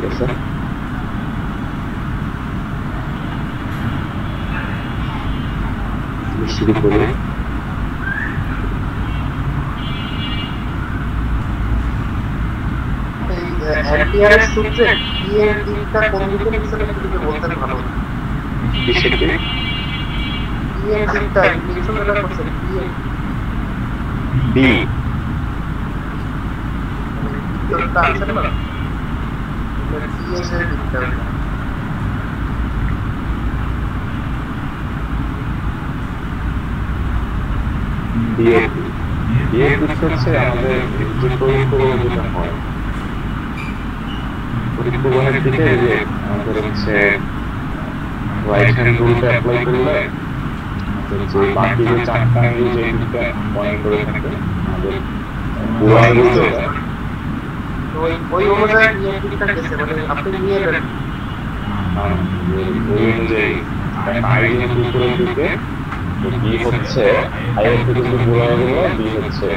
আছে শুরু করি অ্যাম্পিয়ারের সূত্রে E এর দিকটা কোন দিকে নিচে দিকে বলতে ভালো কিসের দিক E এর দিকটা নিচে লেখা করছে E এর বি দিকটা আছে না E এর দিকটা বিয়ের দিক হচ্ছে আমাদের যে পরীক্ষাগুলো যেটা হয় পরীক্ষাগুলোর দিকে যে আমাদের হচ্ছে রাইট হ্যান্ড রুলটা অ্যাপ্লাই করলে যে বাকি যে চারটা আঙ্গুল যে দিকটা পয়েন্ট করে থাকে আমাদের পুরো আঙ্গুল যেটা ওই অনুযায়ী E এর দিকটা গেছে মানে আপনি নিয়ে নেন ওই অনুযায়ী আই যেহেতু উপরের দিকে বি হচ্ছে আই এর থেকে যদি পুরো আঙ্গুল বি হচ্ছে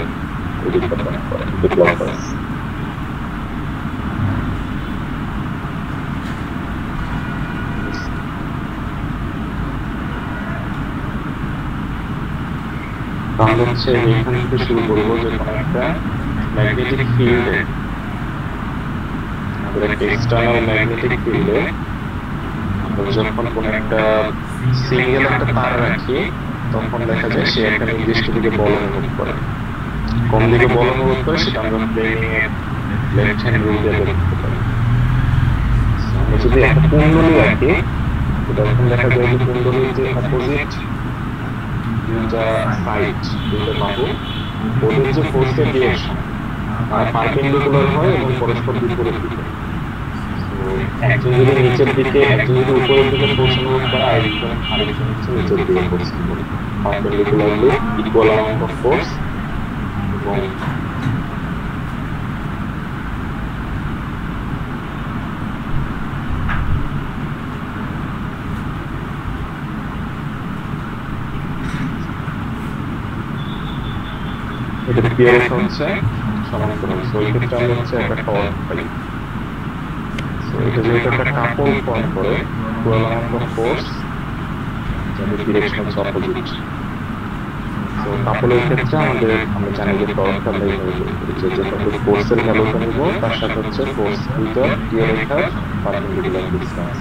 ওই দিকটা পয়েন্ট করে ক্লকওয়াইজ তাহলে হচ্ছে এখান থেকে শুরু করবো যে কোনো একটা ম্যাগনেটিক ফিল্ডে আমাদের একটা এক্সটার্নাল ম্যাগনেটিক ফিল্ডে আমরা যখন কোনো একটা সিঙ্গেল একটা তার রাখি তখন দেখা যায় সে একটা নির্দিষ্ট দিকে বল অনুভব করে কোন দিকে বল অনুভব করে সেটা আমরা প্লেনিং এর লেফট হ্যান্ড রুল দিয়ে দেখতে পারি আমরা যদি একটা কুণ্ডলী রাখি তখন দেখা যায় যে কুণ্ডলীর যে অপোজিট দুইটা সাইড দুইটা বাহু ওদের যে ফোর্সের ডিরেকশন তারা পারপেন্ডিকুলার হয় এবং পরস্পর বিপরীত দিকে একজন যদি নিচের দিকে একজন যদি উপরের দিকে ফোর্স অনুভব করে আরেকজন হচ্ছে নিচের দিকে ফোর্স অনুভব করে perpendicularly equal amount of force এবং এটা পিয়ারেস হচ্ছে সমান্তরাল সো এই ক্ষেত্রে আমরা হচ্ছে একটা টর্ক পাই সো এটা যেহেতু একটা কাপল ফর্ম করে ইকুয়াল অ্যামাউন্ট অফ ফোর্স যাদের ডিরেকশন হচ্ছে অপোজিট সো কাপলের ক্ষেত্রে আমরা জানি যে টর্কটা বের হয়ে যাবে যে যত ফোর্সের ভ্যালুটা নিব তার সাথে হচ্ছে ফোর্স দুইটা টিয়ার রেখার পারপেন্ডিকুলার ডিসটেন্স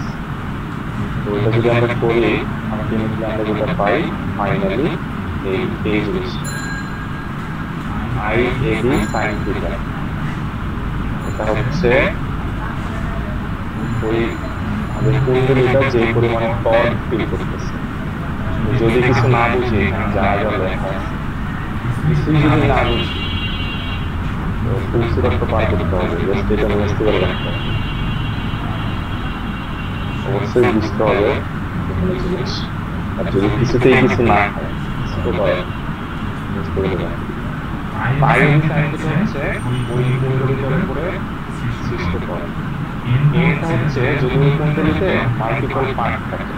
তো এটা যদি আমরা করি আলটিমেটলি আমরা যেটা পাই ফাইনালি এই জিনিসটা I AB sin theta এটা হচ্ছে ওই আমাদের কুণ্ডলীটা যে পরিমাণে টর্ক ফিল করতেছে যদি কিছু না বুঝি এখানে যা যা লেখা কিছুই যদি না বুঝি তো ফুল সিরাপ তো পার করতে হবে জাস্ট এটা বুঝতে পারে রাখতে হবে অবশ্যই বুঝতে হবে কোনো জিনিস আর যদি কিছুতেই কিছু না হয় বুঝতে পারে বুঝতে পারে বাইরে সাইডটা হচ্ছে ওই কুণ্ডলীটার উপরে সৃষ্ট করে এটা হচ্ছে যদি ওই কুণ্ডলীতে মাল্টিপল পার্ট থাকে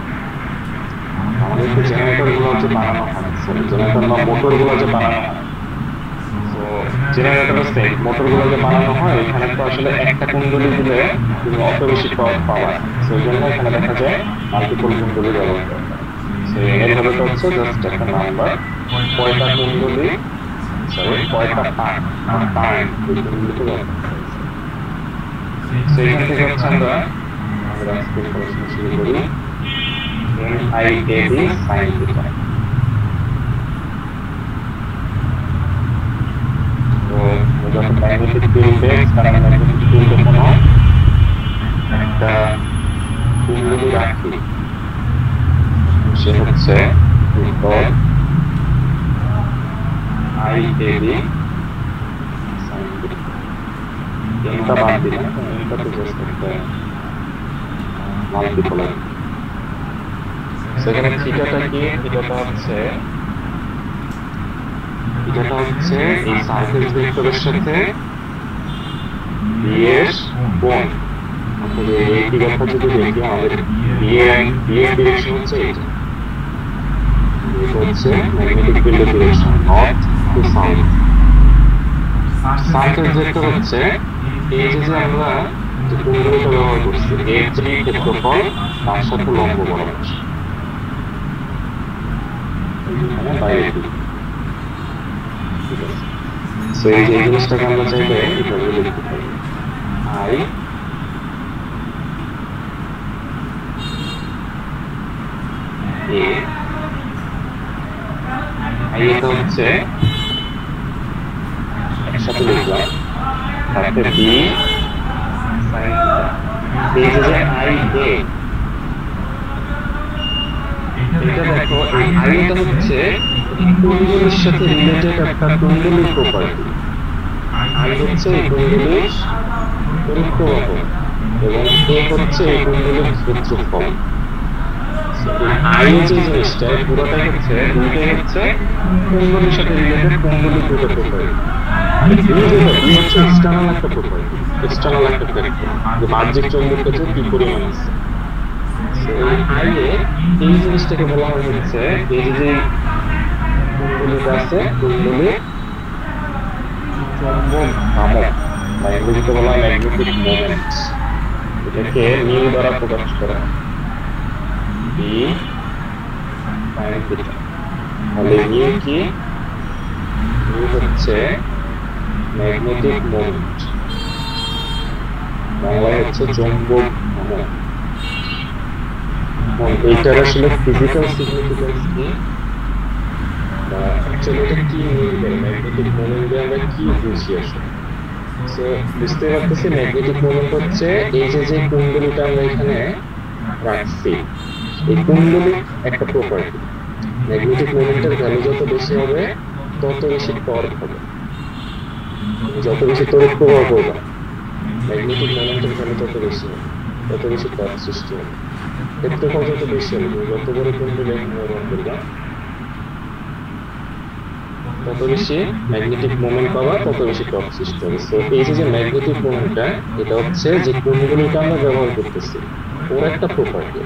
আমাদের যে জেনারেটরগুলো হচ্ছে বানানো হয় জেনারেটর বা মোটরগুলো যে বানানো হয় তো জেনারেটরের সেট মোটরগুলো যে বানানো হয় এখানে তো আসলে একটা কুণ্ডলী দিলে তুমি অত বেশি টর্ক পাওয়া সেই জন্য এখানে দেখা যায় মাল্টিপল কুণ্ডলী ব্যবহার করা হয় তো এর ভ্যালুটা হচ্ছে জাস্ট একটা নাম্বার কয়টা কুণ্ডলী কয়টা টার্ন ওই কুণ্ডলীতে ব্যবহার করা হয়েছে সেইখান থেকে হচ্ছে আমরা আজকে পড়াশোনা শুরু করি NIAB sin theta তো যখন ম্যাগনেটিক ফিল্ডে কারণ ম্যাগনেটিক ফিল্ডে কোনো একটা কুণ্ডলী রাখি সে হচ্ছে IAB sin theta এটা বাদ দিলাম এটা তো জাস্ট একটা মাল্টিপলার সেখানে থিটাটা কি থিটাটা হচ্ছে এই সারফেস ভেক্টরের সাথে বি এর কোণ অর্থাৎ এই ফিগারটা যদি দেখি আমাদের বি এর ডিরেকশন হচ্ছে এটা হচ্ছে ম্যাগনেটিক ফিল্ডের direction north two south surface vector হচ্ছে এই যে আমরা যে কুণ্ডলীটা ব্যবহার করছে এর যে ক্ষেত্রফল তার সাথে লম্ব বরাবর, বাইরে দিক। ঠিক আছে, সো এই যে এই জিনিসটাকে আমরা চাইলে এইভাবে লিখতে পারি, আই এ, আই এটা হচ্ছে একসাথে লিখলাম, তারপরে বি সাইন থিটা। এই যে আই এ, এটা দেখো এই আইটা হচ্ছে কুণ্ডলীর সাথে রিলেটেড একটা কুণ্ডলীর প্রপার্টি। আই হচ্ছে এই কুণ্ডলীর তড়িৎ প্রবাহ এবং এ হচ্ছে এই কুণ্ডলীর ক্ষেত্রফল। আই যে জিনিসটা পুরোটাই হচ্ছে দুইটাই হচ্ছে কুণ্ডলীর সাথে রিলেটেড কুণ্ডলীর দুটো প্রপার্টি। আর বি যেটা বি হচ্ছে এক্সটার্নাল একটা প্রপার্টি, এক্সটার্নাল একটা ফ্যাক্টর যে বাহ্যিক চৌম্বক ক্ষেত্র কি পরিমাণ আছে। আই এ এই জিনিসটাকে বলা হয় হচ্ছে এই যে কুণ্ডলীটা আছে কুণ্ডলীর চৌম্বক ভ্রামক বা ইংরেজিতে বলা হয় ম্যাগনেটিক মোমেন্ট। এটাকে মিউ দ্বারা প্রকাশ করা বি সাইন থিটা। তাহলে মিউ কি? মিউ হচ্ছে ম্যাগনেটিক মোমেন্ট, বাংলায় হচ্ছে চৌম্বক ভ্রামক। এইটার আসলে ফিজিক্যাল সিগনিফিকেন্স কি বা অ্যাকচুয়ালি এটা কি মিন করে, ম্যাগনেটিক মোমেন্ট দিয়ে আমরা কি বুঝি আসলে? সো বুঝতে পারতেছি ম্যাগনেটিক মোমেন্ট হচ্ছে এই যে কুণ্ডলীটা আমরা এখানে রাখছি, এই কুণ্ডলীর একটা প্রপার্টি। ম্যাগনেটিক মোমেন্টের ভ্যালু যত বেশি হবে তত বেশি টর্ক হবে, যত বেশি তড়িৎ প্রবাহ করবে ম্যাগনেটিক মোমেন্টের ভ্যালু তত বেশি হবে, তত বেশি টর্ক সৃষ্টি হবে। ক্ষেত্রফল যত বেশি হবে, যত বড় কুণ্ডলী ব্যবহার করবে তত বেশি ম্যাগনেটিক মোমেন্ট পাওয়া, তত বেশি টর্ক সৃষ্টি হবে। সো এই যে ম্যাগনেটিক মোমেন্টটা এটা হচ্ছে যে কুণ্ডলীটা আমরা ব্যবহার করতেছি ওর একটা প্রপার্টি।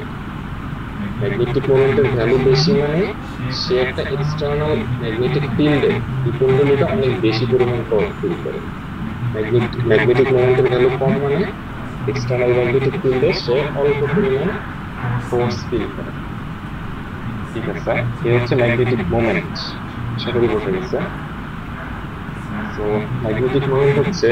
ম্যাগনেটিক মোমেন্টের ভ্যালু বেশি মানে সে একটা এক্সটার্নাল ম্যাগনেটিক ফিল্ডে এই কুণ্ডলীটা অনেক বেশি পরিমাণ টর্ক ফিল করে। ম্যাগনেটিক মোমেন্টের ভ্যালু কম মানে এক্সটার্নাল ম্যাগনেটিক ফিল্ডে সে অল্প পরিমাণ ফোর্স ফিল করে। ঠিক আছে, এই হচ্ছে ম্যাগনেটিক মোমেন্ট। আশা করি বোঝা গেছে। তো ম্যাগনেটিক মোমেন্ট হচ্ছে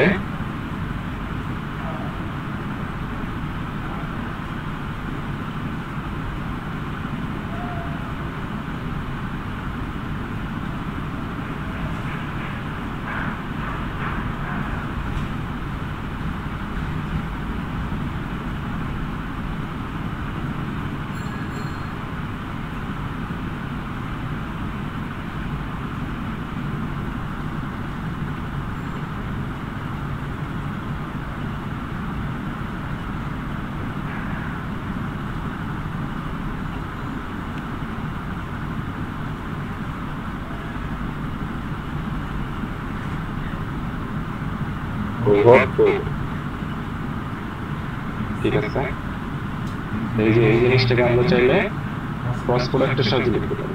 ঠিক আছে, এই যে এই জিনিসটাকে আমরা চাইলে ক্রস প্রোডাক্টের সাহায্যে লিখতে পারি।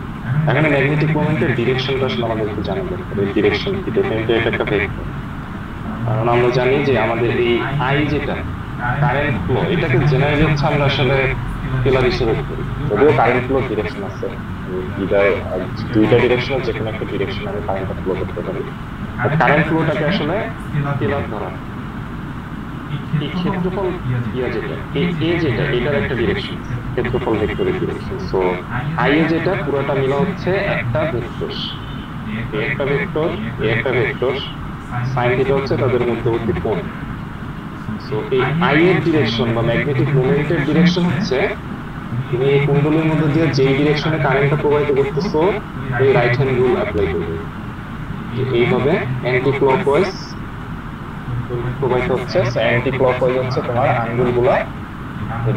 এখানে ম্যাগনেটিক মোমেন্টের ডিরেকশনটা আসলে আমাদেরকে জানা দরকার। এই ডিরেকশন কি, ডেফিনেটলি এটা একটা ভেক্টর। কারণ আমরা জানি যে আমাদের এই আই যেটা কারেন্ট ফ্লো, এটাকে জেনারেলি হচ্ছে আমরা আসলে স্কেলার হিসেবে করি, যদিও কারেন্ট ফ্লো ডিরেকশন আছে, দুইটা ডিরেকশন যে কোনো একটা ডিরেকশন আমি কারেন্টটা ফ্লো করতে পারি। কারেন্ট ফ্লোটাকে আসলে স্কেলার ধরা। এই ক্ষেত্রফল ইয়া যেটা এ যেটা এটার একটা ডিরেকশন, ক্ষেত্রফল ভেক্টরের ডিরেকশন। সো আই এ যেটা পুরোটা মিলা হচ্ছে একটা ভেক্টর, একটা ভেক্টর একটা ভেক্টর, সাইন থিটা হচ্ছে তাদের মধ্যবর্তী কোণ। সো এই আই এর ডিরেকশন বা ম্যাগনেটিক মোমেন্টের ডিরেকশন হচ্ছে তুমি এই কুণ্ডলীর মধ্যে দিয়ে যেই ডিরেকশনে কারেন্টটা প্রবাহিত করতেছো এই রাইট হ্যান্ড রুল অ্যাপ্লাই করবে। এইভাবে অ্যান্টি ক্লকওয়াইজ প্রবাহিত হচ্ছে। অ্যান্টি ক্লকওয়াইজ হচ্ছে তোমার আঙ্গুলগুলা,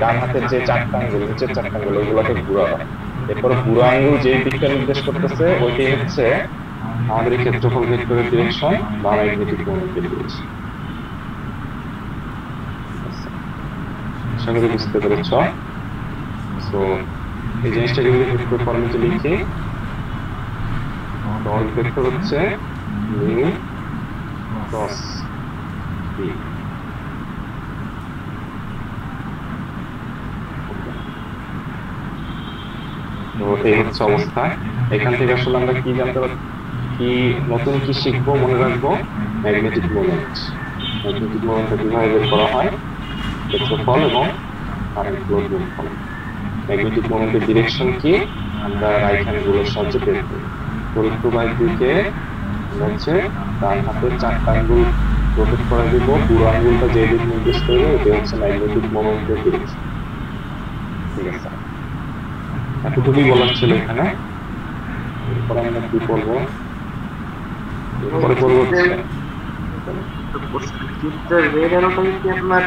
ডান হাতের যে চারটা আঙ্গুল, নিচের চারটা আঙ্গুল, ওইগুলোকে ঘুরাবা। এরপর বুড়ো আঙ্গুল যে দিকটা নির্দেশ করতেছে ওইটাই হচ্ছে আমাদের এই ক্ষেত্রফল ভেক্টরের ডিরেকশন বা ম্যাগনেটিক মোমেন্টের ডিরেকশন। আশা করি বুঝতে পেরেছ। সো এই জিনিসটাকে যদি ভেক্টর ফর্মেটে লিখি, টর্ক ভেক্টর হচ্ছে মিউ ক্রস বি। এই হচ্ছে অবস্থা। এখান থেকে আসলে আমরা কি জানতে পারি, কি নতুন কি শিখবো, মনে রাখবো ম্যাগনেটিক মোমেন্ট। ম্যাগনেটিক মোমেন্টটা কিভাবে বের করা হয়, ক্ষেত্রফল এবং কারেন্ট ফ্লোর গুণফল। ম্যাগনেটিক মোমেন্টের ডিরেকশন কি আমরা রাইট হ্যান্ড রুলের সাহায্যে বের করি। তড়িৎ প্রবাহের দিকে আমরা হচ্ছে ডান হাতের 4টা আঙ্গুল রোটেট করে দিব, বুড়ো আঙ্গুলটা যে দিক নির্দেশ করবে এটা হচ্ছে ম্যাগনেটিক মোমেন্টের ডিরেকশন। ঠিক আছে, এতটুকুই বলার ছিল এখানে। এরপর আমরা কি করবো, এরপরে করবো চিত্রের রেড অ্যারোটাই কি আপনার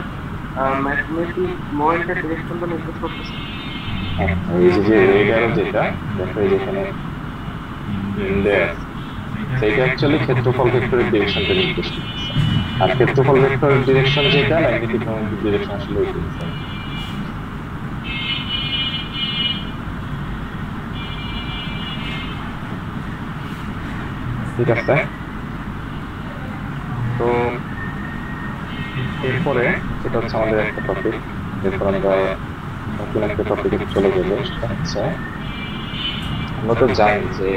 ম্যাগনেটিক মোমেন্টের ডিরেকশনটা নির্দেশ করতেছে? এই যে রেড অ্যারো যেটা দেখো এই যেখানে সেইটা অ্যাকচুয়ালি ক্ষেত্রফল ভেক্টরের ডিরেকশনটা নির্দেশ করতেছে, আর ক্ষেত্রফল ভেক্টরের ডিরেকশন যেটা ম্যাগনেটিক মোমেন্টের ডিরেকশন আসলে ওইটা। ঠিক আছে, তো এরপরে এটা হচ্ছে আমাদের একটা টপিক। এরপর আমরা নতুন একটা টপিকে চলে গেলে সেটা হচ্ছে, আমরা তো জানি যে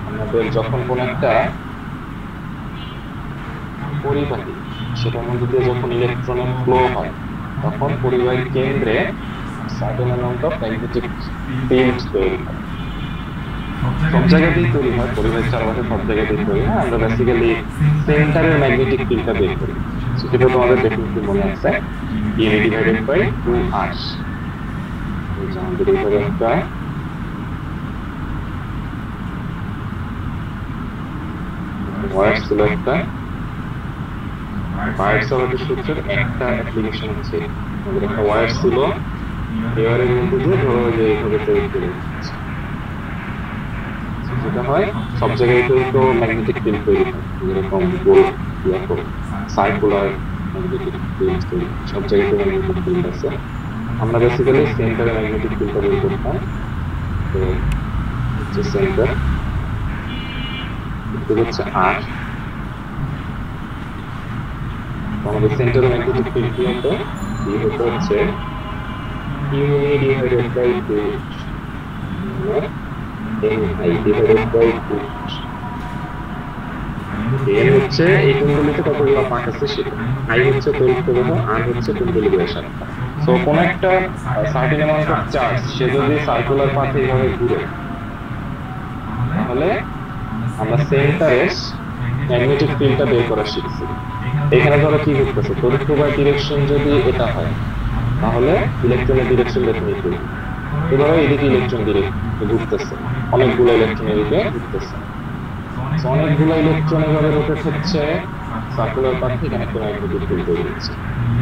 আমাদের যখন কোন একটা পরিবাহী সেটার মধ্যে দিয়ে যখন ইলেকট্রনের ফ্লো হয়, তখন পরিবাহীর কেন্দ্রে certain amount of magnetic field তৈরি হয়। সব জায়গাতেই তৈরি হয়, পরিবাহীর চারপাশে সব জায়গাতেই তৈরি হয়। আমরা বেসিক্যালি সেন্টারের ম্যাগনেটিক ফিল্ডটা বের করি, সেটা তোমাদের ডেফিনেটলি মনে আছে, E ডিভাইডেড বাই 2R। আমাদের এইভাবে একটা ওয়ার ছিল, একটা বায়োট-স্যাভার্টের সূত্রের একটা অ্যাপ্লিকেশন হচ্ছে আমাদের একটা ওয়ার ছিল, এবারের মধ্যে দিয়ে ধরো যে এইভাবে তৈরি করে যেটা হয় সব জায়গায় তো ম্যাগনেটিক ফিল্ড তৈরি হয়, যেরকম গোল সার্কুলার ম্যাগনেটিক ফিল্ড তৈরি, সব জায়গায় ম্যাগনেটিক ফিল্ড আছে। আমরা বেসিক্যালি সেন্টারে ম্যাগনেটিক ফিল্ডটা বের করতাম। তো হচ্ছে সেন্টার, এটা হচ্ছে আর, আমাদের সেন্টারে ম্যাগনেটিক ফিল্ড কি হতো, কি হতো হচ্ছে Q divided by 2 Ni divided by 2। n হচ্ছে এই কুণ্ডলীতে কতগুলো পাক আছে সেটা, I হচ্ছে তড়িৎ প্রবাহ, r হচ্ছে কুণ্ডলী ব্যাসার্ধ। সো কোন একটা সার্টেন অ্যামাউন্ট অফ চার্জ সে যদি সার্কুলার পাথে এইভাবে ঘুরে, তাহলে আমরা সেন্টারে ম্যাগনেটিক ফিল্ডটা বের করা শিখছি। এখানে ধরো কি ঘটতেছে, তড়িৎ প্রবাহের ডিরেকশন যদি এটা হয় তাহলে ইলেকট্রনের ডিরেকশন ডেফিনেটলি, তো ধরো এদিকে ইলেকট্রন ঘুরতেছে, অনেকগুলো ইলেকট্রন এদিকে ঘুরতেছে, অনেকগুলো ইলেকট্রন এভাবে রোটেট হচ্ছে সার্কুলার পাথে, এখানে একটা ম্যাগনেটিক ফিল্ড তৈরি হচ্ছে।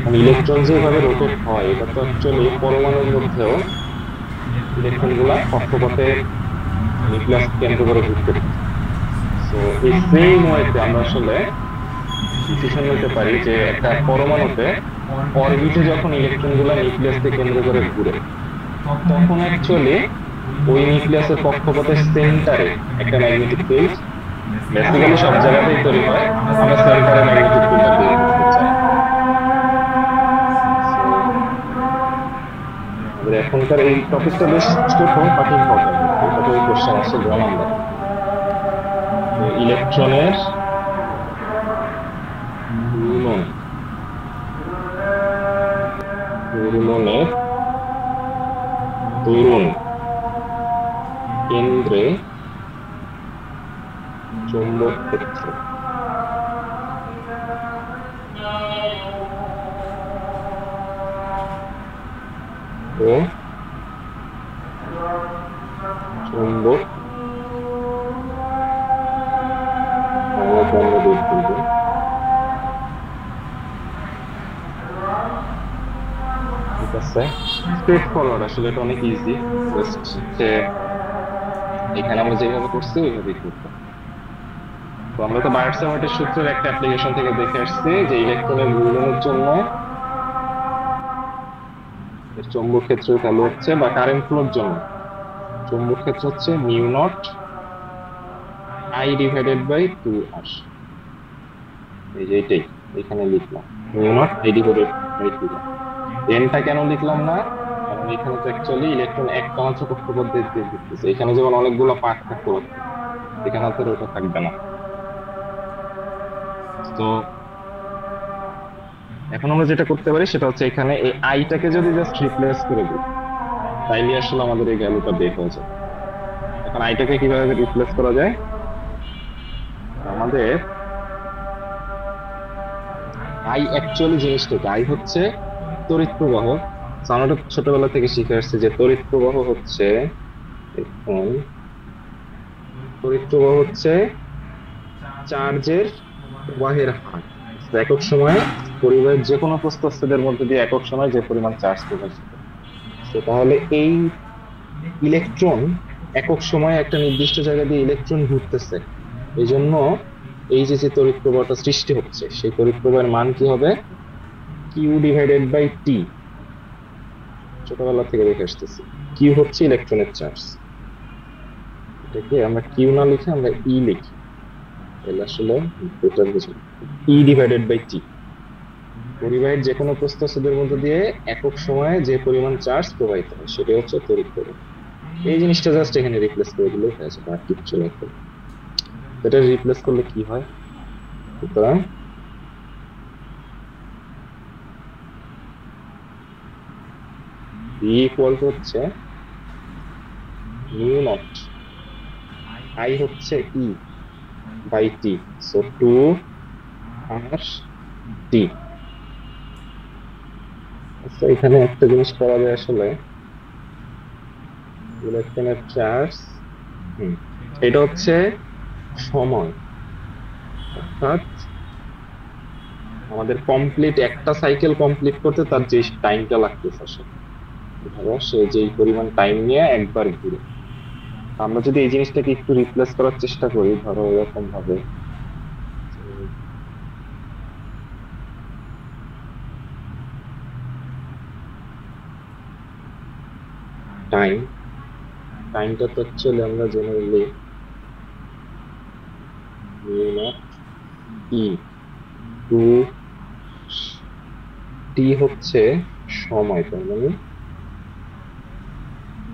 মানে ইলেকট্রন যেভাবে রোটেট হয় এটা তো অ্যাকচুয়ালি পরমাণুর মধ্যেও ইলেকট্রন গুলা কক্ষপথে নিউক্লিয়াস কেন্দ্র করে ঘুরতে থাকে। তো এই সেম ওয়েতে আমরা আসলে ডিসিশন নিতে পারি যে একটা পরমাণুতে অরবিটে যখন ইলেকট্রন গুলা নিউক্লিয়াসকে কেন্দ্র করে ঘুরে, তখন অ্যাকচুয়ালি ওই নিউক্লিয়াসের কক্ষপথের সেন্টারে একটা ম্যাগনেটিক ফিল্ড বেসিক্যালি সব জায়গাতেই তৈরি হয়। আমরা সেন্টারে ম্যাগনেটিক ফিল্ডটা বের করতে চাই। আমাদের এখনকার এই টপিকটা বেশ ছোট বাট ইম্পর্টেন্ট, এটা তো কোশ্চেন আসছে গ্রাম আমরা ইলেকট্রনের ঘূর্ণনের দরুন কেন্দ্রে চৌম্বক ক্ষেত্র। ও চৌম্বক ঠিক আছে, স্ট্রেট ফরওয়ার্ড, আসলে এটা অনেক ইজি। এখানে আমরা যেভাবে করছি ওইভাবেই করবো। তো আমরা তো বায়োট-স্যাভার্টের সূত্রের একটা অ্যাপ্লিকেশন থেকে দেখে আসছি যে ইলেকট্রনের ঘূর্ণনের জন্য চৌম্বক ক্ষেত্র চালু হচ্ছে, বা কারেন্ট ফ্লোর জন্য চৌম্বক ক্ষেত্র হচ্ছে mu naught I divided by 2R। এই যে এটাই এখানে লিখলাম, mu naught I divided by 2R। এনটা কেন লিখলাম না, কারণ এখানে তো অ্যাকচুয়ালি ইলেকট্রন একটা মাত্র কক্ষপথ দিয়ে দিতেছে, এখানে যেমন অনেকগুলো পাক থাকতে পারতো, এখানে তো ওটা থাকবে না। তো এখন আমরা যেটা করতে পারি সেটা হচ্ছে এখানে এই আইটাকে যদি জাস্ট রিপ্লেস করে দিই, তাইলে আসলে আমাদের এই ভ্যালুটা বের হয়ে যাবে। এখন আইটাকে কিভাবে রিপ্লেস করা যায়? আমাদের আই অ্যাকচুয়ালি জিনিসটা, আই হচ্ছে তড়িৎ প্রবাহ। So, আমরা তো ছোটবেলা থেকে শিখে আসছি যে তড়িৎ প্রবাহ হচ্ছে, এখন তড়িৎ প্রবাহ হচ্ছে চার্জের প্রবাহের হার। So, একক সময়ে পরিবাহের যে কোনো প্রস্থচ্ছেদের মধ্যে দিয়ে একক সময়ে যে পরিমাণ চার্জ প্রবাহিত। তো তাহলে এই ইলেকট্রন একক সময়ে একটা নির্দিষ্ট জায়গা দিয়ে ইলেকট্রন ঘুরতেছে, এই জন্য এই যে যে তড়িৎ প্রবাহটা সৃষ্টি হচ্ছে সেই তড়িৎ প্রবাহের মান কি হবে? Q divided by T. ছোটবেলা থেকে দেখে আসতেছি কিউ হচ্ছে ইলেকট্রনের চার্জ, এটাকে আমরা কিউ না লিখে আমরা ই লিখি, তাহলে আসলে বেটার বুঝি। ই ডিভাইডেড বাই টি, পরিবাহের যে কোনো প্রস্থচ্ছেদের মধ্যে দিয়ে একক সময়ে যে পরিমাণ চার্জ প্রবাহিত হয় সেটা হচ্ছে তড়িৎ প্রবাহ। এই জিনিসটা জাস্ট এখানে রিপ্লেস করে দিলেই হয়ে যাবে, আর কিচ্ছু লাগবে না। এটা রিপ্লেস করলে কি হয়? সুতরাং ভি ইকুয়াল টু হচ্ছে মিউ নট আই হচ্ছে ই বাই টি, সো 2 আর টি। আচ্ছা, এখানে একটা জিনিস করা যায় আসলে, ইলেকট্রনের চার্জ, এটা হচ্ছে সময়, অর্থাৎ আমাদের কমপ্লিট একটা সাইকেল কমপ্লিট করতে তার যে টাইমটা লাগতেছে আসলে, ধরো সে যেই পরিমাণ টাইম নিয়ে একবার ঘুরে। আমরা যদি এই জিনিসটাকে একটু রিপ্লেস করার চেষ্টা করি, ধরো এরকম ভাবে, টাইম, টাইমটা তো অ্যাকচুয়ালি আমরা generally mu naught e two t হচ্ছে সময়, তার মানে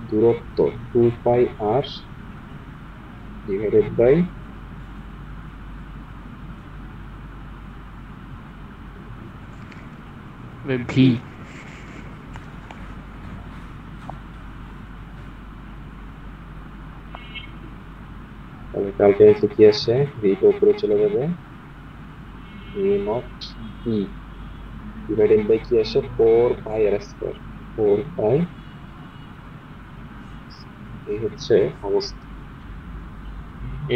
দূরত্ব 2 pi r divided by v. তাহলে ক্যালকুলেশনে কি আসে? ভিটা উপরে চলে যাবে, mu naught e divided by কি আসে? 4 পাই আর স্কয়ার, 4 পাই। এই হচ্ছে অবস্থা,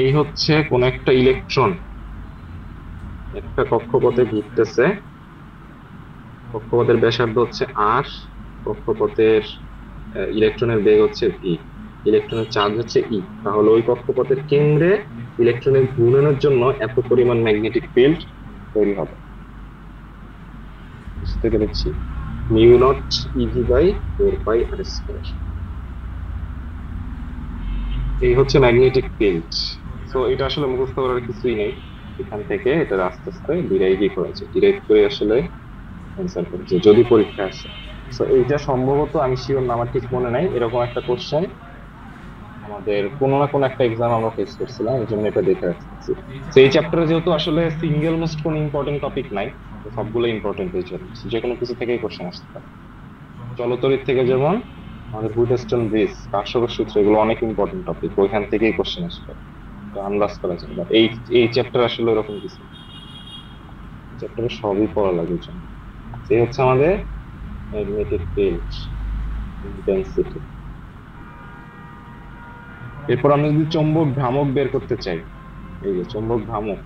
এই হচ্ছে কোন একটা ইলেকট্রন একটা কক্ষপথে ঘুরতেছে, কক্ষপথের ব্যাসার্ধ হচ্ছে আর, কক্ষপথের ইলেকট্রনের বেগ হচ্ছে ভি, ইলেকট্রনের চার্জ হচ্ছে ই। তাহলে ওই কক্ষপথের কেন্দ্রে ইলেকট্রনের ঘূর্ণনের জন্য এত পরিমাণ ম্যাগনেটিক ফিল্ড তৈরি হবে। বুঝতে পেরেছি? Mu naught e v by 4 pi r square, এই হচ্ছে ম্যাগনেটিক ফিল্ড। সো এটা আসলে মুখস্থ করার কিছুই নেই, এখান থেকে এটা আস্তে আস্তে ডিরাইভই করেছে, ডিরাইভ করে আসলে অ্যান্সার করেছে যদি পরীক্ষা আসে। সো এইটা সম্ভবত, আমি শিওর না, আমার ঠিক মনে নাই, এরকম একটা কোশ্চেন আমাদের কোনো না কোনো একটা এক্সাম আমরা ফেস করছিলাম, এই জন্য এটা দেখে রাখছি। তো এই চ্যাপ্টারে যেহেতু আসলে সিঙ্গেল মোস্ট কোনো ইম্পর্টেন্ট টপিক নাই, তো সবগুলো ইম্পর্টেন্ট হয়ে যাবে, যে কোনো কিছু থেকেই কোশ্চেন আসতে পারে। চলতরিৎ থেকে যেমন আমাদের বুইটেস্টন ব্রিজ, কার্শফের সূত্র, এগুলো অনেক ইম্পর্টেন্ট টপিক, ওইখান থেকেই কোশ্চেন আসবে, তো আন্দাজ করা যায়। বাট এই চ্যাপ্টার আসলে এরকম কিছু, চ্যাপ্টারে সবই পড়া লাগে। এই হচ্ছে আমাদের ম্যাগনেটিক ফিল্ড ইন্টেন্সিটি। এরপর আমরা যদি চৌম্বক ভ্রামক বের করতে চাই, এই যে চৌম্বক ভ্রামক,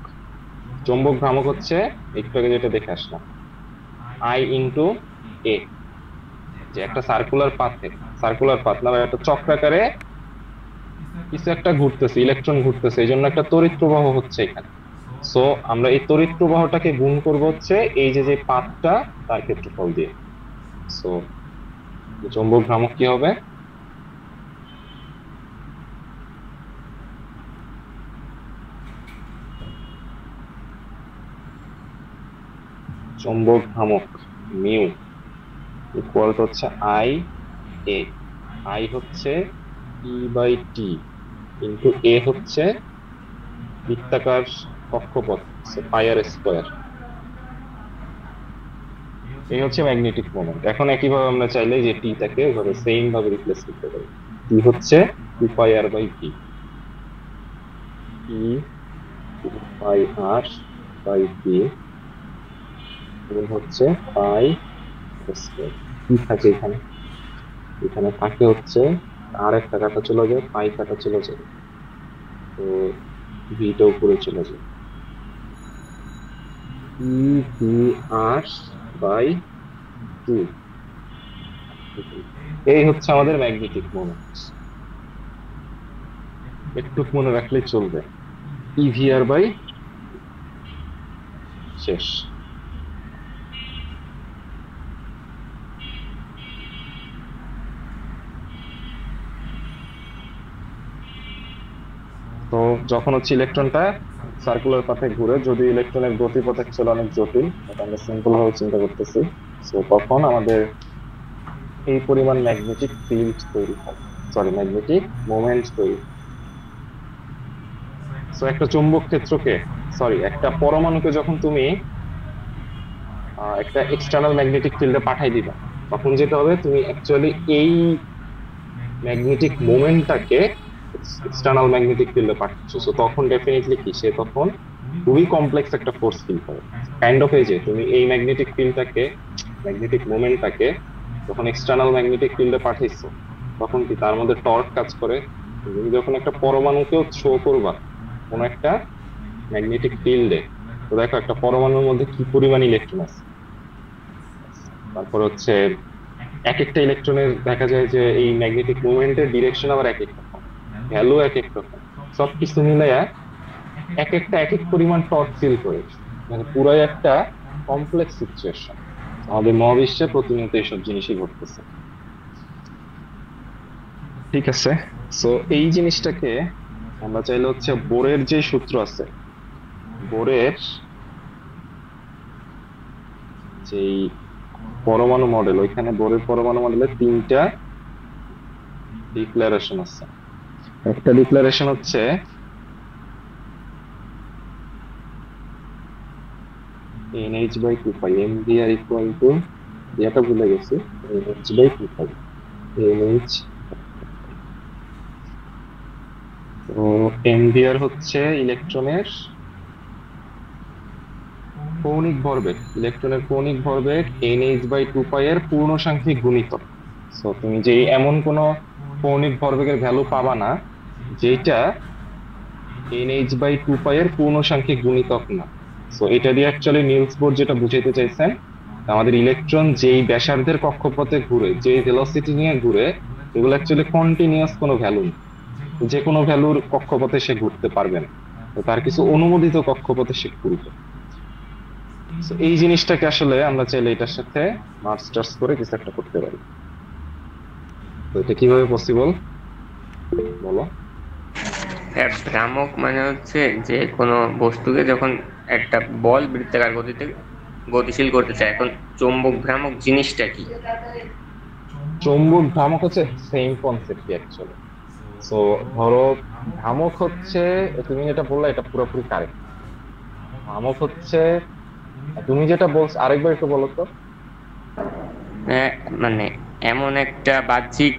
চৌম্বক ভ্রামক হচ্ছে একটু আগে যেটা দেখে আসলাম, আই ইন্টু এ, যে একটা সার্কুলার পাথ না, একটা চক্রাকারে কিছু একটা ঘুরতেছে, ইলেকট্রন ঘুরতেছে, এই জন্য একটা তড়িৎ প্রবাহ হচ্ছে এখানে। সো আমরা এই তড়িৎ প্রবাহটাকে গুণ করব হচ্ছে এই যে যে পাথটা তার ক্ষেত্রফল দিয়ে। সো চৌম্বক ভ্রামক কি হবে? চৌম্বক ভ্রামক মিউ ইকুয়াল টু হচ্ছে আই এ, আই হচ্ছে E/T ইন্টু এ হচ্ছে বৃত্তাকার কক্ষপথ, পাই আর স্কোয়ার। এই হচ্ছে ম্যাগনেটিক মোমেন্ট। এখন একইভাবে আমরা চাইলে যে টিটাকে এভাবে সেম ভাবে রিপ্লেস করতে পারি। টি হচ্ছে 2πr/t, ই 2πr/t এবং হচ্ছে পাই স্কোয়ার। কি থাকে এখানে? এখানে থাকে হচ্ছে আর একটা কাটা চলে যায়, পাই কাটা চলে যায়, তো ভিটা উপরে চলে যায়, E/2r/2। এই হচ্ছে আমাদের ম্যাগনেটিক মোমেন্ট। একটু মনে রাখলেই চলবে, EVR/, শেষ। তো যখন হচ্ছে ইলেকট্রনটা সার্কুলার পাথে ঘুরে, যদি ইলেকট্রনের গতিপথ অ্যাকচুয়ালি অনেক জটিল, এটা আমরা সিম্পল ভাবে চিন্তা করতেছি, তো তখন আমাদের এই পরিমাণ ম্যাগনেটিক ফিল্ড তৈরি হয়, সরি ম্যাগনেটিক মোমেন্ট তৈরি। তো একটা চৌম্বক ক্ষেত্রকে, সরি একটা পরমাণুকে যখন তুমি একটা এক্সটার্নাল ম্যাগনেটিক ফিল্ডে পাঠাই দিবা, তখন যেটা হবে তুমি অ্যাকচুয়ালি এই ম্যাগনেটিক মোমেন্টটাকে এক্সটার্নাল ম্যাগনেটিক ফিল্ডে পাঠাচ্ছ। সো তখন ডেফিনেটলি কি, সে তখন খুবই কমপ্লেক্স একটা ফোর্স ফিল করে। কাইন্ড অফ এই যে তুমি এই ম্যাগনেটিক ফিল্ডটাকে, ম্যাগনেটিক মোমেন্টটাকে যখন এক্সটার্নাল ম্যাগনেটিক ফিল্ডে পাঠাইছো, তখন কি তার মধ্যে টর্ক কাজ করে। তুমি যখন একটা পরমাণুকেও শো করবা কোন একটা ম্যাগনেটিক ফিল্ডে, তো দেখো একটা পরমাণুর মধ্যে কি পরিমাণ ইলেকট্রন আছে। তারপর হচ্ছে এক একটা ইলেকট্রনের দেখা যায় যে এই ম্যাগনেটিক মুভমেন্টের ডিরেকশন আবার এক এক রকম, ভ্যালু এক এক রকম, সবকিছু মিলাইয়া এক একটা এক এক পরিমাণ টর্ক ফিল করে। মানে পুরাই একটা কমপ্লেক্স সিচুয়েশন। আমাদের মহাবিশ্বে প্রতিনিয়ত এইসব জিনিসই ঘটতেছে। ঠিক আছে, সো এই জিনিসটাকে আমরা চাইলে হচ্ছে বোরের যে সূত্র আছে, বোরের যেই পরমাণু মডেল, ওইখানে বোরের পরমাণু মডেলে 3টা ডিক্লারেশন আছে। একটা ডিক্লারেশন হচ্ছে NH/2π, MVR ইকুয়াল টু, এটা ভুলে গেছি, NH/2π, NH। তো MVR হচ্ছে ইলেকট্রনের কৌণিক ভরবেগ, ইলেকট্রনের কৌণিক ভরবেগ NH/2π এর পূর্ণ সাংখ্যিক গুণিতক। সো তুমি যে এমন কোন কৌণিক ভরবেগের ভ্যালু পাবা না যেটা NH/2π এর পূর্ণ সাংখ্যিক গুণিতক না। সো এটা দিয়ে অ্যাকচুয়ালি নিলস বোর যেটা বুঝাইতে চাইছেন, আমাদের ইলেকট্রন যেই ব্যাসার্ধের কক্ষপথে ঘুরে, যে ভেলোসিটি নিয়ে ঘুরে, এগুলো অ্যাকচুয়ালি কন্টিনিউয়াস কোনো ভ্যালু না, যে কোনো ভ্যালুর কক্ষপথে সে ঘুরতে পারবে না, তো তার কিছু অনুমোদিত কক্ষপথে সে ঘুরবে। এই জিনিসটাকে আসলে আমরা চাইলে এটার সাথে মাস্টার্স করে কিছু একটা করতে পারি। তো এটা কিভাবে পসিবল বলো? ভ্রামক মানে হচ্ছে যে কোনো বস্তুকে যখন একটা বল বৃত্তাকার গতিতে গতিশীল করতে চায়। এখন চৌম্বক ভ্রামক জিনিসটা কি? চৌম্বক ভ্রামক হচ্ছে সেম কনসেপ্ট অ্যাকচুয়ালি। সো ধরো ভ্রামক হচ্ছে, তুমি যেটা বললে এটা পুরোপুরি কারেক্ট। ভ্রামক হচ্ছে, তুমি যেটা বলছো আরেকবার একটু বলো তো। মানে এমন একটা বাহ্যিক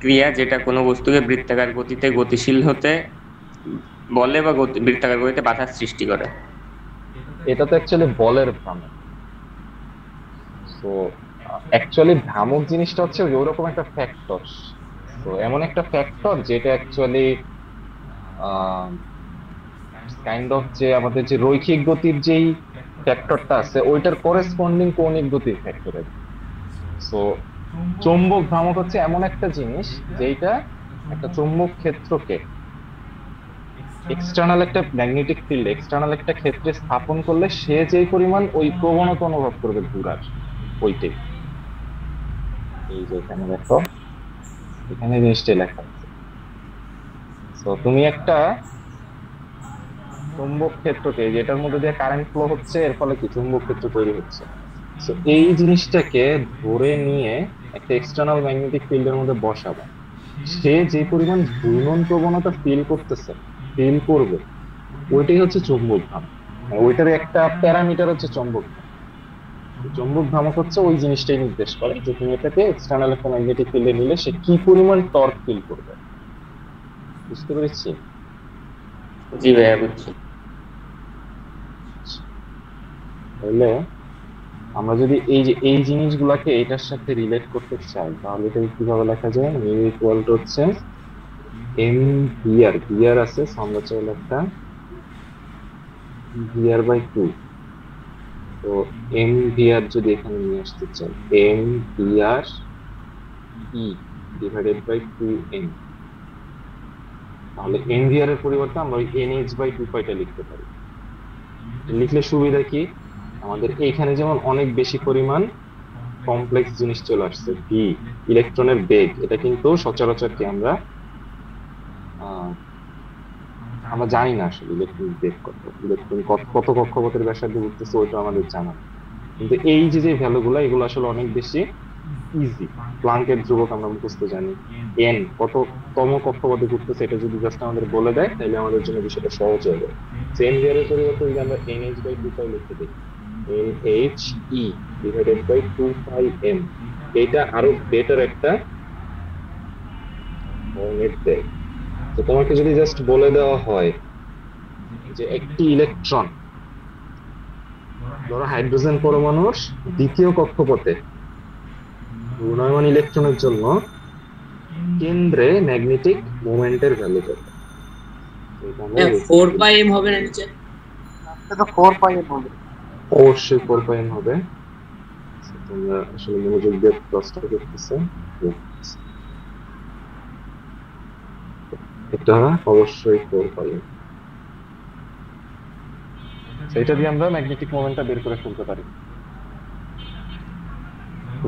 ক্রিয়া যেটা কোনো বস্তুকে বৃত্তাকার গতিতে গতিশীল হতে বলে বা বৃত্তাকার গতিতে বাধার সৃষ্টি করে। এটা তো অ্যাকচুয়ালি বলের ভ্রামক। সো অ্যাকচুয়ালি ভ্রামক জিনিসটা হচ্ছে ওরকম একটা ফ্যাক্টর, তো এমন একটা ফ্যাক্টর যেটা অ্যাকচুয়ালি কাইন্ড অফ যে আমাদের যে রৈখিক গতির যেই ফ্যাক্টরটা আছে ওইটার করেসপন্ডিং কৌণিক গতির ফ্যাক্টরের। সো চৌম্বক ভ্রামক হচ্ছে এমন একটা জিনিস যেটা একটা চৌম্বক ক্ষেত্রকে এক্সটার্নাল একটা ম্যাগনেটিক ফিল্ড, এক্সটার্নাল একটা ক্ষেত্রে স্থাপন করলে সে যেই পরিমাণ ওই প্রবণতা অনুভব করবে ঘুরার, ওইটাই। এই যে এখানে দেখো, এখানে জিনিসটাই লেখা আছে। তো তুমি একটা চৌম্বক ক্ষেত্রকে, যেটার মধ্যে দিয়ে কারেন্ট ফ্লো হচ্ছে, এর ফলে কি চৌম্বক ক্ষেত্র তৈরি হচ্ছে। তো এই জিনিসটাকে ধরে নিয়ে একটা এক্সটার্নাল ম্যাগনেটিক ফিল্ডের মধ্যে বসাবো, সে যে পরিমাণ ঘূর্ণন প্রবণতা ফিল করবে, ওইটাই হচ্ছে চৌম্বক ভ্রামক। ওইটার একটা প্যারামিটার হচ্ছে চৌম্বক ভ্রামক। চৌম্বক ভ্রামক হচ্ছে ওই জিনিসটাই নির্দেশ করে যে তুমি এটাকে এক্সটার্নাল একটা ম্যাগনেটিক ফিল্ডে নিলে সে কি পরিমাণ টর্ক ফিল করবে। বুঝতে পেরেছি? জি ভাইয়া বুঝছি। তাহলে আমরা যদি এই জিনিসগুলোকে এটার সাথে রিলেট করতে চাই, তাহলে এটা কিভাবে লেখা যায়? মিউ ইকুয়াল টু হচ্ছে এম ভিআর আছে, আমরা চাইলে একটা ভিআর বাই 2। তো এম ভিআর যদি এখানে নিয়ে আসতে চাই, m v r e divided by 2n, তাহলে এম ভিআর এর পরিবর্তে আমরা ওই এনএইচ বাই 2 পাইটা লিখতে পারি। লিখলে সুবিধা কি, আমাদের এইখানে যেমন অনেক বেশি পরিমাণ কমপ্লেক্স জিনিস চলে আসছে, ভি ইলেকট্রনের বেগ, এটা কিন্তু সচরাচর কি আমরা জানি না আসলে ইলেকট্রন বেগ কত, ইলেকট্রন কত কক্ষপথের ব্যাসার্ধে ঘুরতেছে ওইটা আমাদের জানা না। কিন্তু এই যে ভ্যালুগুলো, এগুলো আসলে অনেক বেশি ইজি। প্লাঙ্কের ধ্রুবক আমরা মুখস্থ জানি, এন কততম কক্ষপথে ঘুরতেছে এটা যদি জাস্ট আমাদের বলে দেয় তাহলে আমাদের জন্য বিষয়টা সহজ হয়ে যাবে। সেম ভিআরের পরিবর্তে যদি আমরা এনএইচ বাই 2 পাই লিখতে দিই, n h e divided by 2 pi m, এটা আরো বেটার একটা ফর্মেট দেয়। তো তোমাকে যদি জাস্ট বলে দেওয়া হয় যে একটি ইলেকট্রন, ধরো হাইড্রোজেন পরমাণুর দ্বিতীয় কক্ষপথে ঘূর্ণায়মান ইলেকট্রনের জন্য কেন্দ্রে ম্যাগনেটিক মোমেন্টের ভ্যালু কত? 4 পাই এম হবে না নিচে? এটা তো 4 পাই এম হবে। অবশ্যই 4 পাই এম হবে। তোমরা আসলে মনোযোগ দিয়ে ক্লাসটা করতেছো, এটা অবশ্যই 4 পাই এম। এটা দিয়ে আমরা ম্যাগনেটিক মোমেন্টটা বের করে ফেলতে পারি।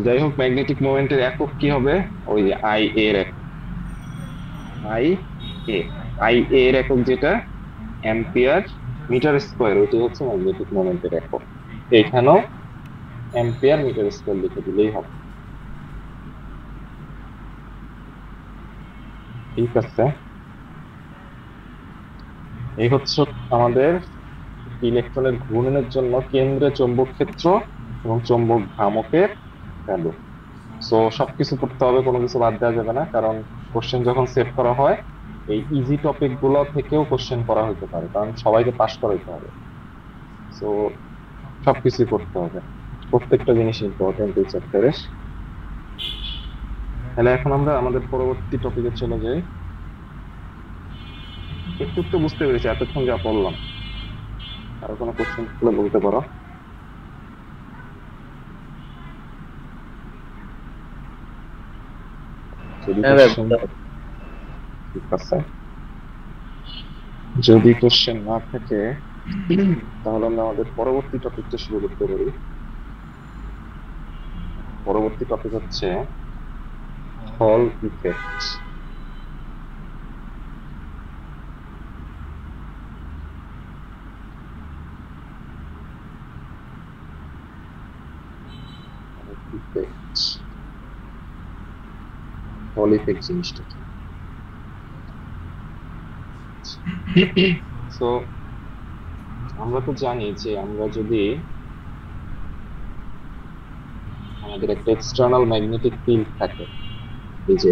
যাই হোক, ম্যাগনেটিক মোমেন্টের একক কি হবে? ওই আই এর একক, আই এর একক যেটা অ্যাম্পিয়ার মিটার স্কয়ার, ওইটা হচ্ছে ম্যাগনেটিক মোমেন্টের একক। এখানেও অ্যাম্পিয়ার মিটার স্কয়ার লিখে দিলেই হবে। ঠিক আছে, এই হচ্ছে আমাদের ইলেকট্রনের ঘূর্ণনের জন্য কেন্দ্রে চৌম্বক ক্ষেত্র এবং চৌম্বক ভ্রামকের ভ্যালু। সো সবকিছু করতে হবে, কোনো কিছু বাদ দেওয়া যাবে না, কারণ কোশ্চেন যখন সেট করা হয় এই ইজি টপিক গুলো থেকেও কোশ্চেন করা হতে পারে, কারণ সবাইকে পাস করাইতে হবে। সো সবকিছু করতে হবে, প্রত্যেকটা জিনিস ইম্পর্টেন্ট এই চ্যাপ্টারে। তাহলে এখন আমরা আমাদের পরবর্তী টপিকে চলে যাই। একটু তো বুঝতে পেরেছি এতক্ষণ যা বললাম, আরো কোনো কোশ্চেন থাকলে বলতে পারো। ঠিক আছে, যদি কোশ্চেন না থাকে তাহলে আমরা আমাদের পরবর্তী টপিকটা শুরু করতে পারি। পরবর্তী টপিক হচ্ছে হল ইফেক্ট। হল ইফেক্ট জিনিসটা কি? সো আমরা তো জানি যে আমরা যদি আমাদের একটা এক্সটার্নাল ম্যাগনেটিক ফিল্ড থাকে, এই যে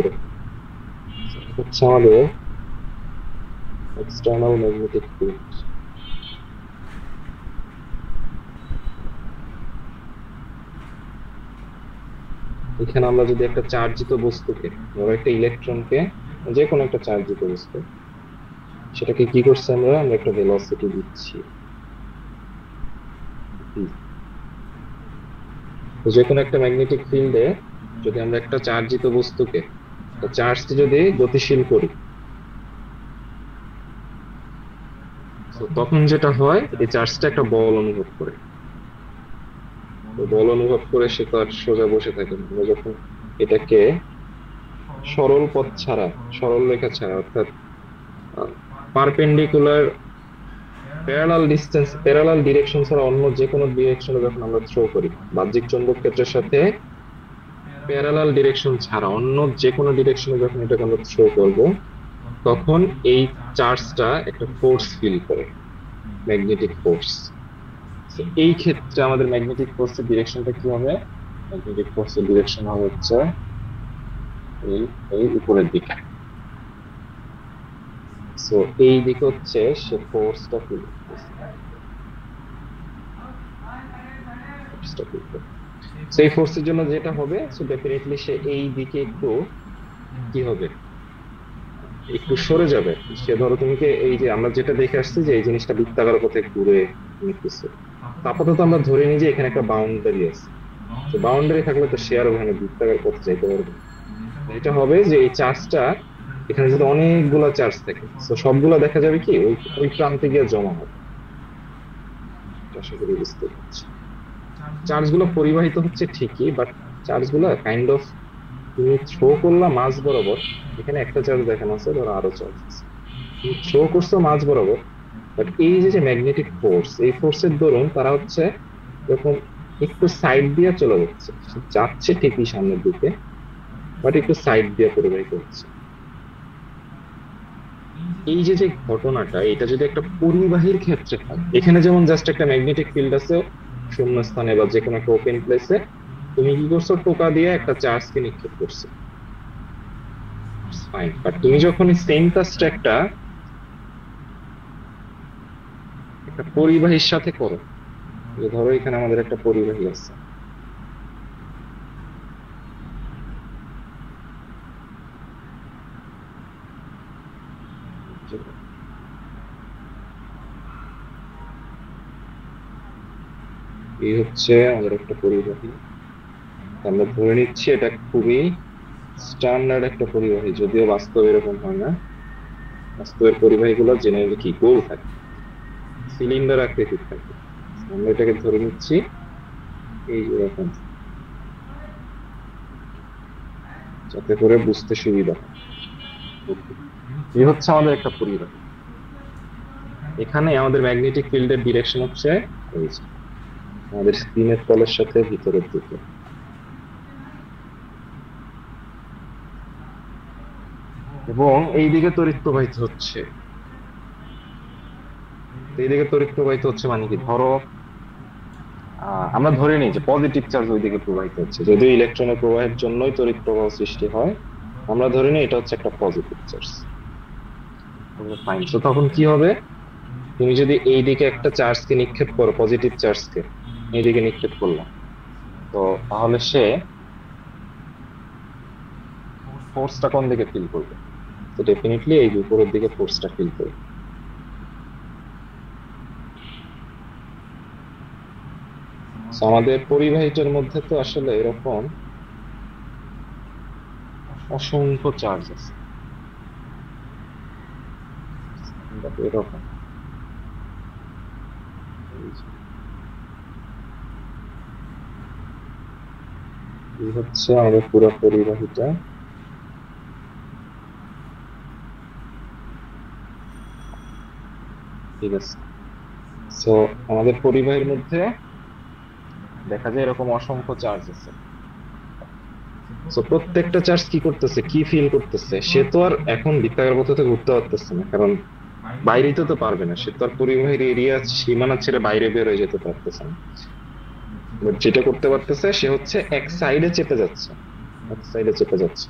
হচ্ছে আমাদের এক্সটার্নাল ম্যাগনেটিক ফিল্ড। এখানে আমরা যদি একটা চার্জিত বস্তুকে, ধরো একটা ইলেকট্রনকে, যে কোনো একটা চার্জিত বস্তু, সেটাকে কি করছে আমরা একটা ভেলোসিটি দিচ্ছি। তো যে কোনো একটা ম্যাগনেটিক ফিল্ডে যদি আমরা একটা চার্জিত বস্তুকে, চার্জকে যদি গতিশীল করি, তখন যেটা হয় এই চার্জটা একটা বল অনুভব করে। বল অনুভব করে সে তো আর সোজা বসে থাকে না। আমরা যখন এটাকে সরল পথ ছাড়া, সরল রেখা ছাড়া, অর্থাৎ পারপেন্ডিকুলার প্যারালাল ডিরেকশন ছাড়া অন্য যে কোনো ডিরেকশনে যখন আমরা থ্রো করি, বাহ্যিক চৌম্বক ক্ষেত্রের সাথে প্যারালাল ডিরেকশন ছাড়া অন্য যে কোনো ডিরেকশনে যখন এটাকে আমরা থ্রো করব, তখন এই চার্জটা একটা ফোর্স ফিল করে, ম্যাগনেটিক ফোর্স। এই ক্ষেত্রে আমাদের ম্যাগনেটিক ফোর্সের ডিরেকশনটা কি হবে? ম্যাগনেটিক ফোর্সের ডিরেকশন হবে হচ্ছে এই এই উপরের দিকে। সো এই দিকে হচ্ছে সে ফোর্সটা ফিল করতেছে। সেই ফোর্সের জন্য যেটা হবে, সো ডেফিনেটলি সে এই দিকে একটু কি হবে, একটু সরে যাবে। সে ধরো তুমি এই যে আমরা যেটা দেখে আসছি যে এই জিনিসটা বৃত্তাকার পথে ঘুরে নিতেছে, আপাতত আমরা ধরে নিই যে এখানে একটা বাউন্ডারি আছে। তো বাউন্ডারি থাকলে তো সে আর ওখানে বৃত্তাকার পথে যাইতে পারবে। এটা হবে যে এই চার্জটা এখানে যদি অনেকগুলো চার্জ থাকে, তো সবগুলো দেখা যাবে কি ওই ওই প্রান্তে গিয়ে জমা হবে। আশা করি বুঝতে পারছি। চার্জ গুলো পরিবাহিত হচ্ছে ঠিকই, বাট চার্জ গুলো কাইন্ড অফ তুমি থ্রো করলা মাঝ বরাবর, এখানে একটা চার্জ দেখানো আছে, ধরো আরো চার্জ আছে, তুমি থ্রো করছো মাঝ বরাবর, বাট এই যে ম্যাগনেটিক ফোর্স, এই ফোর্সের দরুন তারা হচ্ছে যখন একটু সাইড দিয়ে চলে যাচ্ছে, যাচ্ছে ঠিকই সামনের দিকে, বাট একটু সাইড দিয়ে পরিবাহিত হচ্ছে। এই যে যে ঘটনাটা, এটা যদি একটা পরিবাহীর ক্ষেত্রে হয়, এখানে যেমন জাস্ট একটা ম্যাগনেটিক ফিল্ড আছে শূন্য স্থানে বা যে কোনো একটা ওপেন প্লেসে, তুমি কি করছো, টোকা দিয়ে একটা চার্জকে নিক্ষেপ করছো, ফাইন। বাট তুমি যখন সেম কাজটা একটা একটা পরিবাহীর সাথে করো, যে ধরো এখানে আমাদের একটা পরিবাহী আছে, এই হচ্ছে আমাদের একটা পরিবাহী। আমরা ধরে নিচ্ছি এটা খুবই স্ট্যান্ডার্ড একটা পরিবাহী, যদিও বাস্তবে এরকম হয় না। বাস্তবের পরিবাহীগুলো জেনারেলি কি গোল থাকে, সিলিন্ডার আকৃতির থাকে। আমরা এটাকে ধরে নিচ্ছি এই এরকম, যাতে করে বুঝতে সুবিধা হয়। এই হচ্ছে আমাদের একটা পরিবাহী। এখানে আমাদের ম্যাগনেটিক ফিল্ডের ডিরেকশন হচ্ছে এই যে আমাদের স্ক্রিনের তলের সাথে ভিতরের দিকে। এবং এই দিকে তড়িৎ প্রবাহিত হচ্ছে, এইদিকে তড়িৎ প্রবাহিত হচ্ছে মানে কি, ধরো আমরা ধরে নিই যে পজিটিভ চার্জ ওইদিকে প্রবাহিত হচ্ছে, যদিও ইলেকট্রনের প্রবাহের জন্যই তড়িৎ প্রবাহ সৃষ্টি হয়, আমরা ধরে নিই এটা হচ্ছে একটা পজিটিভ চার্জ। ফাইন। তো তখন কি হবে, তুমি যদি এই দিকে একটা চার্জকে নিক্ষেপ করো, পজিটিভ চার্জকে এইদিকে নিক্ষেপ করলাম, তো তাহলে সে ফোর্সটা কোন দিকে ফিল করবে? তো ডেফিনেটলি এই উপরের দিকে ফোর্সটা ফিল করবে। আমাদের পরিবাহীটার মধ্যে তো আসলে এরকম অসংখ্য চার্জ আছে, এরকম এই হচ্ছে আমাদের পুরো পরিবাহীটা। ঠিক আছে, সো আমাদের পরিবাহীর মধ্যে দেখা যায় এরকম অসংখ্য চার্জ আছে। সো প্রত্যেকটা চার্জ কি করতেছে, কি ফিল করতেছে? সে তো আর এখন বৃত্তাকার পথে ঘুরতে পারতেছে না, কারণ বাইরে তো পারবে না, সে তো আর পরিবাহীর এরিয়া সীমানা ছেড়ে বাইরে বের হয়ে যেতে পারতেছে না। যেটা করতে পারতেছে সে হচ্ছে এক সাইডে চেপে যাচ্ছে, এক সাইডে চেপে যাচ্ছে।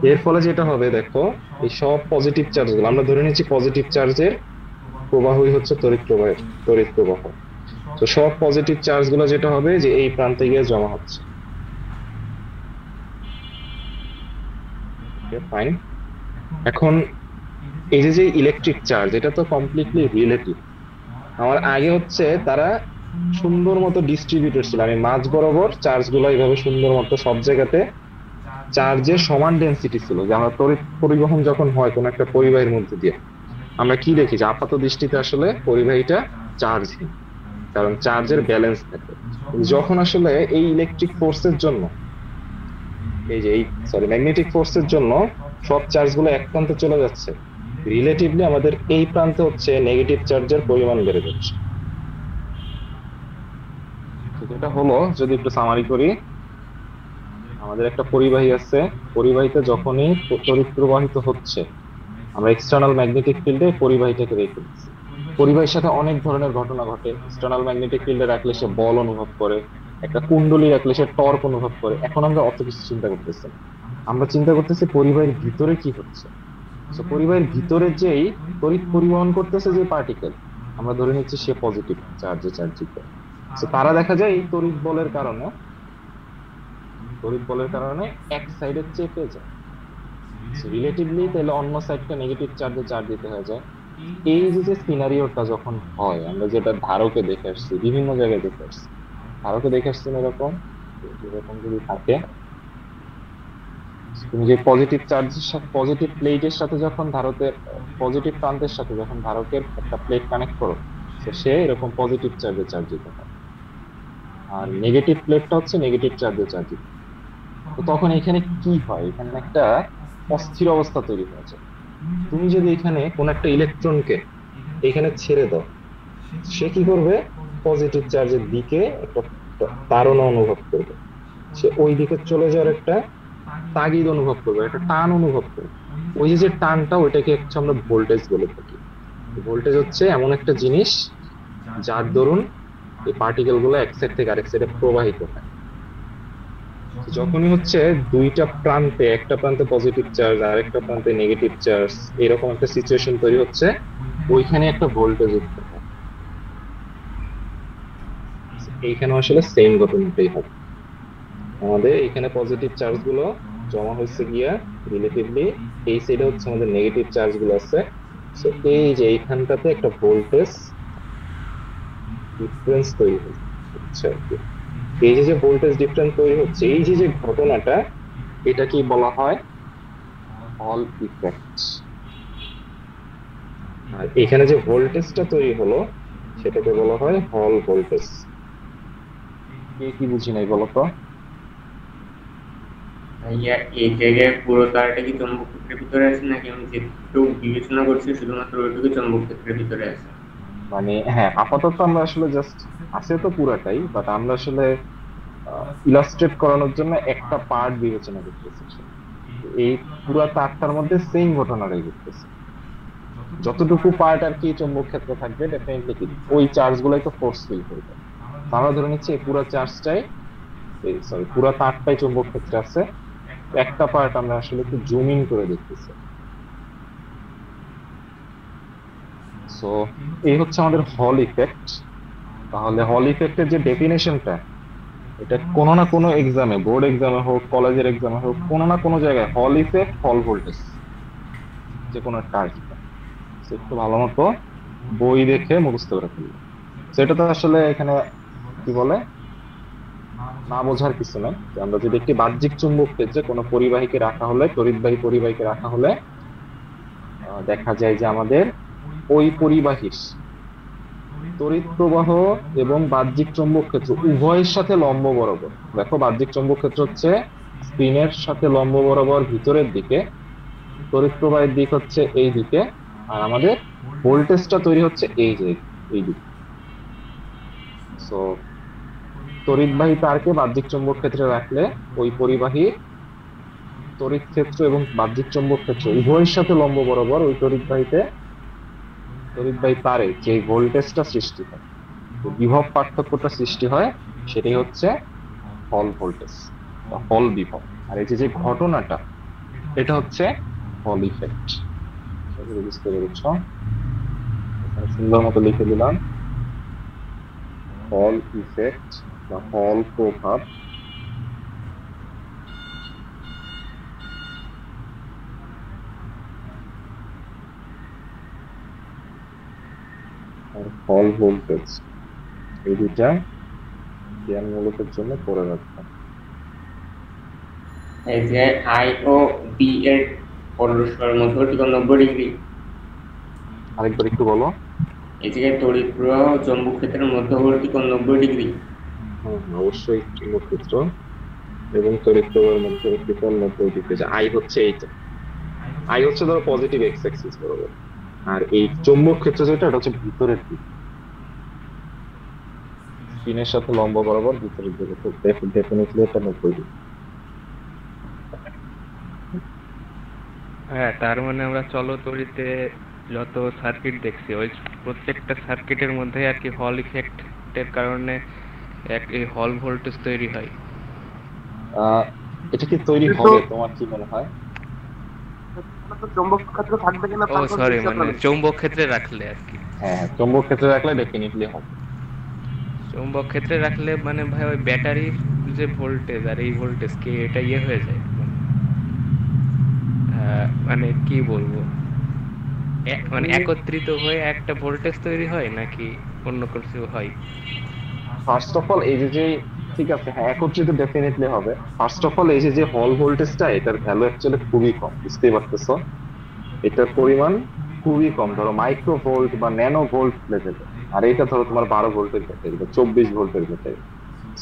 এর ফলে যেটা হবে দেখো, এই সব পজিটিভ চার্জ গুলো আমরা ধরে নিচ্ছি পজিটিভ চার্জের প্রবাহই হচ্ছে তড়িৎ প্রবাহ। তো সব পজিটিভ চার্জ গুলো যেটা হবে যে এই প্রান্তে গিয়ে জমা হচ্ছে। ফাইন। এখন এই যে ইলেকট্রিক চার্জ, এটা তো কমপ্লিটলি রিলেটিভ। আমার আগে হচ্ছে তারা সুন্দর মতো ডিস্ট্রিবিউটেড ছিল, আমি মাঝ বরাবর চার্জ গুলো এইভাবে সুন্দর মতো সব জায়গাতে চার্জের সমান ডেন্সিটি ছিল, যে আমরা তড়িৎ পরিবহন যখন হয় কোন একটা পরিবাহীর মধ্যে দিয়ে, আমরা কি দেখি যে আপাত দৃষ্টিতে আসলে পরিবাহীটা চার্জহীন, কারণ চার্জের ব্যালেন্স থাকে। যখন আসলে এই ইলেকট্রিক ফোর্সের জন্য, ম্যাগনেটিক ফোর্সের জন্য সব চার্জ গুলো এক প্রান্তে চলে যাচ্ছে, রিলেটিভলি আমাদের এই প্রান্তে হচ্ছে নেগেটিভ চার্জের পরিমাণ বেড়ে যাচ্ছে। এটা হলো, যদি একটু সামারি করি, আমাদের একটা পরিবাহী আছে, পরিবাহীতে যখনই তড়িৎ প্রবাহিত হচ্ছে আমরা এক্সটার্নাল ম্যাগনেটিক ফিল্ডে পরিবাহীটাকে রেখে দিচ্ছি। পরিবাহীর সাথে অনেক ধরনের ঘটনা ঘটে। এক্সটার্নাল ম্যাগনেটিক ফিল্ডে রাখলে সে বল অনুভব করে, একটা কুণ্ডলী রাখলে সে টর্ক অনুভব করে। এখন আমরা অত কিছু চিন্তা করতেছি না, আমরা চিন্তা করতেছি পরিবাহীর ভিতরে কি হচ্ছে। তো পরিবাহীর ভিতরে যেই তড়িৎ পরিবহন করতেছে যে পার্টিকেল, আমরা ধরে নিচ্ছি সে পজিটিভ চার্জে চার্জিত। তো তারা দেখা যায় এই তড়িৎ বলের কারণে এক সাইডে চেপে যায়, রিলেটিভলি তাহলে অন্য সাইডটা নেগেটিভ চার্জে চার্জ দিতে হয়ে যায়। এই যে সিনারিওটা যখন হয়, আমরা যেটা ধারকে দেখে আসছি, বিভিন্ন জায়গায় দেখে আসছি, ধারকে দেখে আসছি না, এরকম এরকম যদি থাকে, তুমি যে পজিটিভ চার্জের সাথে পজিটিভ প্লেটের সাথে যখন ধারকের পজিটিভ প্রান্তের সাথে যখন ধারকের একটা প্লেট কানেক্ট করো, তো সে এরকম পজিটিভ চার্জে চার্জিত হয়, আর নেগেটিভ প্লেটটা হচ্ছে নেগেটিভ চার্জে চার্জিত। তো তখন এখানে কি হয়, এখানে একটা অস্থির অবস্থা তৈরি হয়েছে। তুমি যদি এখানে কোন একটা ইলেকট্রনকে এখানে ছেড়ে দাও, সে কি করবে, পজিটিভ চার্জের দিকে একটা তাড়না অনুভব করবে, সে ওই দিকে চলে যাওয়ার একটা তাগিদ অনুভব করবে, একটা টান অনুভব করবে। ওই যে টানটা, ওইটাকে হচ্ছে আমরা ভোল্টেজ বলে থাকি। ভোল্টেজ হচ্ছে এমন একটা জিনিস যার দরুন এই পার্টিকেল গুলো এক সাইড থেকে আরেক সাইডে প্রবাহিত হয়। যখনই হচ্ছে দুইটা প্রান্তে, একটা প্রান্তে পজিটিভ চার্জ আর একটা প্রান্তে নেগেটিভ চার্জ, এরকম একটা সিচুয়েশন তৈরি হচ্ছে, ওইখানে একটা ভোল্টেজ উৎপন্ন হয়। এইখানে আসলে সেম ঘটনাটাই হবে। আমাদের এখানে পজিটিভ চার্জ গুলো জমা হয়েছে গিয়া রিলেটিভলি, এই সাইডে হচ্ছে আমাদের নেগেটিভ চার্জ গুলো আছে। তো এই যে এইখানটাতে একটা ভোল্টেজ ডিফারেন্স তৈরি হচ্ছে আর কি। এই যে ভোল্টেজ ডিফারেন্স তৈরি হচ্ছে, এই যে ঘটনাটা, এটা কি বলা হয়, হল ইফেক্ট। আর এখানে যে ভোল্টেজটা তৈরি হলো সেটাকে বলা হয় হল ভোল্টেজ। কি বুঝি নাই বলতো? ভাইয়া এই জায়গায় পুরো তারটা কি চৌম্বক ক্ষেত্রের ভিতরে আছে, নাকি আমি যেটুকু বিবেচনা করছি শুধুমাত্র ওইটুকু চৌম্বক ক্ষেত্রের ভিতরে আছে? মানে হ্যাঁ, আপাতত আমরা আসলে জাস্ট আছে তো পুরাটাই, বাট আমরা আসলে ইলাস্ট্রেট করানোর জন্য একটা পার্ট বিবেচনা করতেছি। এই পুরা তারটার মধ্যে সেম ঘটনাটাই ঘটতেছে, যতটুকু পার্ট আর কি চৌম্বক ক্ষেত্র থাকবে ডেফিনেটলি কি ওই চার্জ গুলাই তো ফোর্স ফিল করবে। আমরা ধরে নিচ্ছি এই পুরো চার্জটাই, সরি পুরো তারটাই চৌম্বক ক্ষেত্রে আছে, একটা পার্ট আমরা আসলে একটু জুম ইন করে দেখতেছি। সো এই হচ্ছে আমাদের হল ইফেক্ট। তাহলে হল ইফেক্টের যে ডেফিনেশনটা, এটা কোনো না কোনো এক্সামে, বোর্ড এক্সামে হোক, কলেজের এক্সামে হোক, কোনো না কোনো জায়গায় হল ইফেক্ট, হল ভোল্টেজ, যে কোনো একটা আসবে। একটু ভালো মতো বই দেখে মুখস্থ করে ফেলবে। সেটা তো আসলে এখানে কি বলে, না বোঝার কিছু নেই। আমরা যদি একটি বাহ্যিক চুম্বক ক্ষেত্রে কোনো পরিবাহীকে রাখা হলে, তড়িৎবাহী পরিবাহীকে রাখা হলে, দেখা যায় যে আমাদের ওই পরিবাহীর তড়িৎ প্রবাহ এবং বাহ্যিক চৌম্বক ক্ষেত্র উভয়ের সাথে লম্ব বরাবর। দেখো, বাহ্যিক চৌম্বক ক্ষেত্র হচ্ছে স্ক্রিনের সাথে লম্ব বরাবর ভিতরের দিকে, তড়িৎ প্রবাহের দিক হচ্ছে এই দিকে, আর আমাদের ভোল্টেজটা তৈরি হচ্ছে এই যে এই দিকে। সো তড়িৎবাহী তারকে বাহ্যিক চৌম্বক ক্ষেত্রে রাখলে ওই পরিবাহী তড়িৎ ক্ষেত্র এবং বাহ্যিক চৌম্বক ক্ষেত্র উভয়ের সাথে লম্ব বরাবর ওই তড়িৎবাহী তারে যে ভোল্টেজটা সৃষ্টি হয়, বিভব পার্থক্যটা সৃষ্টি হয়, সেটাই হচ্ছে হল ভোল্টেজ বা হল বিভব। আর এই যে ঘটনাটা, এটা হচ্ছে হল ইফেক্ট। বুঝতে পেরেছো? সুন্দর মতো লিখে দিলাম, হল ইফেক্ট বা হল প্রভাব। আর হল ভোল্টেজ, এই দুটা জ্ঞানমূলকের জন্য পড়ে রাখতাম। এই যে আই ও বি এর পরস্পর মধ্যবর্তী কোণ 90 ডিগ্রি। আরেকবার একটু বলো। এই যে তড়িৎ প্রবাহ ও চৌম্বক ক্ষেত্রের মধ্যবর্তী কোণ 90 ডিগ্রি। অবশ্যই চৌম্বক ক্ষেত্র এবং তড়িৎ প্রবাহের মধ্যবর্তী কোণ 90 ডিগ্রি। আই হচ্ছে এইটা, আই হচ্ছে ধরো পজিটিভ এক্স অ্যাক্সিস বরাবর, আর এই চৌম্বক ক্ষেত্র যেটা, এটা হচ্ছে ভিতরের দিক, স্ক্রিনের সাথে লম্ব বরাবর ভিতরের দিকে। তো ডেফিনেটলি এটা 90 ডিগ্রি। হ্যাঁ, তার মানে আমরা চলতরিতে যত সার্কিট দেখছি ওই প্রত্যেকটা সার্কিটের মধ্যে আর কি হল ইফেক্টের কারণে এই হল ভোল্টেজ তৈরি হয়। আহ এটা কি তৈরি কিন্তু হবে তোমার কি মনে হয়? ওটা তো চৌম্বক ক্ষেত্র থাকবে কিনা ও তার কোনো সরি, ফিক্স মানে আপনার চৌম্বক ক্ষেত্রে রাখলে আর কি। হ্যাঁ হ্যাঁ, চৌম্বক ক্ষেত্রে রাখলে ডেফিনেটলি হবে। চৌম্বক ক্ষেত্রে রাখলে মানে ভাই ওই ব্যাটারির যে ভোল্টেজ আর এই ভোল্টেজ কি এটা ইয়ে হয়ে যায়, মানে কি বলবো, মানে একত্রিত হয়ে একটা ভোল্টেজ তৈরি হয় নাকি অন্য কিছু হয়? ফার্স্ট অফ অল এই যে ঠিক আছে, হ্যাঁ একত্রিত ডেফিনেটলি হবে। ফার্স্ট অফ অল এই যে হল ভোল্টেজটা, এটার ভ্যালু অ্যাকচুয়ালি খুবই কম, বুঝতেই পারতেছো। এটার পরিমাণ খুবই কম, ধরো মাইক্রো ভোল্ট বা ন্যানো ভোল্ট লেভেলে। আর এটা ধরো তোমার 12 ভোল্টের ব্যাটারি বা 24 ভোল্টের ব্যাটারি।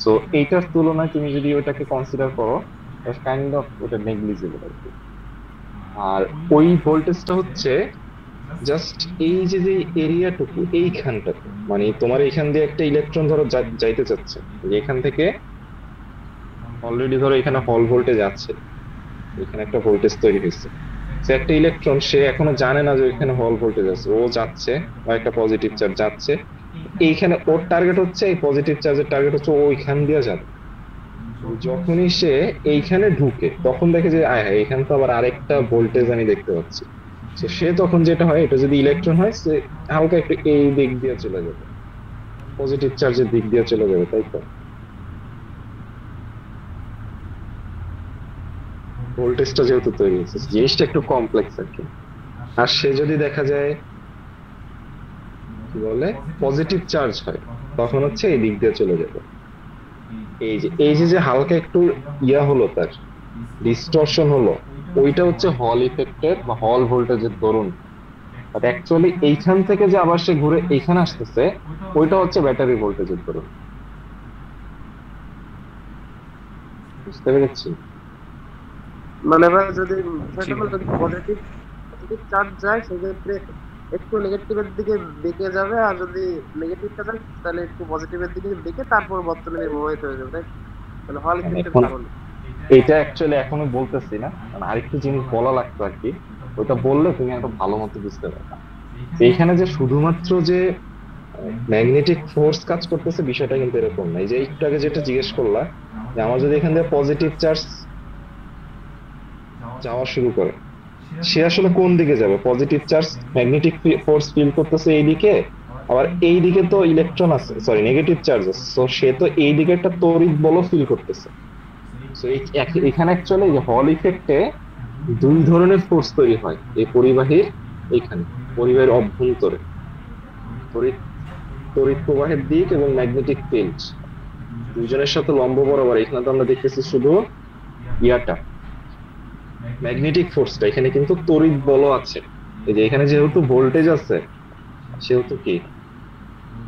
সো এইটার তুলনায় তুমি যদি ওটাকে কনসিডার করো, কাইন্ড অফ ওটা নেগলিজিবল আর কি। আর ওই ভোল্টেজটা হচ্ছে জাস্ট এই যে এরিয়াটুকু এইখানটাতে, মানে তোমার এখান দিয়ে একটা ইলেকট্রন ধরো যাইতে চাচ্ছে, যে এখান থেকে অলরেডি ধরো এখানে হল ভোল্টেজ আছে, এখানে একটা ভোল্টেজ তৈরি হয়েছে। সে একটা ইলেকট্রন, সে এখনো জানে না যে এখানে হল ভোল্টেজ আছে, ও যাচ্ছে বা একটা পজিটিভ চার্জ যাচ্ছে এইখানে, ওর টার্গেট হচ্ছে এই পজিটিভ চার্জের টার্গেট হচ্ছে ও ওইখান দিয়ে যাবে। যখনই সে এইখানে ঢুকে তখন দেখে যে আয় হ্যাঁ, এখানে তো আবার আরেকটা ভোল্টেজ আমি দেখতে পাচ্ছি। তো সে তখন যেটা হয়, এটা যদি ইলেকট্রন হয়, সে হালকা একটু এই দিক দিয়ে চলে যাবে, পজিটিভ চার্জের দিক দিয়ে চলে যাবে, তাই তো? ভোল্টেজটা যেহেতু তৈরি হচ্ছে, জিনিসটা একটু কমপ্লেক্স আর কি। আর সে যদি দেখা যায় কি বলে পজিটিভ চার্জ হয়, তখন হচ্ছে এই দিক দিয়ে চলে যাবে। এই যে হালকা একটু ইয়া হলো, তার ডিস্টরশন হলো, ওইটা হচ্ছে হল ইফেক্টের বা হল ভোল্টেজের দরুন। বাট অ্যাকচুয়ালি এইখান থেকে যে আবার সে ঘুরে এইখানে আসতেছে, ওইটা হচ্ছে ব্যাটারি ভোল্টেজের দরুন। বুঝতে পেরেছি? মানে ভাই যদি বিষয়টা হলো যদি পজিটিভ পজিটিভ চার্জ যায় সেক্ষেত্রে একটু নেগেটিভের দিকে বেঁকে যাবে, আর যদি নেগেটিভটা যায় তাহলে একটু পজিটিভের দিকে বেঁকে তারপর বর্তমানে প্রভাবিত হয়ে যাবে, তাই তাহলে হল ইফেক্টের এখন কারণে। এটা অ্যাকচুয়ালি এখনো বলতেছি না, মানে আরেকটু জিনিস বলা লাগতো আর কি। ওইটা বললে তুমি আরো ভালো মতো বুঝতে পারবে। এইখানে যে শুধুমাত্র যে ম্যাগনেটিক ফোর্স কাজ করতেছে, বিষয়টা কিন্তু এরকম না। এই যে একটু আগে যেটা জিজ্ঞেস করলা, যে আমার যদি এখান থেকে পজিটিভ চার্জ যাওয়া শুরু করে, সে আসলে কোন দিকে যাবে? Positive charge magnetic force feel করতেছে এইদিকে, আবার এই দিকে তো ইলেকট্রন আছে, সরি নেগেটিভ চার্জ আছে, তো সে তো এই দিকে একটা তড়িৎ বলও ফিল করতেছে। তো এখানে অ্যাকচুয়ালি হল ইফেক্টে দুই ধরনের ফোর্স তৈরি হয় এই পরিবাহীর, এইখানে পরিবাহীর অভ্যন্তরে তড়িৎ তড়িৎ প্রবাহের দিক এবং ম্যাগনেটিক ফিল্ড দুইজনের সাথে লম্ব বরাবর। এখানে তো আমরা দেখতেছি শুধু ইয়াটা ম্যাগনেটিক ফোর্সটা, এখানে কিন্তু তড়িৎ বলও আছে। এই যে এখানে যেহেতু ভোল্টেজ আছে, সেহেতু কি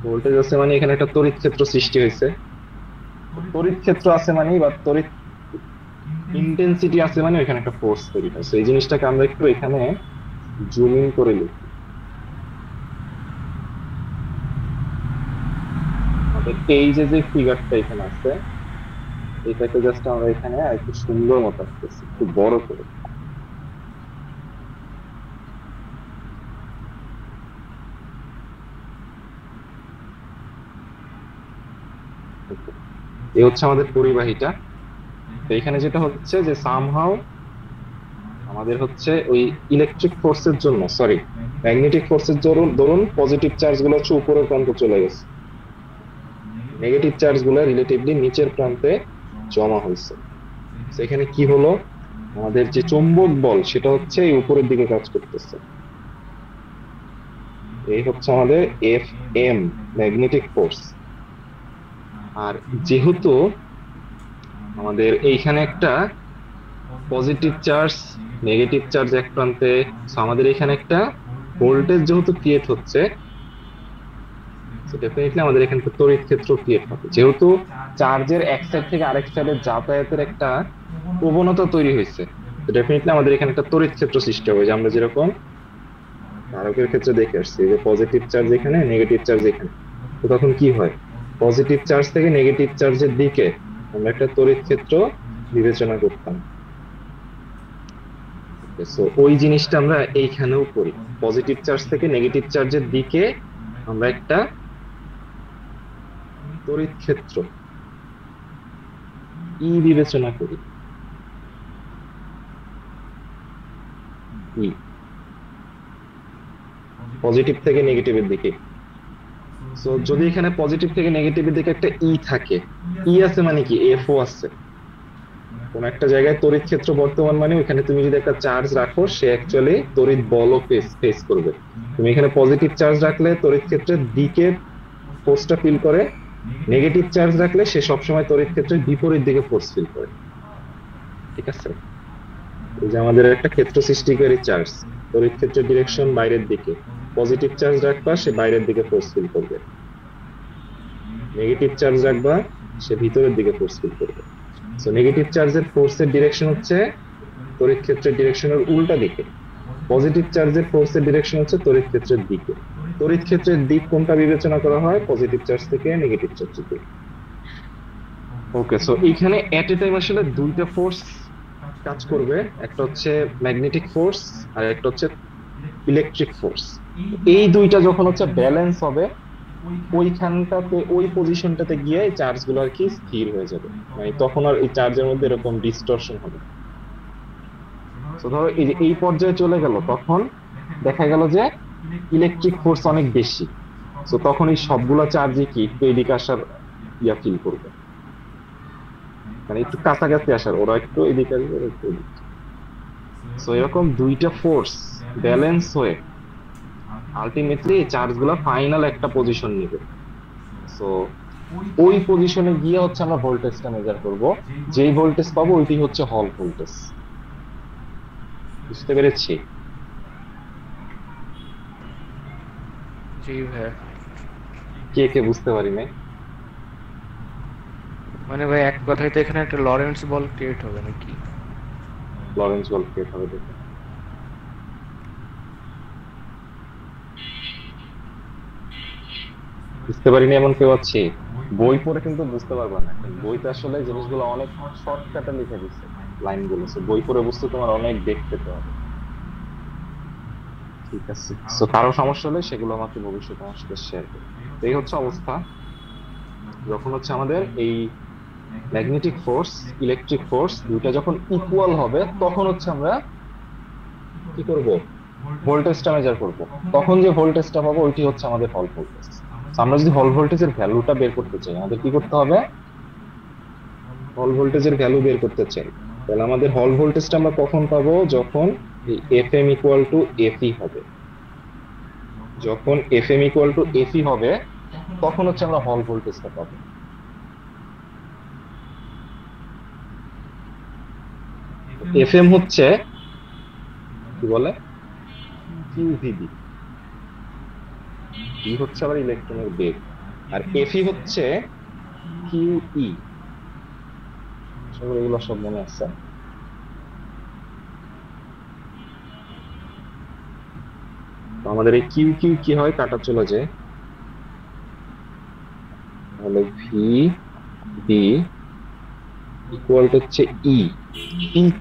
ভোল্টেজ আছে মানে এখানে একটা তড়িৎ ক্ষেত্র সৃষ্টি হয়েছে। তড়িৎ ক্ষেত্র আছে মানে বা তড়িৎ ইন্টেন্সিটি আছে মানে এখানে একটা ফোর্স তৈরি হয়। এই জিনিসটাকে আমরা একটু এখানে জুম ইন করে লিখি। আমাদের এই যে ফিগারটা এখানে আছে, এটাকে জাস্ট আমরা এখানে একটু সুন্দর মতো আঁকতেছি, একটু বড় করে। এই হচ্ছে আমাদের পরিবাহীটা। তো এখানে যেটা হচ্ছে যে সামহাও আমাদের হচ্ছে ওই ইলেকট্রিক ফোর্সের জন্য, সরি ম্যাগনেটিক ফোর্সের দরুন পজিটিভ চার্জ গুলো হচ্ছে উপরের প্রান্তে চলে গেছে, নেগেটিভ চার্জ গুলো রিলেটিভলি নিচের প্রান্তে জমা হয়েছে। সেখানে কি হলো, আমাদের যে চৌম্বক বল সেটা হচ্ছে এই উপরের দিকে কাজ করতেছে। এই হচ্ছে আমাদের এফ এম, ম্যাগনেটিক ফোর্স। আর যেহেতু আমাদের এইখানে একটা পজিটিভ চার্জ নেগেটিভ চার্জ এক প্রান্তে, আমাদের এখানে একটা ভোল্টেজ যেহেতু ক্রিয়েট হচ্ছে, ডেফিনেটলি আমাদের এখানে একটা তড়িৎ ক্ষেত্র ক্রিয়েট হবে। যেহেতু চার্জের এক সাইড থেকে আরেক সাইডে যাতায়াতের একটা প্রবণতা তৈরি হয়েছে, ডেফিনেটলি আমাদের এখানে একটা তড়িৎ ক্ষেত্র সৃষ্টি হবে, যে আমরা যেরকম ধারকের ক্ষেত্রে দেখে আসছি যে পজিটিভ চার্জ এখানে, নেগেটিভ চার্জ এখানে। তো তখন কি হয়, পজিটিভ চার্জ থেকে নেগেটিভ চার্জের দিকে আমরা একটা তড়িৎ ক্ষেত্র বিবেচনা করতাম। সো ওই জিনিসটা আমরা এইখানেও করি, পজিটিভ চার্জ থেকে নেগেটিভ চার্জের দিকে আমরা একটা তড়িৎ ক্ষেত্র ই বিবেচনা করি। ই পজিটিভ থেকে নেগেটিভের দিকে। সো যদি এখানে পজিটিভ থেকে নেগেটিভের দিকে একটা ই থাকে, ই আছে মানে কি এফও আছে। কোন একটা জায়গায় তড়িৎ ক্ষেত্র বর্তমান মানে ওখানে তুমি যদি একটা চার্জ রাখো সে অ্যাকচুয়ালি তড়িৎ বলও ফেস করবে। তুমি এখানে পজিটিভ চার্জ রাখলে তড়িৎ ক্ষেত্রের দিকে ফোর্সটা ফিল করে, নেগেটিভ চার্জ রাখলে সে সবসময় তড়িৎ ক্ষেত্রের বিপরীত দিকে ফোর্স ফিল করে। ঠিক আছে, এই যে আমাদের একটা ক্ষেত্র সৃষ্টিকারী চার্জ, তড়িৎ ক্ষেত্রের ডিরেকশন বাইরের দিকে, পজিটিভ চার্জ রাখবা সে বাইরের দিকে ফোর্স ফিল করবে, নেগেটিভ চার্জ রাখবা সে ভিতরের দিকে ফোর্স ফিল করবে। সো নেগেটিভ চার্জের ফোর্সের ডিরেকশন হচ্ছে তড়িৎ ক্ষেত্রের ডিরেকশনের উল্টা দিকে, পজিটিভ চার্জের ফোর্সের ডিরেকশন হচ্ছে তড়িৎ ক্ষেত্রের দিকে। তড়িৎ ক্ষেত্রের দিক কোনটা বিবেচনা করা হয়? পজিটিভ চার্জ থেকে নেগেটিভ চার্জের দিকে। ওকে, সো এইখানে এট এ টাইম আসলে দুইটা ফোর্স কাজ করবে, একটা হচ্ছে ম্যাগনেটিক ফোর্স আর একটা হচ্ছে ইলেকট্রিক ফোর্স। এই দুইটা যখন হচ্ছে ব্যালেন্স হবে ওইখানটাতে, ওই পজিশনটাতে গিয়ে চার্জ গুলো আর কি স্থির হয়ে যাবে, মানে তখন আর এই চার্জের মধ্যে এরকম ডিস্টরশন হবে। তো ধরো এই যে এই পর্যায়ে চলে গেল, তখন দেখা গেল যে ইলেকট্রিক ফোর্স অনেক বেশি। তো তখন এই সবগুলা চার্জই কি একটু এদিকে আসার ইয়া ফিল করবে, মানে একটু কাছাকাছি আসার, ওরা একটু এদিকে আসবে ওরা একটু এদিকে। সো এরকম দুইটা ফোর্স ব্যালেন্স হয়ে আলটিমেটলি চার্জ গুলা ফাইনাল একটা পজিশন নেবে। সো ওই পজিশনে গিয়ে হচ্ছে আমরা ভোল্টেজটা মেজার করব, যেই ভোল্টেজ পাবো ওইটাই হচ্ছে হল ভোল্টেজ। বুঝতে পেরেছি? জি ভাই। কে কে বুঝতে পারি নাই? মানে ভাই এক কথায় তো এখানে একটা লরেন্স বল ক্রিয়েট হবে নাকি? লরেন্স বল ক্রিয়েট হবে দেখে বুঝতে পারিনি এমন কেউ আছে? বই পড়ে কিন্তু বুঝতে পারবা না, বইতে আসলে জিনিসগুলো অনেক শর্টকাটে লিখে দিচ্ছে লাইনগুলো, বই পড়ে বুঝতে তোমার অনেক দেখতে হবে। ঠিক আছে, সো কারো সমস্যা হলে সেগুলো আমাকে ভবিষ্যতে আমার সাথে শেয়ার করবে। এই হচ্ছে অবস্থা, যখন হচ্ছে আমাদের এই ম্যাগনেটিক ফোর্স ইলেকট্রিক ফোর্স দুইটা যখন ইকুয়াল হবে তখন হচ্ছে আমরা কি করব? ভোল্টেজটা মেজার করব। তখন যে ভোল্টেজটা পাবো ওইটি হচ্ছে আমাদের হল ভোল্টেজ। আমরা যদি হল ভোল্টেজের ভ্যালুটা বের করতে চাই আমাদের কি করতে হবে? হল ভোল্টেজের ভ্যালু বের করতে চাই, তাহলে আমাদের হল ভোল্টেজটা আমরা কখন পাবো? যখন Fm ইকুয়াল টু Fe হবে। যখন Fm ইকুয়াল টু Fe হবে তখন হচ্ছে আমরা হল ভোল্টেজটা পাবো। Fm হচ্ছে কি বলে QVB, E হচ্ছে আবার ইলেকট্রনের বেগ, আর Fe হচ্ছে QE। এগুলো সব মনে আছে? আমাদের এই কিউ কিউ কি হয়? কাটা চলে যায়, তাহলে ভি বি ইকুয়াল টু হচ্ছে ই।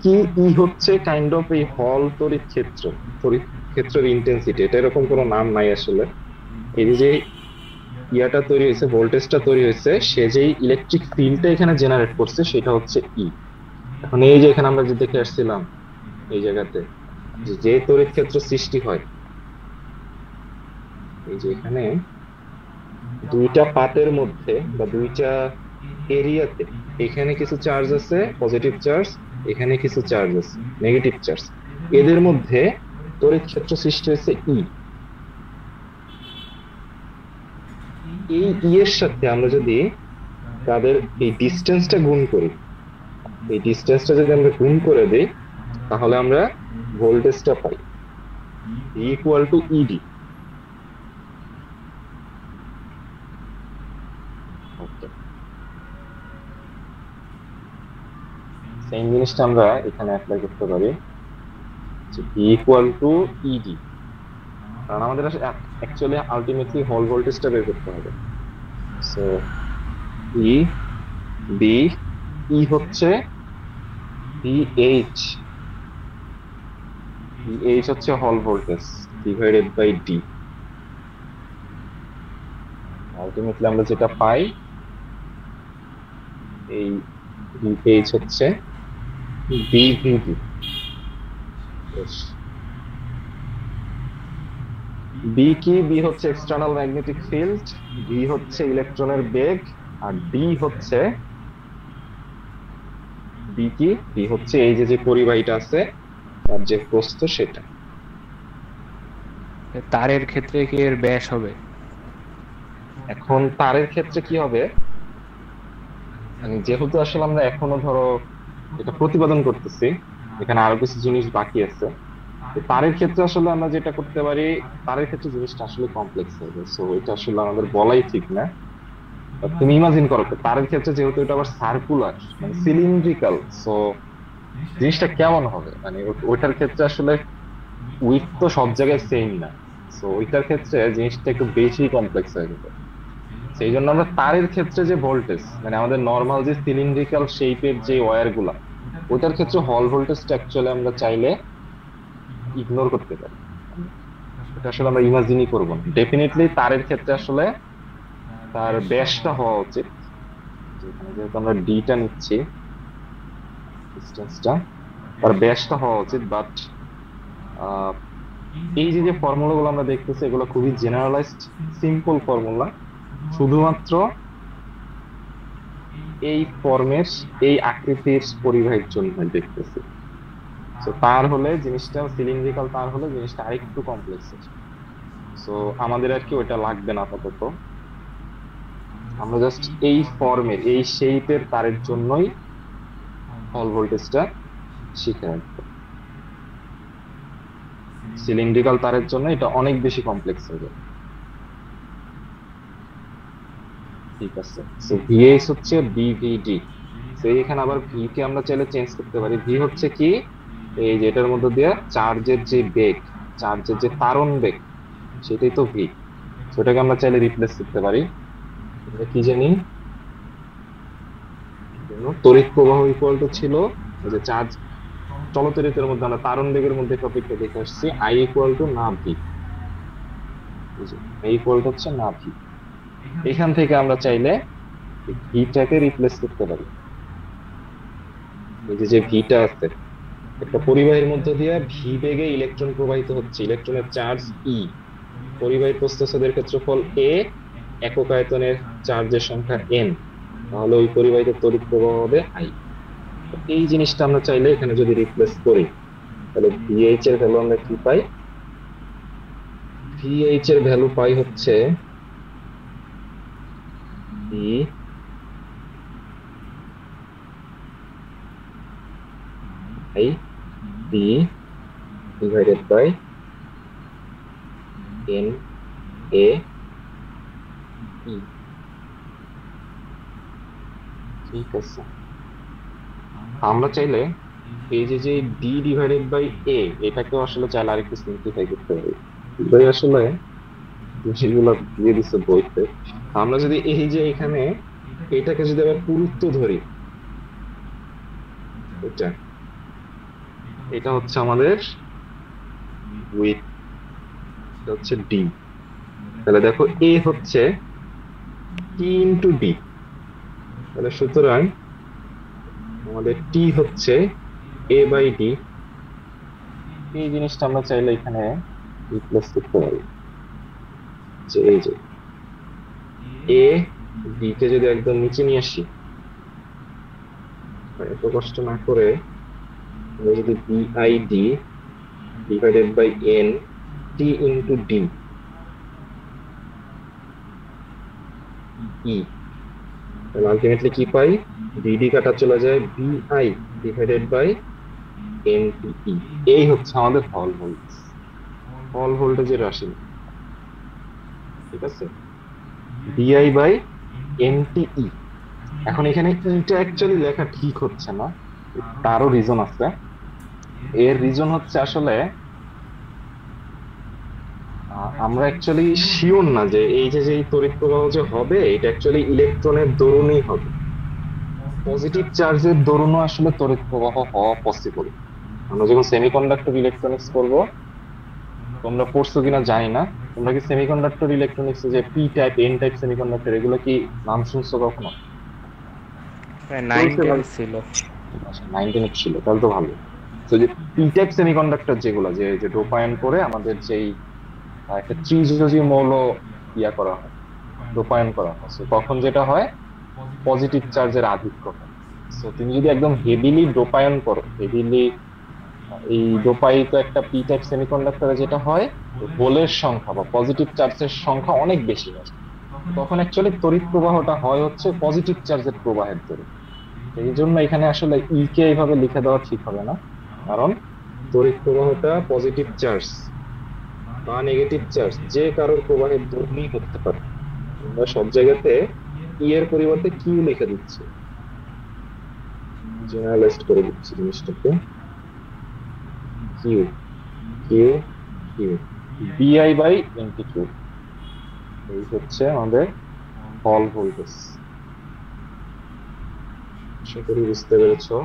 কি ই হচ্ছে কাইন্ড অফ এই হল তড়িৎ ক্ষেত্রের ইন্টেন্সিটি, এটা এরকম কোনো নাম নাই আসলে। এই যে ইয়াটা তৈরি হয়েছে, ভোল্টেজটা তৈরি হয়েছে, সে যেই ইলেকট্রিক ফিল্ডটা এখানে জেনারেট করছে সেটা হচ্ছে ই। এখন এই যে এখানে আমরা যে দেখে আসছিলাম এই জায়গাতে যে তড়িৎ ক্ষেত্র সৃষ্টি হয়, এই যে এখানে দুইটা পাতের মধ্যে বা দুইটা এরিয়াতে এখানে কিছু চার্জ আছে পজিটিভ চার্জ, এখানে কিছু চার্জ আছে নেগেটিভ চার্জ, এদের মধ্যে তড়িৎ ক্ষেত্র সৃষ্টি হয়েছে ই। এই ই এর সাথে আমরা যদি তাদের এই ডিসটেন্সটা গুণ করি, এই ডিসটেন্সটা যদি আমরা গুণ করে দিই তাহলে আমরা ভোল্টেজটা পাই ইকুয়াল টু ইডি। সেম জিনিসটা আমরা এখানে অ্যাপ্লাই করতে পারি, ইকুয়াল টু ইডি, কারণ আমাদের অ্যাকচুয়ালি আলটিমেটলি হল ভোল্টেজটা বের করতে হবে। সো ই বি, ই হচ্ছে ভিএইচ এইচ হচ্ছে Hall voltage divided by d. Ultimately আমরা যেটা পাই এই এইচ হচ্ছে বিভিডি। বি কি? বি হচ্ছে এক্সটার্নাল ম্যাগনেটিক ফিল্ড, ভি হচ্ছে ইলেকট্রনের বেগ, আর ডি হচ্ছে বি কি? বি হচ্ছে এই যে পরিবাহীটা আছে তার যে প্রস্থ সেটা। তারের ক্ষেত্রে কি এর ব্যাস হবে? এখন তারের ক্ষেত্রে কি হবে, মানে যেহেতু আসলে আমরা এখনো ধরো এটা প্রতিপাদন করতেছি, এখানে আরো কিছু জিনিস বাকি আছে। তো তারের ক্ষেত্রে আসলে আমরা যেটা করতে পারি, তারের ক্ষেত্রে জিনিসটা আসলে কমপ্লেক্স হবে, সো এটা আসলে আমাদের বলাই ঠিক না। তুমি ইমাজিন করো তো, তারের ক্ষেত্রে যেহেতু এটা আবার সার্কুলার মানে সিলিন্ড্রিক্যাল, সো জিনিসটা কেমন হবে, মানে ওইটার ক্ষেত্রে আসলে উইথ তো সব জায়গায় সেম না, সো ওইটার ক্ষেত্রে জিনিসটা একটু বেশি কমপ্লেক্স হয়ে যাবে। সেই জন্য আমরা তারের ক্ষেত্রে যে ভোল্টেজ, মানে আমাদের নর্মাল যে সিলিন্ড্রিক্যাল শেপের যে ওয়্যার গুলা, ওটার ক্ষেত্রে হল ভোল্টেজটা অ্যাকচুয়ালি আমরা চাইলে ইগনোর করতে পারি। এটা আসলে আমরা ইমাজিনই করবো না। ডেফিনেটলি তারের ক্ষেত্রে আসলে তার ব্যাসটা হওয়া উচিত, যেহেতু আমরা ডিটা নিচ্ছি ডিসটেন্সটা, তার ব্যাসটা হওয়া উচিত। বাট এই যে ফর্মুলা গুলো আমরা দেখতেছি এগুলো খুবই জেনারেলাইজড সিম্পল ফর্মুলা, শুধুমাত্র এই ফর্মের এই আকৃতির পরিবাহীর জন্য দেখতেছি। তো তার হলে জিনিসটা সিলিন্ড্রিক্যাল, তার হলে জিনিসটা আরেকটু কমপ্লেক্স। সো আমাদের আর কি ওটা লাগবে না আপাতত, আমরা জাস্ট এই ফর্মের এই শেপের তারের জন্যই হল ভোল্টেজটা শিখে রাখবো। সিলিন্ড্রিক্যাল তারের জন্য এটা অনেক বেশি কমপ্লেক্স হবে। ঠিক আছে, সো ভিএস হচ্ছে বিভিডি। তো এখানে আবার ভি কে আমরা চাইলে চেঞ্জ করতে পারি। ভি হচ্ছে কি, এই যে এটার মধ্যে দিয়ে চার্জের যে বেগ, চার্জের যে তারণ বেগ, সেটাই তো ভি। সেটাকে আমরা চাইলে রিপ্লেস করতে পারি। এটা কি জানি, তড়িৎ প্রবাহ ইকুয়াল টু ছিল যে চার্জ চলতরিতের মধ্যে আমরা তারণ বেগের মধ্যে টপিকটা দেখে আসছি, আই ইকুয়াল টু না ভি, আই ইকুয়াল টু হচ্ছে না ভি। এখান থেকে আমরা চাইলে ভিটাকে রিপ্লেস করতে পারি। এই যে ভিটা আছে, একটা পরিবাহীর মধ্য দিয়ে ভি বেগে ইলেকট্রন প্রবাহিত হচ্ছে, ইলেকট্রনের চার্জ ই, পরিবাহী প্রস্থচ্ছেদের ক্ষেত্রফল এ, একক আয়তনের চার্জের সংখ্যা এন, তাহলে ওই পরিবাহীতে তড়িৎ প্রবাহ হবে আই। এই জিনিসটা আমরা চাইলে এখানে যদি রিপ্লেস করি, তাহলে ভিএইচ এর ভ্যালু আমরা কি পাই? ভিএইচ এর ভ্যালু পাই হচ্ছে V I D divided by N A E. ঠিক আছে, আমরা চাইলে এই যে ডি ডিভাইডেড বাই এ, এটাকেও আসলে চাইলে আরেকটু সিম্পলিফাই করতে পারি। ভাই আসলে জিনিসগুলো দিয়ে দিচ্ছে বইতে। আমরা যদি এই যে এখানে এটাকে যদি আবার পুরুত্ব ধরি, এটা হচ্ছে আমাদের উইথ, এটা হচ্ছে ডি। তাহলে দেখো এ হচ্ছে টি ইন্টু ডি, তাহলে সুতরাং আমাদের টি হচ্ছে এ বাই ডি। এই জিনিসটা আমরা চাইলে এখানে রিপ্লেস করতে পারি, যে এই যে এ ডি কে যদি একদম নিচে নিয়ে আসি, এত কষ্ট না করে আমরা যদি B I D divided by N T into D E, তাহলে আলটিমেটলি কি পাই? বিডি কাটা চলে যায় B I divided by N T E. এই হচ্ছে আমাদের হল ভোল্টেজ, হল ভোল্টেজের রাশি। ঠিক আছে, বিআই বাই এন টি ই। এখন এখানে ইটা অ্যাকচুয়ালি লেখা ঠিক হচ্ছে না, তারও রিজন আছে। এর রিজন হচ্ছে আসলে আমরা অ্যাকচুয়ালি শিওর না যে এই যে তড়িৎ প্রবাহ যে হবে এটা অ্যাকচুয়ালি ইলেকট্রনের দরুনই হবে। পজিটিভ চার্জের দরুনও আসলে তড়িৎ প্রবাহ হওয়া পসিবল, আমরা যখন সেমিকন্ডাক্টর ইলেকট্রনিক্স করব, তোমরা পড়ছো কিনা জানি না, তোমরা কি সেমিকন্ডাক্টর ইলেকট্রনিক্স যে P type N type semiconductor এগুলো কি নাম শুনছো কখনো? 9-10 ছিল। আচ্ছা 19 ছিল, তাহলে তো ভালো। তো যে পি টাইপ সেমিকন্ডাক্টর যেগুলো যে যে ডোপায়ন করে আমাদের যেই একটা ত্রিযোজীয় মৌল ইয়া করা হয়, ডোপায়ন করা হয়, তো তখন যেটা হয় পজিটিভ চার্জের আধিক্য হয়। তো তুমি যদি একদম হেভিলি ডোপায়ন করো, হেভিলি এই ডোপায়িত একটা পি টাইপ সেমিকন্ডাক্টরে যেটা হয়, হোলের সংখ্যা বা পজিটিভ চার্জের সংখ্যা অনেক বেশি হয়। তখন অ্যাকচুয়ালি তড়িৎ প্রবাহটা হয় হচ্ছে পজিটিভ চার্জের প্রবাহের দরে। এই জন্য এখানে আসলে ই কে এইভাবে লিখে দেওয়া ঠিক হবে না, কারণ তড়িৎ প্রবাহটা পজিটিভ চার্জ বা নেগেটিভ চার্জ যে কারোর প্রবাহের দৈর্ঘ্যই করতে পারে। আমরা সব জায়গাতে ই এর পরিবর্তে কিউ লিখে দিচ্ছি, জেনারেলাইজড করে দিচ্ছি জিনিসটাকে। কিউ কিউ কিউ বিআই বাই এনটি কিউ, এই হচ্ছে আমাদের হল ভোল্টেজ। আশা করি বুঝতে পেরেছো।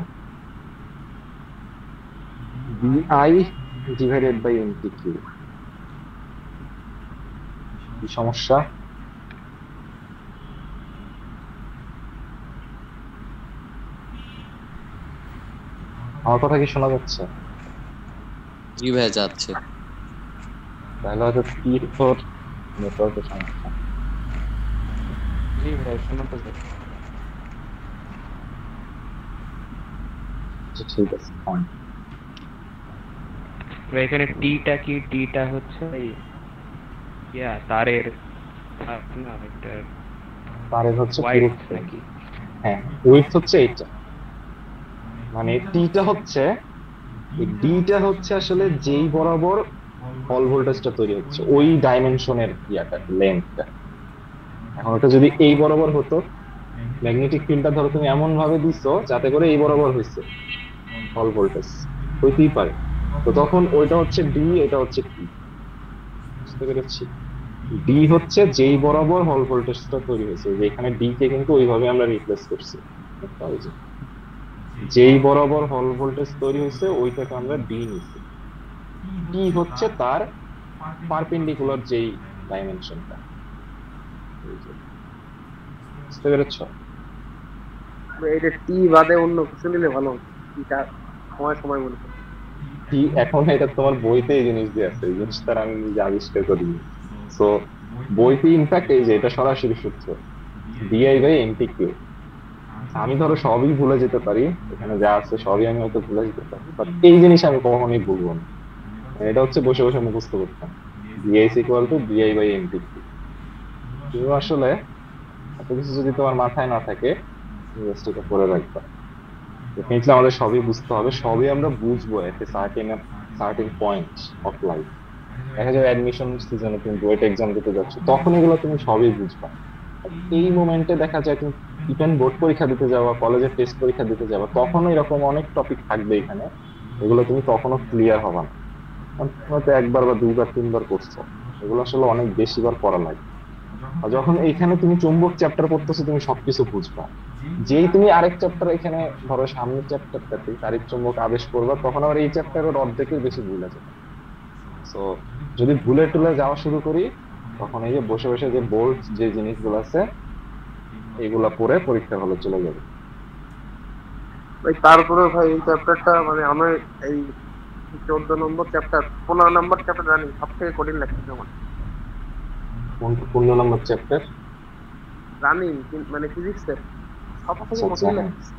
বিআই ডিভাইডেড বাই এনটি কিউ। কি সমস্যা? আমার কথা কি শোনা যাচ্ছে? জি ভাই যাচ্ছে। তাহলে হয়তো স্পিড ফোর নেটওয়ার্কের সমস্যা। জি ভাই শোনা তো যাচ্ছে। আচ্ছা ঠিক আছে, ফাইন। ভাই এখানে টিটা কি? টিটা হচ্ছে তারের না একটা তারের হচ্ছে হোয়াইট পুরুত্ব। নাকি? হ্যাঁ, উইডথ হচ্ছে এইটা, মানে টিটা হচ্ছে, এই ডিটা হচ্ছে আসলে যেই বরাবর হল ভোল্টেজটা তৈরি হচ্ছে ওই ডাইমেনশনের ইয়াটা লেন্থটা। এখন ওটা যদি এই বরাবর হতো, ম্যাগনেটিক ফিল্ডটা ধরো তুমি এমন ভাবে দিছো যাতে করে এই বরাবর হয়েছে হল ভোল্টেজ, হইতেই পারে, তো তখন ওইটা হচ্ছে ডি, এটা হচ্ছে টি। বুঝতে পেরেছি? ডি হচ্ছে যেই বরাবর হল ভোল্টেজটা তৈরি হয়েছে, যেখানে ডি কে কিন্তু ওইভাবে আমরা রিপ্লেস করছি। যেই বরাবর হল ভোল্টেজ তৈরি হয়েছে ওইটাকে আমরা ডি নিচ্ছি। টি হচ্ছে তার পারপেন্ডিকুলার যেই ডাইমেনশনটা। বুঝতে পেরেছো? এটা টি বাদে অন্য কিছু নিলে ভালো হতো। টিটা সময় সময় মনে করি। টি এখন এটা তোমার বইতে এই জিনিস দিয়ে আছে, এই জিনিসটা আমি নিজে আবিষ্কার করিনি। তো বইতে ইনফ্যাক্ট এই যে এটা সরাসরি সূত্র ডিআই বাই এনটি কিউ। আমি ধরো সবই ভুলে যেতে পারি, এখানে যা আছে সবই আমি হয়তো ভুলে যেতে পারি, বাট এই জিনিস আমি কখনোই ভুলবো না। এটা হচ্ছে বসে বসে মুখস্থ করতাম, DI equal to DI by NT Q. তুমি আসলে এত কিছু যদি তোমার মাথায় না থাকে, তুমি জাস্ট এটা করে রাখবা। ডেফিনেটলি আমাদের সবই বুঝতে হবে, সবই আমরা বুঝবো এট সার্টেন পয়েন্ট অফ লাইফ। দেখা যায় অ্যাডমিশন সিজনে তুমি বুয়েট এক্সাম দিতে যাচ্ছ, তখন এগুলো তুমি সবই বুঝবা। এই মোমেন্টে দেখা যায় তুমি ইভেন বোর্ড পরীক্ষা দিতে যাওয়া, কলেজের টেস্ট পরীক্ষা দিতে যাওয়া, তখন এরকম অনেক টপিক থাকবে এখানে, এগুলো তুমি কখনো ক্লিয়ার হবে না। কারণ তুমি হয়তো একবার বা দুইবার তিনবার করছো, এগুলো আসলে অনেক বেশিবার পড়া লাগে। আর যখন এইখানে তুমি চুম্বক চ্যাপ্টার পড়তেছো, তুমি সবকিছু বুঝবা। যেই তুমি আরেক চ্যাপ্টার এখানে ধরো সামনের চ্যাপ্টারটাতে তাড়িৎ চুম্বক আবেশ করবা, তখন আবার এই চ্যাপ্টারের অর্ধেকের বেশি ভুলে যাবে। তো যদি ভুলে টুলে যাওয়া শুরু করি, তখন এই যে বসে বসে যে বোর্ড যে জিনিসগুলো আছে এগুলা পড়ে পরীক্ষার হলে চলে যাবে। ভাই তারপরে ভাই এই চ্যাপ্টারটা মানে আমার এই 14 নম্বর চ্যাপ্টার 15 নম্বর চ্যাপ্টার জানি সব থেকে কঠিন লাগছে আমার। কোন 15 নম্বর চ্যাপ্টার? রানিং মানে ফিজিক্সের সব থেকে কঠিন লাগছে।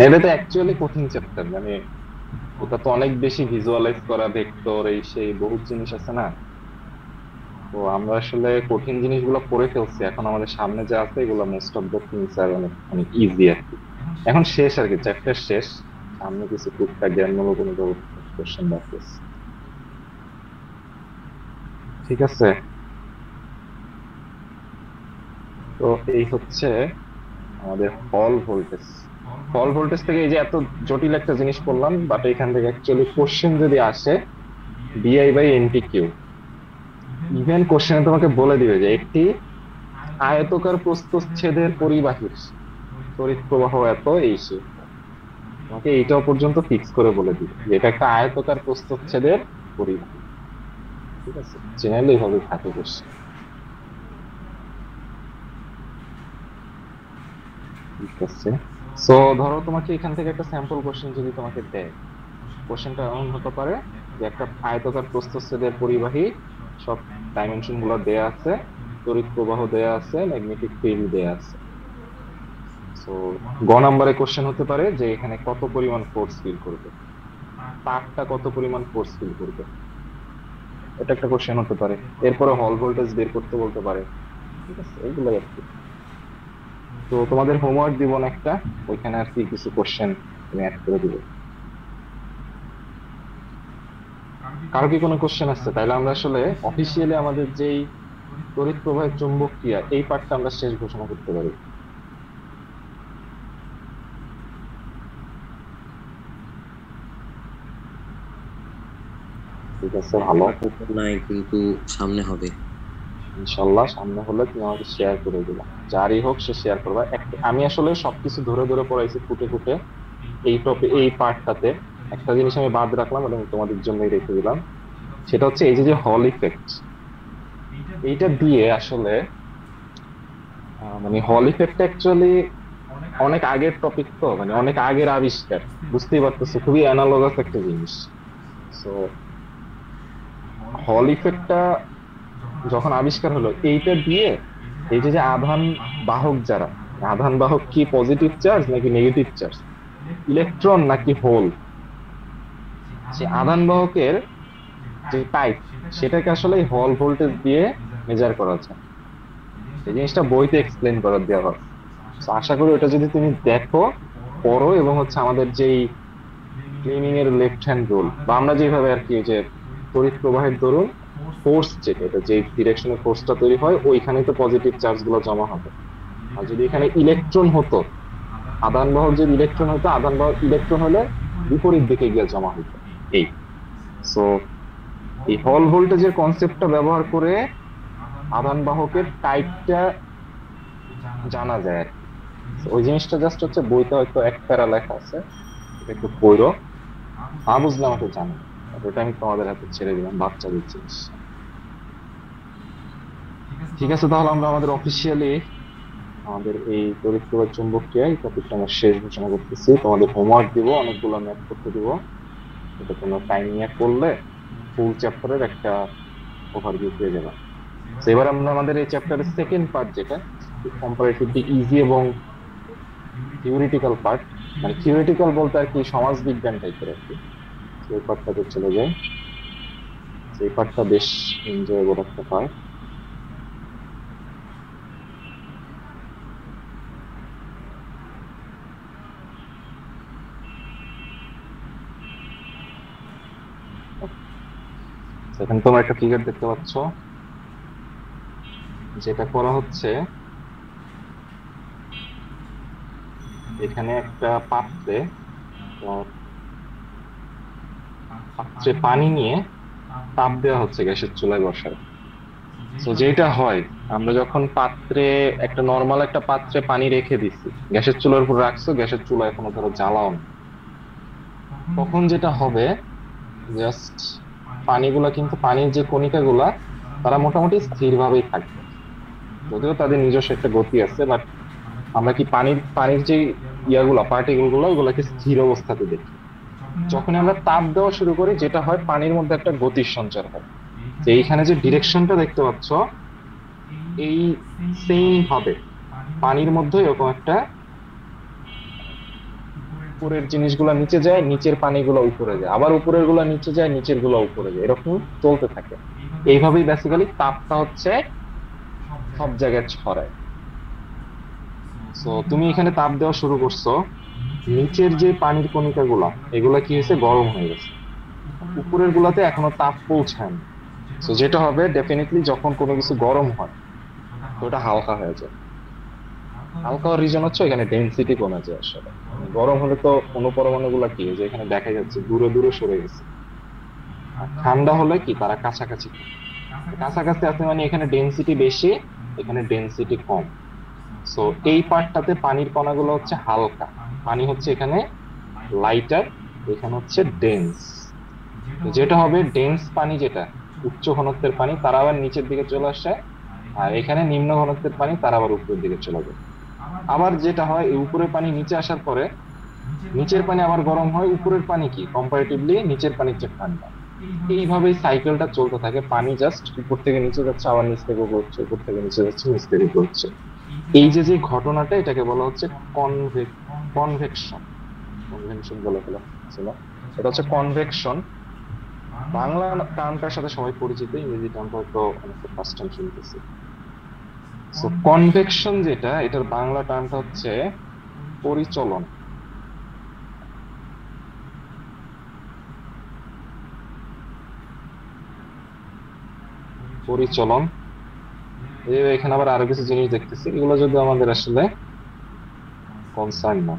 এটা তো অ্যাকচুয়ালি কঠিন চ্যাপ্টার, মানে ওটা তো অনেক বেশি ভিজুয়ালাইজ করা, ভেক্টর এই সেই বহুত জিনিস আছে না। তো আমরা আসলে কঠিন জিনিসগুলো পড়ে ফেলছি, এখন আমাদের সামনে যা আছে এগুলো most of the things are অনেক অনেক ইজি আর কি। এখন শেষ আর কি, চ্যাপ্টার শেষ, সামনে কিছু টুকটাক জ্ঞানমূলক কোনো কোশ্চেন বাকি আছে। ঠিক আছে, তো এই হচ্ছে আমাদের হল ভোল্টেজ। হল ভোল্টেজ থেকে এই যে এত জটিল একটা জিনিস করলাম, বাট এখান থেকে অ্যাকচুয়ালি কোশ্চেন যদি আসে DI by NT Q, even কোশ্চেনে তোমাকে বলে দিবে যে একটি আয়তকার প্রস্থচ্ছেদের পরিবাহীর তড়িৎ প্রবাহ এত, এই সে তোমাকে এইটাও পর্যন্ত ফিক্স করে বলে দিই যে এটা একটা আয়তকার প্রস্থচ্ছেদের পরিবাহী। ঠিক আছে, জেনারেলি এইভাবে থাকে কোশ্চেন। ঠিক আছে, সো ধরো তোমাকে এখান থেকে একটা স্যাম্পল কোশ্চেন যদি তোমাকে দেয়, কোশ্চেনটা এমন হতে পারে যে একটা আয়তকার প্রস্থচ্ছেদের পরিবাহী, সব ডাইমেনশন গুলো দেয়া আছে, তড়িৎ প্রবাহ দেয়া আছে, ম্যাগনেটিক ফিল্ড দেয়া আছে। সো গ নাম্বারে কোশ্চেন হতে পারে যে এখানে কত পরিমাণ ফোর্স ফিল করবে, তারটা কত পরিমাণ ফোর্স ফিল করবে, এটা একটা কোশ্চেন হতে পারে। এরপরে হল ভোল্টেজ বের করতে বলতে পারে। ঠিক আছে, এইগুলোই আর কি। তো তোমাদের হোমওয়ার্ক দিব না একটা, ওইখানে আর কি কিছু কোশ্চেন তুমি অ্যাড করে দিবে। কারো কি কোনো কোশ্চেন আসছে? তাইলে আমরা আসলে অফিসিয়ালি আমাদের যেই তড়িৎ প্রবাহের চুম্বক ক্রিয়া, এই পার্টটা আমরা শেষ ঘোষণা করতে পারি। ঠিক আছে, ভালো। নাই, কিন্তু সামনে হবে। ইনশাল্লাহ সামনে হলে তুমি আমাকে শেয়ার করে দিবা, যারই হোক সে শেয়ার করবা। আমি আসলে সবকিছু ধরে ধরে পড়াইছি ফুটে ফুটে, এই টপিক এই পার্টটাতে একটা জিনিস আমি বাদ রাখলাম এবং তোমাদের জন্যই রেখে দিলাম, সেটা হচ্ছে এই যে হল ইফেক্ট। এইটা দিয়ে আসলে মানে হল ইফেক্ট অ্যাকচুয়ালি অনেক আগের টপিক, তো মানে অনেক আগের আবিষ্কার, বুঝতেই পারতেছো, খুবই অ্যানালগাস একটা জিনিস। সো হল ইফেক্টটা যখন আবিষ্কার হলো, এইটা দিয়ে এই যে যে আধান বাহক যারা, আধান বাহক কি পজিটিভ চার্জ নাকি নেগেটিভ চার্জ, ইলেকট্রন নাকি হোল, সে আধান বাহকের যে টাইপ সেটাকে আসলে হল ভোল্টেজ দিয়ে মেজার করা যায়। এই জিনিসটা বইতে এক্সপ্লেন করা দেওয়া হয়। তো আশা করি ওটা যদি তুমি দেখো, পড়ো, এবং হচ্ছে আমাদের যেই ক্লিনিং এর লেফট হ্যান্ড রুল, বা আমরা যেভাবে আর কি যে তড়িৎ প্রবাহের দরুন ফোর্স, যেটা এটা যে ডিরেকশনে ফোর্সটা তৈরি হয়, ওইখানে তো পজিটিভ চার্জ গুলো জমা হবে। আর যদি এখানে ইলেকট্রন হতো, আধান বাহক যদি ইলেকট্রন হতো, আধান বাহক ইলেকট্রন হলে বিপরীত দিকে গিয়ে জমা হতো। এই সো এই হল ভোল্টেজের কনসেপ্টটা ব্যবহার করে আধান বাহকের টাইপটা জানা যায়। ওই জিনিসটা জাস্ট হচ্ছে বইতে হয়তো এক প্যারা লেখা আছে, এটা একটু পড়ো, বুঝলে আমাকে জানো। ওটা আমি তোমাদের হাতে ছেড়ে দিলাম, বাচ্চাদের জিনিস। ঠিক আছে, তাহলে আমরা আমাদের অফিসিয়ালি আমাদের এই তড়িৎ প্রবাহ চুম্বক ক্রিয়া এই টপিকটা আমরা শেষ ঘোষণা করতেছি। তোমাদের হোমওয়ার্ক দিব, অনেকগুলো ম্যাথ করতে দিব, এটা তোমরা টাইম নিয়ে করলে ফুল চ্যাপ্টারের একটা ওভারভিউ পেয়ে যাবে। এবার আমরা আমাদের এই চ্যাপ্টারের সেকেন্ড পার্ট, যেটা কম্পারেটিভলি ইজি এবং থিওরিটিক্যাল পার্ট, মানে থিওরিটিক্যাল বলতে আর কি সমাজ বিজ্ঞান টাইপের আর কি, সেই পার্টটাতে চলে যায়। সেই পার্টটা বেশ এনজয়েবল একটা পার্ট। এখানে তোমরা একটা ফিগার দেখতে পাচ্ছ, যেটা করা হচ্ছে এখানে একটা পাত্রে পানি নিয়ে তাপ দেওয়া হচ্ছে গ্যাসের চুলায় বসায়। তো যেটা হয়, আমরা যখন পাত্রে একটা নর্মাল একটা পাত্রে পানি রেখে দিচ্ছি, গ্যাসের চুলার উপর রাখছো, গ্যাসের চুলা এখনো ধরো জ্বালাও না, তখন যেটা হবে জাস্ট পানিগুলা, কিন্তু পানির যে কণিকা গুলা তারা মোটামুটি স্থির ভাবেই থাকবে, যদিও তাদের নিজস্ব একটা গতি আছে, বাট আমরা কি পানির যে ইয়াগুলা পার্টিকেল গুলো, ওগুলাকে স্থির অবস্থাতে দেখি। যখন আমরা তাপ দেওয়া শুরু করি, যেটা হয় পানির মধ্যে একটা গতির সঞ্চার হয়। তো এইখানে যে ডিরেকশনটা দেখতে পাচ্ছ, এই সেম ভাবে পানির মধ্যে এরকম একটা উপরের জিনিসগুলো নিচে যায়, নিচের পানিগুলো উপরে যায়, আবার উপরের গুলা নিচে যায়, নিচের গুলো উপরে যায়, এরকম চলতে থাকে। এইভাবেই বেসিক্যালি তাপটা হচ্ছে সব জায়গায় ছড়ায়। তো তুমি এখানে তাপ দেওয়া শুরু করছো, নিচের যে পানির কণিকা গুলা, এগুলা কি হয়েছে, গরম হয়ে গেছে, উপরের গুলাতে এখনো তাপ পৌঁছায় না। তো যেটা হবে, ডেফিনেটলি যখন কোনো কিছু গরম হয়, তো ওটা হালকা হয়ে যায়। হালকা হওয়ার রিজন হচ্ছে এখানে ডেনসিটি কমে যায়। আসলে গরম হলে তো অনুপরমাণু গুলা কি, যে এখানে দেখা যাচ্ছে দূরে দূরে সরে গেছে, আর ঠান্ডা হলে কি তারা কাছাকাছি কাছাকাছি আছে, মানে এখানে ডেনসিটি বেশি, এখানে ডেনসিটি কম। সো এই পার্টটাতে পানির কণাগুলো হচ্ছে হালকা, পানি হচ্ছে এখানে লাইটার, এখানে হচ্ছে ডেন্স। যেটা হবে ডেন্স পানি, যেটা উচ্চ ঘনত্বের পানি, তারা আবার নিচের দিকে চলে আসে, আর এখানে নিম্ন ঘনত্বের পানি তারা আবার উপরের দিকে চলে যায়। আবার যেটা হয়, এই উপরের পানি নিচে আসার পরে নিচের পানি আবার গরম হয়, উপরের পানি কি কম্পারেটিভলি নিচের পানির চেয়ে ঠান্ডা। এইভাবেই সাইকেলটা চলতে থাকে, পানি জাস্ট উপর থেকে নিচে যাচ্ছে, আবার নিচ থেকে উপর হচ্ছে, উপর থেকে নিচে যাচ্ছে, নিচ থেকে উপর হচ্ছে। এই যে যে ঘটনাটা, এটাকে বলা হচ্ছে কনভেকশন। কনভেনশন বলে ফেলা ছিল, এটা হচ্ছে কনভেকশন। বাংলা টার্মটার সাথে সবাই পরিচিত, ইংরেজি টার্মটা হয়তো অনেকটা ফার্স্ট টাইম শুনতেছি। সো কনভেকশন যেটা, এটার বাংলা টার্মটা হচ্ছে পরিচলন। পরিচলন। এখানে আবার আরো কিছু জিনিস দেখতেছি, এগুলো যদি আমাদের আসলে কনসার্ন না।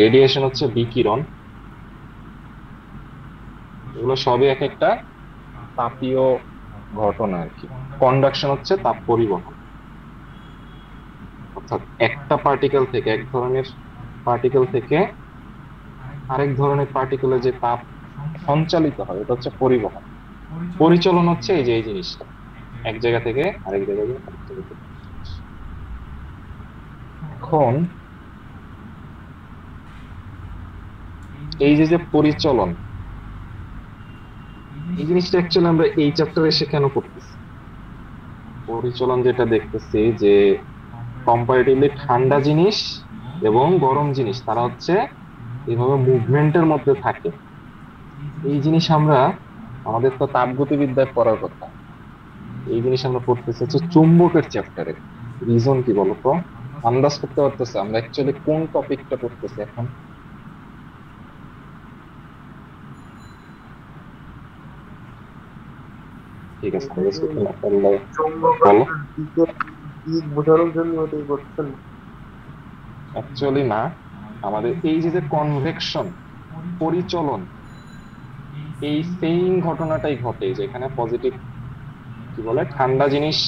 রেডিয়েশন হচ্ছে বিকিরণ, এগুলো সবই এক একটা তাপীয় ঘটনা আর কি। কন্ডাকশন হচ্ছে তাপ পরিবহন, অর্থাৎ একটা পার্টিকেল থেকে, এক ধরনের পার্টিকেল থেকে আরেক ধরনের পার্টিকেলে যে তাপ সঞ্চালিত হয়, এটা হচ্ছে পরিবহন। পরিচলন হচ্ছে এই যে এই জিনিসটা, এক জায়গা থেকে আরেক জায়গায়। এখন এই যে যে পরিচলন, এই জিনিসটা অ্যাকচুয়ালি আমরা এই চ্যাপ্টারে এসে কেন করতেছি? পরিচলন যেটা দেখতেছি যে কম্পারেটিভলি ঠান্ডা জিনিস এবং গরম জিনিস তারা হচ্ছে এইভাবে মুভমেন্টের মধ্যে থাকে। এই জিনিস আমরা, আমাদের তো তাপগতিবিদ্যায় পড়ার কথা, এই জিনিস আমরা পড়তেছি হচ্ছে চুম্বকের চ্যাপ্টারে। রিজন কি বলতো? আন্দাজ করতে পারতেছে আমরা অ্যাকচুয়ালি কোন টপিকটা পড়তেছি এখন? ঠিক আছে, বোঝানোর জন্য ওটাই করছেন? অ্যাকচুয়ালি না, আমাদের এই যে কনভেকশন, পরিচলন, এই সেম ঘটনাটাই ঘটে, যেখানে পজিটিভ কি বলে, ঠান্ডা জিনিস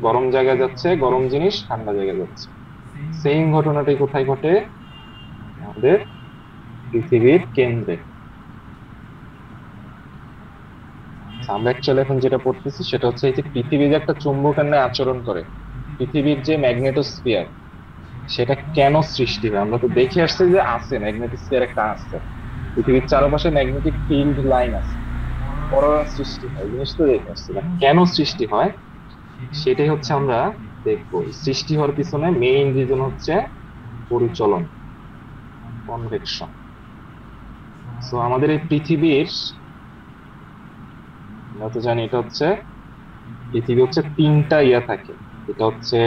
গরম জায়গায় যাচ্ছে, গরম জিনিস ঠান্ডা জায়গায় যাচ্ছে। সেম ঘটনাটাই কোথায় ঘটে? আমাদের পৃথিবীর কেন্দ্রে। আমরা অ্যাকচুয়ালি এখন যেটা পড়তেছি সেটা হচ্ছে এই যে পৃথিবী যে একটা চুম্বকের ন্যায় আচরণ করে, পৃথিবীর যে ম্যাগনেটোস্ফিয়ার, সেটা কেন সৃষ্টি হয়? আমরা তো দেখে আসছি যে আছে ম্যাগনেটোস্ফিয়ার একটা আছে, পৃথিবীর চারপাশে ম্যাগনেটিক ফিল্ড লাইন আছে, অরোরা সৃষ্টি হয়, জিনিস তো দেখে আসছি। কেন সৃষ্টি হয় সেটাই হচ্ছে আমরা দেখবো। সৃষ্টি হওয়ার পিছনে মেইন রিজন হচ্ছে পরিচলন, কনভেকশন। সো আমাদের এই পৃথিবীর, আমরা তো জানি এটা হচ্ছে পৃথিবী হচ্ছে তিনটা ইয়া থাকে, এটা হচ্ছে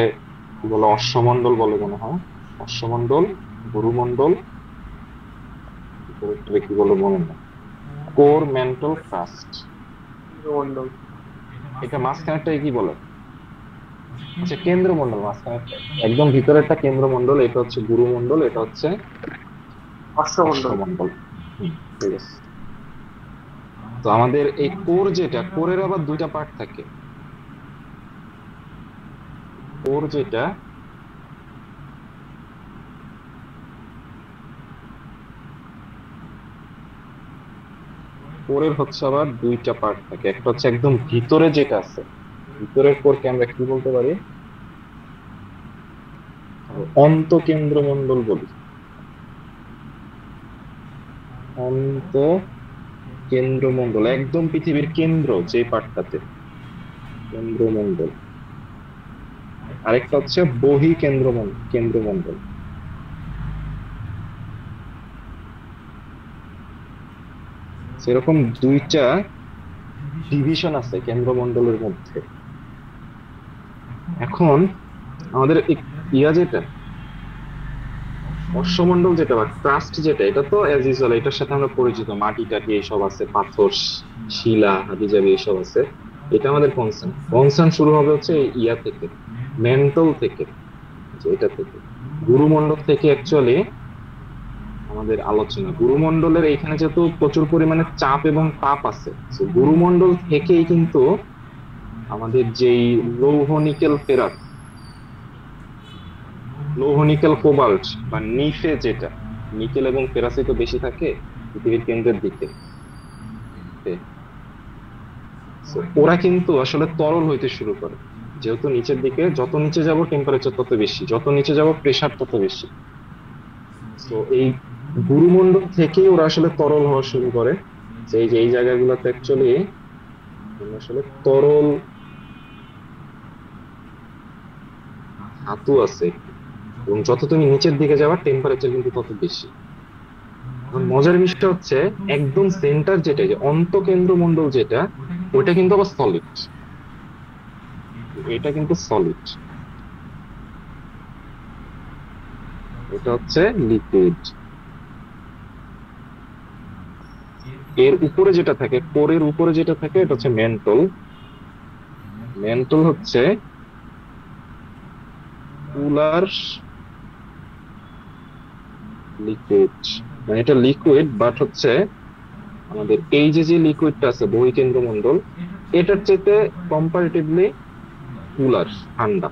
কি বলে, অশ্বমণ্ডল বলে মনে হয়, অশ্বমণ্ডল, গুরুমণ্ডল, কি বলে মনে হয়, কোর, ম্যান্টল, ক্রাস্ট। এটা মাঝখানেরটা কি বলে? আচ্ছা, কেন্দ্রমণ্ডল। মাঝখানেরটা একদম ভিতরেরটা কেন্দ্রমণ্ডল, এটা হচ্ছে গুরুমণ্ডল, এটা হচ্ছে অশ্বমণ্ডল। ঠিক আছে। তো আমাদের এই কোর যেটা, কোরের আবার দুইটা পার্ট থাকে। কোর যেটা, কোরের হচ্ছে আবার দুইটা পার্ট থাকে। একটা হচ্ছে একদম ভিতরে যেটা আছে, ভিতরের কোরকে আমরা কি বলতে পারি? অন্তঃকেন্দ্রমণ্ডল বলি। অন্তঃকেন্দ্রমণ্ডল একদম পৃথিবীর কেন্দ্র যে পার্টটাতে, কেন্দ্রমণ্ডল। আরেকটা হচ্ছে কেন্দ্রমণ্ডল। সেরকম দুইটা ডিভিশন আছে কেন্দ্রমণ্ডলের মধ্যে। এখন আমাদের ইয়া যেটা, অশ্বমণ্ডল যেটা বা ক্রাস্ট যেটা, এটা তো অ্যাজ ইউজুয়াল এটার সাথে আমরা পরিচিত, মাটি টাটি এইসব আছে, পাথর, শিলা, হাবিজাবি এইসব আছে। এটা আমাদের কনসার্ন শুরু হবে হচ্ছে ইয়া থেকে, মেন্টল থেকে, এটা থেকে। গুরুমণ্ডল থেকে অ্যাকচুয়ালি আমাদের আলোচনা। গুরুমণ্ডলের এখানে যেহেতু প্রচুর পরিমাণে চাপ এবং তাপ আছে, গুরুমণ্ডল থেকেই কিন্তু আমাদের যেই লৌহ নিকেল ফেরাত, লৌহ নিকেল কোবাল্ট বা নিফে যেটা, নিকেল এবং ফেরাসই তো বেশি থাকে পৃথিবীর কেন্দ্রের দিকে। So, ওরা কিন্তু আসলে তরল হইতে শুরু করে, যেহেতু নিচের দিকে যত নিচে যাব টেম্পারেচার তত বেশি, যত নিচে যাব প্রেসার তত বেশি। তো এই গুরুমণ্ডল থেকেই ওরা আসলে তরল হওয়া শুরু করে। যে এই জায়গাগুলোতে অ্যাকচুয়ালি আসলে তরল ধাতু আছে, এবং যত তুমি নিচের দিকে যাওয়ার টেম্পারেচার কিন্তু তত বেশি। এখন মজার বিষয়টা হচ্ছে একদম সেন্টার যেটা, যে অন্তঃকেন্দ্র মণ্ডল যেটা, ওটা কিন্তু আবার সলিড। এটা কিন্তু সলিড, এটা হচ্ছে লিকুইড। এর উপরে যেটা থাকে, কোরের উপরে যেটা থাকে, এটা হচ্ছে ম্যান্টল। ম্যান্টল হচ্ছে পোলার লিকুইড, মানে এটা লিকুইড বাট হচ্ছে আমাদের এই যে লিকুইডটা আছে বহিঃকেন্দ্র মণ্ডল, এটার চাইতে কম্পারেটিভলি কুলার, ঠান্ডা।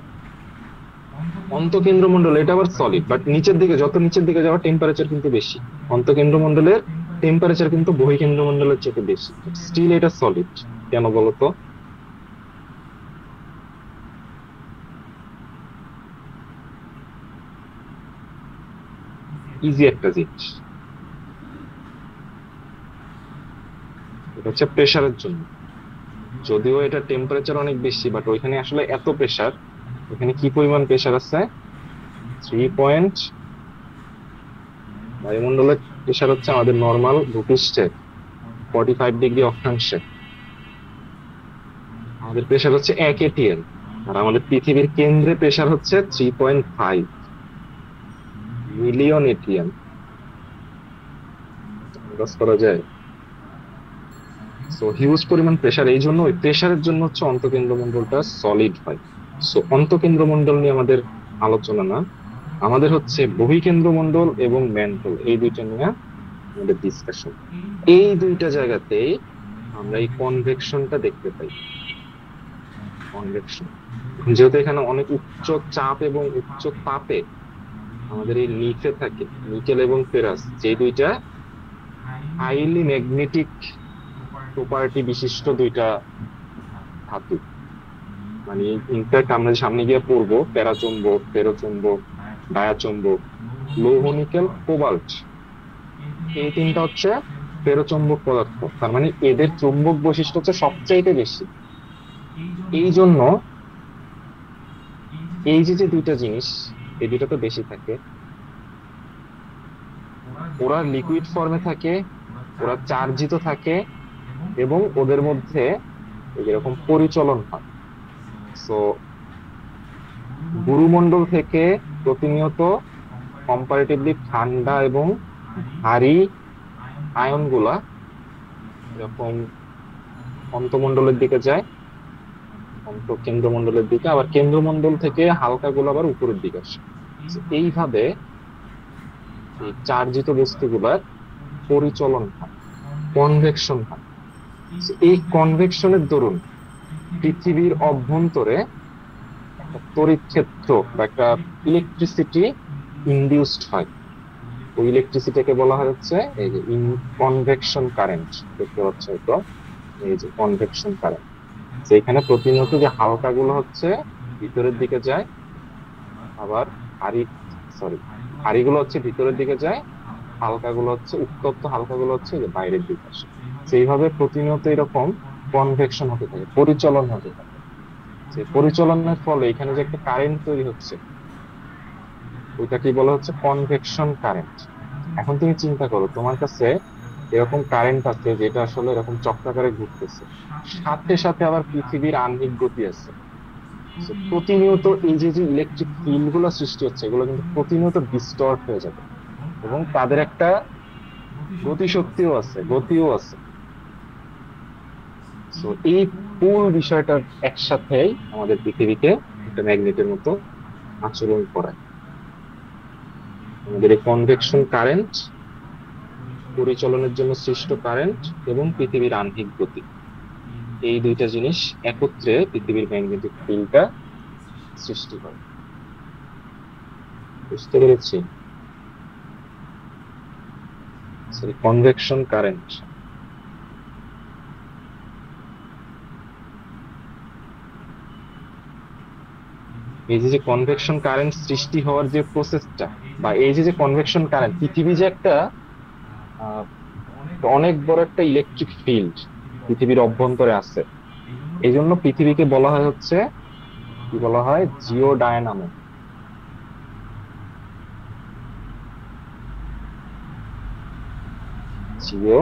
অন্তঃকেন্দ্র মণ্ডল এটা আবার সলিড, বাট নিচের দিকে যত নিচের দিকে যাওয়া টেম্পারেচার কিন্তু বেশি। অন্তঃকেন্দ্র মণ্ডলের টেম্পারেচার কিন্তু বহিঃকেন্দ্র মণ্ডলের চেয়ে বেশি, স্টিল এটা সলিড। কেন বলতো? ইজি একটা জিনিস, এটা হচ্ছে প্রেসারের জন্য। যদিও এটা টেম্পারেচার অনেক বেশি, বাট ওইখানে আসলে এত প্রেসার, ওখানে কি পরিমাণ প্রেসার আছে, 3 বায়ুমণ্ডলের প্রেসার হচ্ছে আমাদের নর্মাল ভূপৃষ্ঠে 45 ডিগ্রি অক্ষাংশে আমাদের প্রেসার হচ্ছে 1 atm, আর আমাদের পৃথিবীর কেন্দ্রে প্রেসার হচ্ছে 3.5 মিলিয়ন atm। আন্দাজ করা যায়। সো হিউজ পরিমাণ প্রেসার, এই জন্য ওই প্রেসারের জন্য হচ্ছে অন্তঃকেন্দ্র মণ্ডলটা সলিড হয়। সো অন্তঃকেন্দ্র মণ্ডল নিয়ে আমাদের আলোচনা না, আমাদের হচ্ছে বহিঃকেন্দ্র মণ্ডল এবং ম্যান্টল, এই দুইটা নিয়ে আমাদের ডিসকাশন। এই দুইটা জায়গাতেই আমরা এই কনভেকশনটা দেখতে পাই। কনভেকশন, যেহেতু এখানে অনেক উচ্চ চাপ এবং উচ্চ তাপে আমাদের এই নিচে থাকে নিকেল এবং ফেরাস, যে দুইটা হাইলি ম্যাগনেটিক প্রপার্টি বিশিষ্ট দুইটা ধাতু। মানে ইনফ্যাক্ট আমরা সামনে গিয়ে পড়বো প্যারাচুম্বক, ফেরোচুম্বক, ডায়াচুম্বক, লৌহ নিকেল, কোবাল্ট, এই তিনটা হচ্ছে ফেরোচুম্বক পদার্থ। তার মানে এদের চুম্বক বৈশিষ্ট্য হচ্ছে সবচাইতে বেশি। এই জন্য এই যে দুইটা জিনিস, এই দুইটা তো বেশি থাকে। ওরা লিকুইড ফর্মে থাকে, ওরা চার্জিত থাকে, এবং ওদের মধ্যে এরকম পরিচলন হয়। সো গুরুমণ্ডল থেকে প্রতিনিয়ত কম্পারেটিভলি ঠান্ডা এবং ভারী আয়ন গুলা এরকম অন্তঃমণ্ডলের দিকে যায়, কেন্দ্রমণ্ডলের দিকে, আবার কেন্দ্রমণ্ডল থেকে হালকা গুলো আবার উপরের দিকে আসে। এইভাবে এই চার্জিত বস্তুগুলার পরিচলন হয়, কনভেকশন হয়। এই কনভেকশনের দরুন পৃথিবীর অভ্যন্তরে একটা তড়িৎ ক্ষেত্র বা একটা ইলেকট্রিসিটি ইনডিউসড হয়। ওই ইলেকট্রিসিটিকে বলা হচ্ছে এই যে কনভেকশন কারেন্ট। দেখতে পাচ্ছ তো, এই যে কনভেকশন কারেন্ট। এখানে প্রতিনিয়ত যে হালকা গুলো হচ্ছে ভিতরের দিকে যায়, আবার ভারীগুলো হচ্ছে ভিতরের দিকে যায়, হালকা গুলো হচ্ছে উত্তপ্ত হালকা গুলো হচ্ছে যে বাইরের দিকে আসে। সেইভাবে প্রতিনিয়ত এরকম কনভেকশন হতে থাকে, পরিচলন হতে থাকে। সেই পরিচলনের ফলে এখানে যে একটা কারেন্ট তৈরি হচ্ছে, ওইটা কি বলা হচ্ছে কনভেকশন কারেন্ট। এখন তুমি চিন্তা করো, তোমার কাছে এরকম কারেন্ট আছে যেটা আসলে এরকম চক্রাকারে ঘুরতেছে, সাথে সাথে আবার পৃথিবীর আহ্নিক গতি আছে। প্রতিনিয়ত এই যে ইলেকট্রিক ফিল্ড গুলো সৃষ্টি হচ্ছে, এগুলো কিন্তু প্রতিনিয়ত ডিস্টর্ট হয়ে যাবে, এবং তাদের একটা গতিশক্তিও আছে, গতিও আছে। তো এই পুরো বিষয়টা একসাথেই আমাদের পৃথিবীকে একটা ম্যাগনেটের মতো আচরণ করায়। আমাদের এই কনভেকশন কারেন্ট, পরিচলনের জন্য সৃষ্ট কারেন্ট, এবং পৃথিবীর আহ্নিক গতি, এই দুইটা জিনিস একত্রে পৃথিবীর ম্যাগনেটিক ফিল্ডটা সৃষ্টি করে। বুঝতে পেরেছি? Sorry convection current. এই যে কনভেকশন কারেন্ট সৃষ্টি হওয়ার যে প্রসেসটা, বা এই যে কনভেকশন কারেন্ট, পৃথিবী যে একটা আহ, অনেক বড় একটা ইলেকট্রিক ফিল্ড পৃথিবীর অভ্যন্তরে আছে, এই জন্য পৃথিবীকে বলা হয় হচ্ছে, কি বলা হয়, জিওডায়নামো। জিও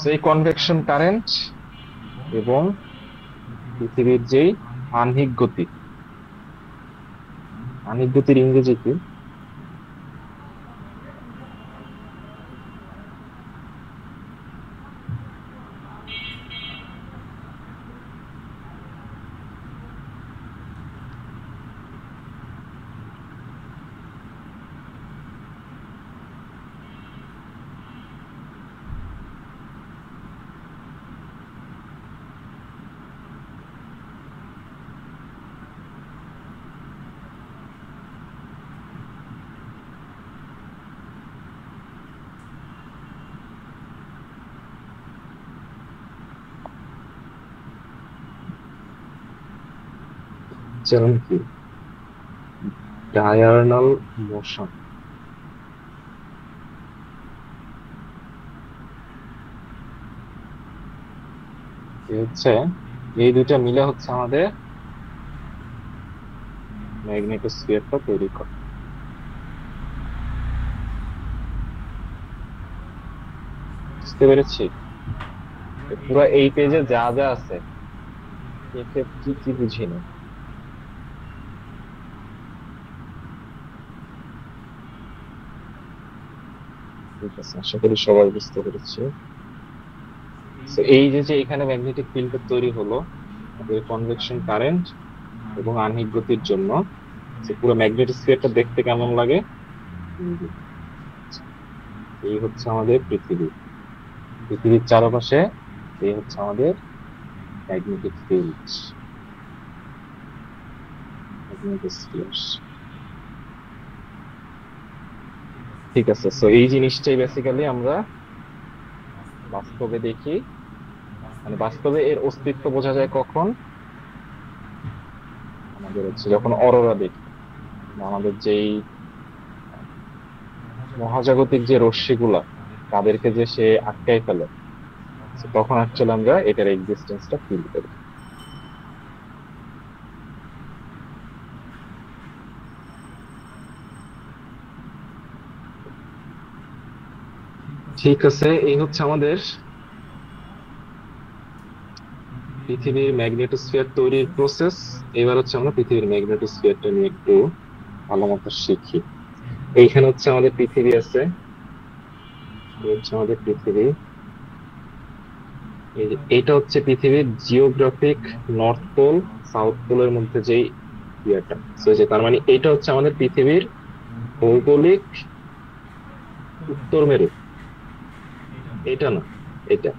সেই কনভেকশন কারেন্ট এবং পৃথিবীর যেই আহ্নিক গতি, আহ্নিক গতির ইংরেজি কি? যেমন কি ডায়ারনাল মোশন। হচ্ছে এই দুইটা মিলে হচ্ছে আমাদের ম্যাগনেটোস্ফিয়ারটা তৈরি করে। বুঝতে পেরেছি? পুরো এই পেজে যা যা আছে এতে কি কি বুঝিনি। ঠিক আছে, আশা করি সবাই বুঝতে পেরেছি। তো এই যে এখানে ম্যাগনেটিক ফিল্ড তৈরি হলো আমাদের কনভেকশন কারেন্ট এবং আহ্নিক গতির জন্য, পুরো ম্যাগনেটোস্ফিয়ারটা দেখতে কেমন লাগে? এই হচ্ছে আমাদের পৃথিবী, পৃথিবীর চারপাশে এই হচ্ছে আমাদের ম্যাগনেটিক ফিল্ড, ম্যাগনেটোস্ফিয়ার। ঠিক আছে, সো এই জিনিসটাই বেসিক্যালি আমরা বাস্তবে দেখি। মানে বাস্তবে এর অস্তিত্ব বোঝা যায় কখন? আমাদের হচ্ছে যখন অরোরা দেখি, আমাদের যেই মহাজাগতিক যে রশ্মিগুলা তাদেরকে যে সে আটকাই ফেলে, তখন অ্যাকচুয়ালি আমরা এটার এক্সিস্টেন্সটা ফিল করি। ঠিক আছে, এই হচ্ছে আমাদের পৃথিবীর ম্যাগনেটোস্ফিয়ার তৈরির প্রসেস। এবার হচ্ছে আমরা পৃথিবীর ম্যাগনেটোস্ফিয়ারটা নিয়ে একটু ভালো মতো শিখি। এইখানে হচ্ছে আমাদের পৃথিবী আছে, হচ্ছে আমাদের পৃথিবী। এটা হচ্ছে পৃথিবীর জিওগ্রাফিক নর্থ পোল সাউথ পোলের মধ্যে যেই ইয়েটা, তার মানে এটা হচ্ছে আমাদের পৃথিবীর ভৌগোলিক উত্তর মেরু। এটা না, এটা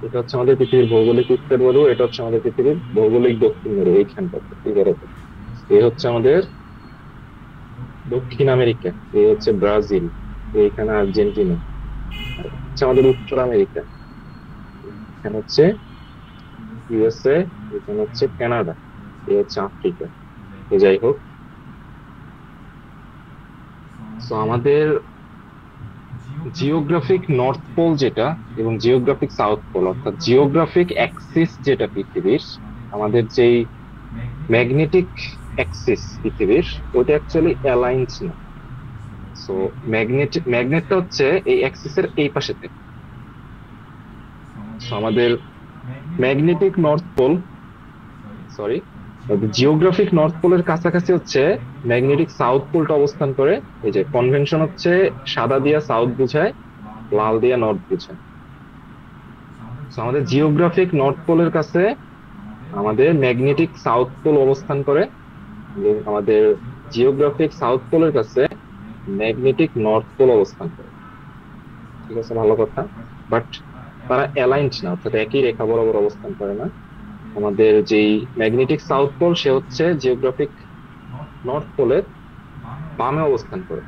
এটা হচ্ছে আমাদের পৃথিবীর ভৌগোলিক উত্তর মেরু, এটা হচ্ছে আমাদের পৃথিবীর ভৌগোলিক দক্ষিণ মেরু। এইখানটাতে এই হচ্ছে আমাদের দক্ষিণ আমেরিকা, এই হচ্ছে ব্রাজিল, এইখানে আর্জেন্টিনা। হচ্ছে আমাদের উত্তর আমেরিকা, এখানে হচ্ছে ইউএসএ, এখানে হচ্ছে কানাডা, এই হচ্ছে আফ্রিকা। তো যাই হোক, তো আমাদের জিওগ্রাফিক নর্থ পোল যেটা এবং জিওগ্রাফিক সাউথ পোল, অর্থাৎ জিওগ্রাফিক অ্যাক্সিস যেটা পৃথিবীর, আমাদের যেই ম্যাগনেটিক অ্যাক্সিস পৃথিবীর, ওটা অ্যাকচুয়ালি অ্যালাইন্ড না। সো ম্যাগনেটটা হচ্ছে এই অ্যাক্সিসের এই পাশে থেকে। আমাদের magnetic north pole, sorry geographic north পোলের কাছাকাছি হচ্ছে ম্যাগনেটিক সাউথ পোলটা অবস্থান করে। এই যে কনভেনশন হচ্ছে সাদা দিয়া সাউথ বুঝায়, লাল দিয়া নর্থ বুঝায়। আমাদের জিওগ্রাফিক নর্থ পোলের কাছে আমাদের ম্যাগনেটিক সাউথ পোল অবস্থান করে, এবং আমাদের জিওগ্রাফিক সাউথ পোলের কাছে ম্যাগনেটিক নর্থ পোল অবস্থান করে। ঠিক আছে, ভালো কথা। বাট তারা অ্যালাইন্ড না, অর্থাৎ একই রেখা বরাবর অবস্থান করে না। আমাদের যেই ম্যাগনেটিক সাউথ পোল সে হচ্ছে জিওগ্রাফিক নর্থ পোলের বামে অবস্থান করে,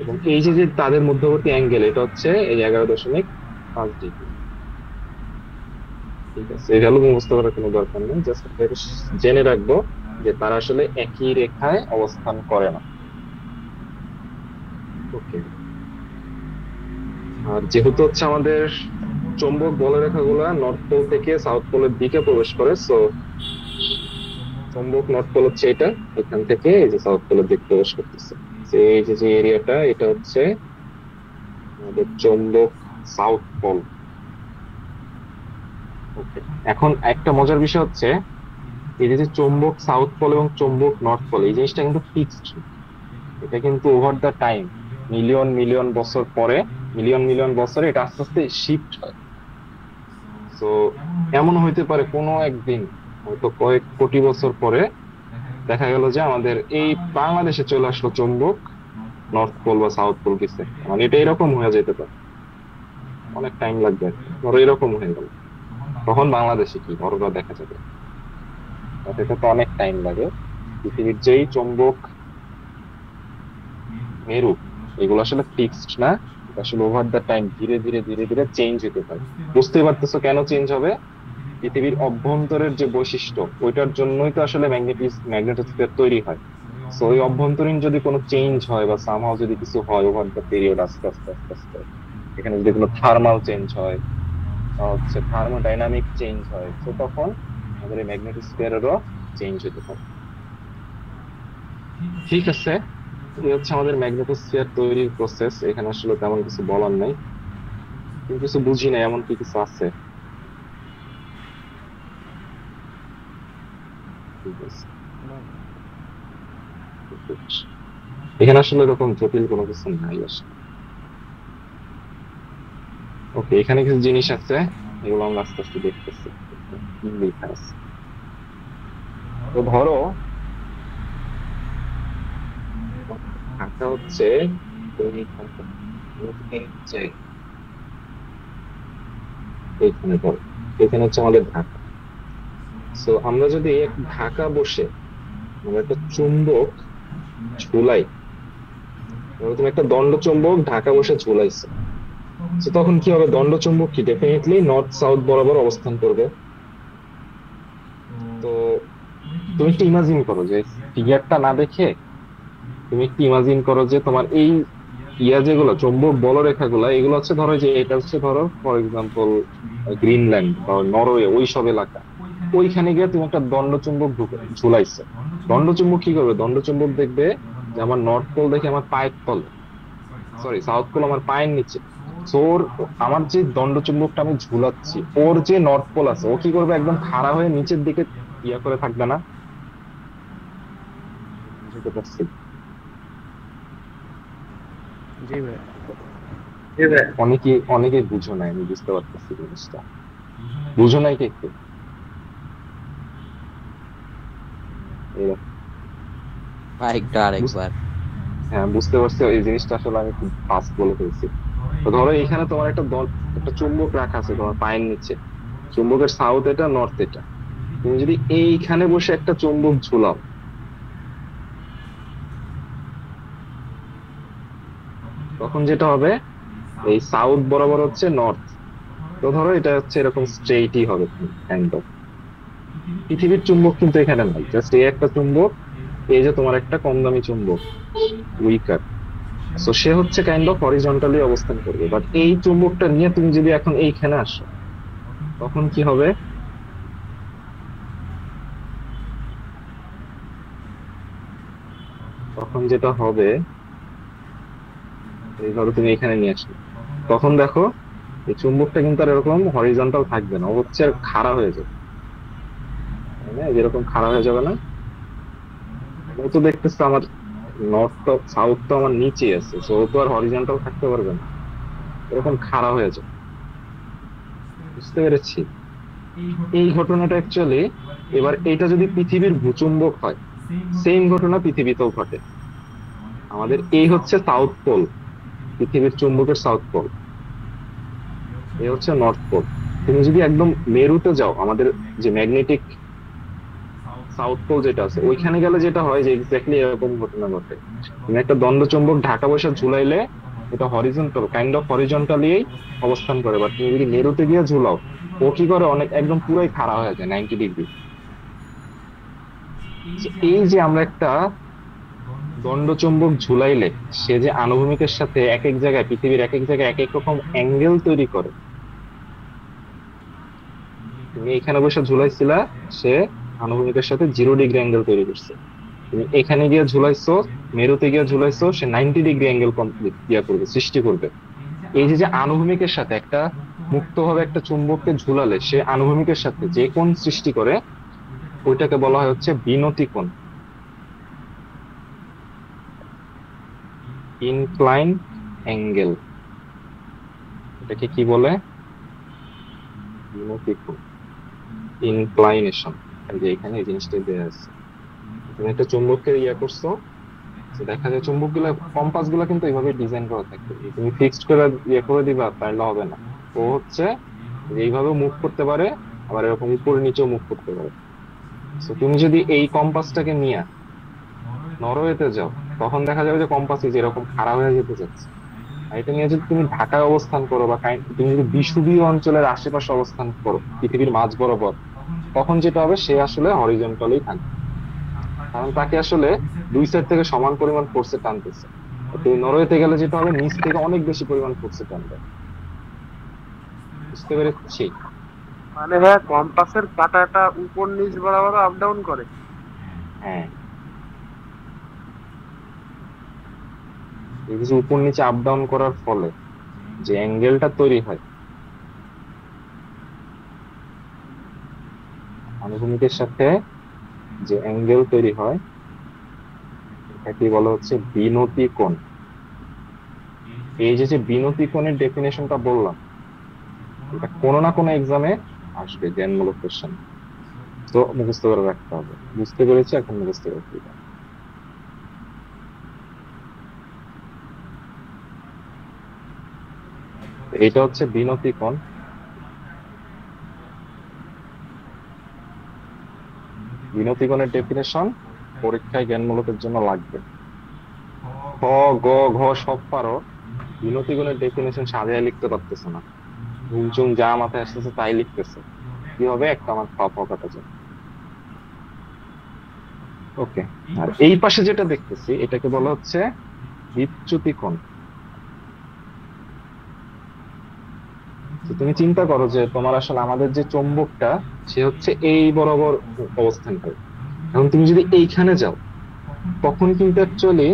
এবং এই যে যে তাদের মধ্যবর্তী অ্যাঙ্গেল এটা হচ্ছে এই 11.5 ডিগ্রি। ঠিক আছে, এই ভ্যালু মুখস্থ করার কোনো দরকার নেই, জাস্ট জেনে রাখবো যে তারা আসলে একই রেখায় অবস্থান করে না। ওকে, আর যেহেতু হচ্ছে আমাদের চৌম্বক বলরেখাগুলা নর্থ পোল থেকে সাউথ পোলের দিকে প্রবেশ করে, সো চৌম্বক নর্থ পোল হচ্ছে এটা, এখান থেকে এই যে সাউথ পোলের দিকে প্রবেশ করতেছে। এই যে যে এরিয়াটা এটা হচ্ছে আমাদের চৌম্বক সাউথ পোল। ওকে, এখন একটা মজার বিষয় হচ্ছে এই যে চৌম্বক সাউথ পোল এবং চৌম্বক নর্থ পোল এই জিনিসটা কিন্তু ফিক্সড, এটা কিন্তু over the time million million বছর পরে, মিলিয়ন মিলিয়ন বছরে এটা আস্তে আস্তে শিফট হয়। তো এমন হইতে পারে কোনো একদিন হয়তো কয়েক কোটি বছর পরে দেখা গেল যে আমাদের এই বাংলাদেশে চলে আসলো চৌম্বক নর্থ পোল বা সাউথ পোল কিছু, মানে এটা এরকম হয়ে যেতে পারে, অনেক টাইম লাগবে। ধরো এরকম হয়ে গেল, তখন বাংলাদেশে কি বড়রা দেখা যাবে? এটা তো অনেক টাইম লাগে। পৃথিবীর যেই চৌম্বক মেরু এগুলো আসলে ফিক্সড না, এটা আসলে ওভার দ্য টাইম ধীরে ধীরে ধীরে ধীরে চেঞ্জ হতে পারে। বুঝতেই পারতেছো কেন চেঞ্জ হবে? পৃথিবীর অভ্যন্তরের যে বৈশিষ্ট্য ওইটার জন্যই তো আসলে ম্যাগনেটোস্ফিয়ার তৈরি হয়। সো ওই অভ্যন্তরীণ যদি কোনো চেঞ্জ হয় বা সামহাও যদি কিছু হয় ওভার দ্য পিরিয়ড আস্তে আস্তে আস্তে আস্তে, এখানে যদি কোনো থার্মাল চেঞ্জ হয় বা হচ্ছে থার্মোডাইনামিক চেঞ্জ হয়, তো তখন আমাদের এই ম্যাগনেটোস্ফিয়ারেরও চেঞ্জ হতে পারে। ঠিক আছে, এই হচ্ছে আমাদের ম্যাগনেটোস্ফিয়ার তৈরির প্রসেস। এখানে আসলে তেমন কিছু বলার নাই, কিন্তু কিছু বুঝি না এমন কি কিছু আছে? ঠিক আছে, এখানে আসলে এরকম জটিল কোনো কিছু নাই আসলে। ওকে, এখানে কিছু জিনিস আছে, এগুলো আমরা আস্তে আস্তে দেখতেছি কি লেখা আছে। তো ধরো ঢাকা হচ্ছে এইখানে, ধরো এখানে হচ্ছে আমাদের ঢাকা। সো আমরা যদি ঢাকা বসে আমরা একটা চুম্বক ঝুলাই, তুমি একটা দণ্ড চুম্বক ঢাকা বসে ঝুলাইছে, তো তখন কি হবে? দণ্ড চুম্বক কি ডেফিনেটলি নর্থ সাউথ বরাবর অবস্থান করবে। তো তুমি একটু ইমাজিন করো যে ফিগারটা না দেখে তুমি একটু ইমাজিন করো যে তোমার এই যেগুলো চৌম্বক বলরেখাগুলা এগুলো হচ্ছে, ধরো যে এটা হচ্ছে ধরো ফর এক্সাম্পল গ্রিনল্যান্ড বা নরওয়ে ওই সব এলাকা, ওইখানে গিয়ে তুমি একটা দণ্ড চুম্বক ঝুলাইছে। দণ্ড চুম্বক কি করবে? দণ্ড চুম্বক দেখবে যে আমার নর্থ পোল দেখে আমার পায়ের তলে, সরি সাউথ পোল আমার পায়ের নিচে, ওর আমার যে দণ্ড চুম্বকটা আমি ঝুলাচ্ছি ওর যে নর্থ পোল আছে ও কি করবে? একদম খাড়া হয়ে নিচের দিকে ইয়া করে থাকবে না? বুঝতে পারছি? জি ভাই। অনেকে বুঝো নাই, আমি বুঝতে পারতেছি জিনিসটা। বুঝো নাই কি একটু? আরেকটা আরেকবার। হ্যাঁ বুঝতে পারছি, এই জিনিসটা আসলে আমি খুব ফাস্ট বলে ফেলছি। তো ধরো এখানে তোমার একটা চুম্বক রাখা আছে তোমার পায়ের নিচে, চুম্বকের সাউথ এটা নর্থ এটা, তুমি যদি এইখানে বসে একটা চুম্বক ঝুলাও তখন যেটা হবে এই সাউথ বরাবর হচ্ছে নর্থ, তো ধরো এটা হচ্ছে এরকম স্ট্রেইটই হবে কাইন্ড অফ। পৃথিবীর চুম্বক কিন্তু এখানে নাই, জাস্ট এই একটা চুম্বক, এই যে তোমার একটা কম দামি চুম্বক উইকার, সো সে হচ্ছে কাইন্ড অফ হরিজন্টালি অবস্থান করবে। বাট এই চুম্বকটা নিয়ে তুমি যদি এখন এইখানে আসো তখন কি হবে? তখন যেটা হবে এই ধরো তুমি এখানে নিয়ে আসলে, তখন দেখো এই চুম্বকটা কিন্তু আর এরকম হরিজন্টাল থাকবে না, ও হচ্ছে আর খাড়া হয়ে যাবে, তাই না? যেরকম খাড়া হয়ে যাবে না, ও তো দেখতেছে আমার নর্থ তো সাউথ তো আমার নিচে আছে, সো ও তো আর হরিজন্টাল থাকতে পারবে না, এরকম খাড়া হয়ে যাবে। বুঝতে পেরেছি? এই ঘটনাটা অ্যাকচুয়ালি, এবার এটা যদি পৃথিবীর ভূচুম্বক হয় সেম ঘটনা পৃথিবীতেও ঘটে। আমাদের এই হচ্ছে সাউথ পোল, পৃথিবীর চুম্বকের সাউথ পোল, এই হচ্ছে নর্থ পোল। তুমি যদি একদম মেরুতে যাও, আমাদের যে ম্যাগনেটিক সাউথ পোল যেটা আছে ওইখানে গেলে যেটা হয় যে এক্স্যাক্টলি এরকম ঘটনা ঘটে। তুমি একটা দণ্ড চুম্বক ঢাকা বসে ঝুলাইলে এটা হরিজন্টাল, কাইন্ড অফ হরিজন্টালি অবস্থান করে, বাট তুমি যদি মেরুতে গিয়ে ঝুলাও ও কি করে, অনেক একদম পুরাই খাড়া হয়ে যায় 90 ডিগ্রি। এই যে আমরা একটা দণ্ড চুম্বক ঝুলাইলে সে যে আনুভূমিকের সাথে এক এক জায়গায়, পৃথিবীর এক এক জায়গায় এক এক রকম অ্যাঙ্গেল তৈরি করে। তুমি এখানে বসে ঝুলাইছিলা, সে আনুভূমিকের সাথে 0 ডিগ্রি অ্যাঙ্গেল তৈরি করছে। তুমি এখানে গিয়ে ঝুলাইছো, মেরুতে গিয়ে ঝুলাইছো, সে 90 ডিগ্রি অ্যাঙ্গেল কমপ্লিট করবে, সৃষ্টি করবে। এই যে যে আনুভূমিকের সাথে একটা মুক্তভাবে একটা চুম্বককে ঝুলালে সে আনুভূমিকের সাথে যে কোণ সৃষ্টি করে ওইটাকে বলা হয় হচ্ছে বিনতি কোণ, ইনক্লাইন অ্যাঙ্গেল। এটাকে কি বলে? বিনতি কোণ, ইনক্লাইনেশন। যে এখানে এই জিনিসটা দেওয়া আছে, তুমি একটা চুম্বককে করছো, দেখা যায় চুম্বক গুলা, কম্পাস গুলা কিন্তু এইভাবে ডিজাইন করা থাকে, তুমি ফিক্সড করে করে দিবা তাহলে হবে না। ও হচ্ছে এইভাবে মুভ করতে পারে, আবার এরকম উপরে নিচেও মুভ করতে পারে। তো তুমি যদি এই কম্পাসটাকে নিয়ে নরওয়েতে যাও, তখন দেখা যাবে যে কম্পাস যেরকম খারাপ হয়ে যেতে যাচ্ছে। আর এটা নিয়ে যদি তুমি ঢাকায় অবস্থান করো বা তুমি যদি বিষুবীয় অঞ্চলের আশেপাশে অবস্থান করো পৃথিবীর মাঝ বরাবর, তখন যেটা হবে সে আসলে হরিজন্টালি থাকবে, কারণ তাকে আসলে দুই সাইড থেকে সমান পরিমাণ ফোর্সে টানতেছে। তুমি নরওয়েতে গেলে যেটা হবে নিচ থেকে অনেক বেশি পরিমাণ ফোর্সে টানবে। বুঝতে পেরেছি? মানে ভাইয়া কম্পাসের কাঁটাটা উপর নিচ বরাবর আপ ডাউন করে? হ্যাঁ, এই যে উপর নিচে আপ ডাউন করার ফলে যে অ্যাঙ্গেলটা তৈরি হয় আনুভূমিকের সাথে, যে অ্যাঙ্গেল তৈরি হয় এটাকে বলা হচ্ছে বিনতি কোণ। এই যে যে বিনতি কোণের ডেফিনেশনটা বললাম, এটা কোনো না কোনো এক্সামে আসবে, জ্ঞানমূলক কোশ্চেন, তো মুখস্থ করে রাখতে হবে। বুঝতে পেরেছি? এখন মুখস্থ করতে হবে। এটা হচ্ছে বিনতি কোণ। বিনতি কোণের ডেফিনেশন পরীক্ষায় জ্ঞানমূলকের জন্য লাগবে। খ, গ, ঘ সব পারো, বিনতি কোণের ডেফিনেশন সাজায় লিখতে পারতেছে না, ঝুমঝুম যা মাথায় আসতেছে তাই লিখতেছে, কি হবে? একটা আমার খ কাটা যায়। ওকে, আর এই পাশে যেটা দেখতেছি এটাকে বলা হচ্ছে বিচ্যুতি কোণ। তুমি চিন্তা করো যে তোমার আসলে আমাদের যে চৌম্বকটা সে হচ্ছে এই বরাবর অবস্থান করে। এখন তুমি যদি এইখানে যাও, তখন কিন্তু অ্যাকচুয়ালি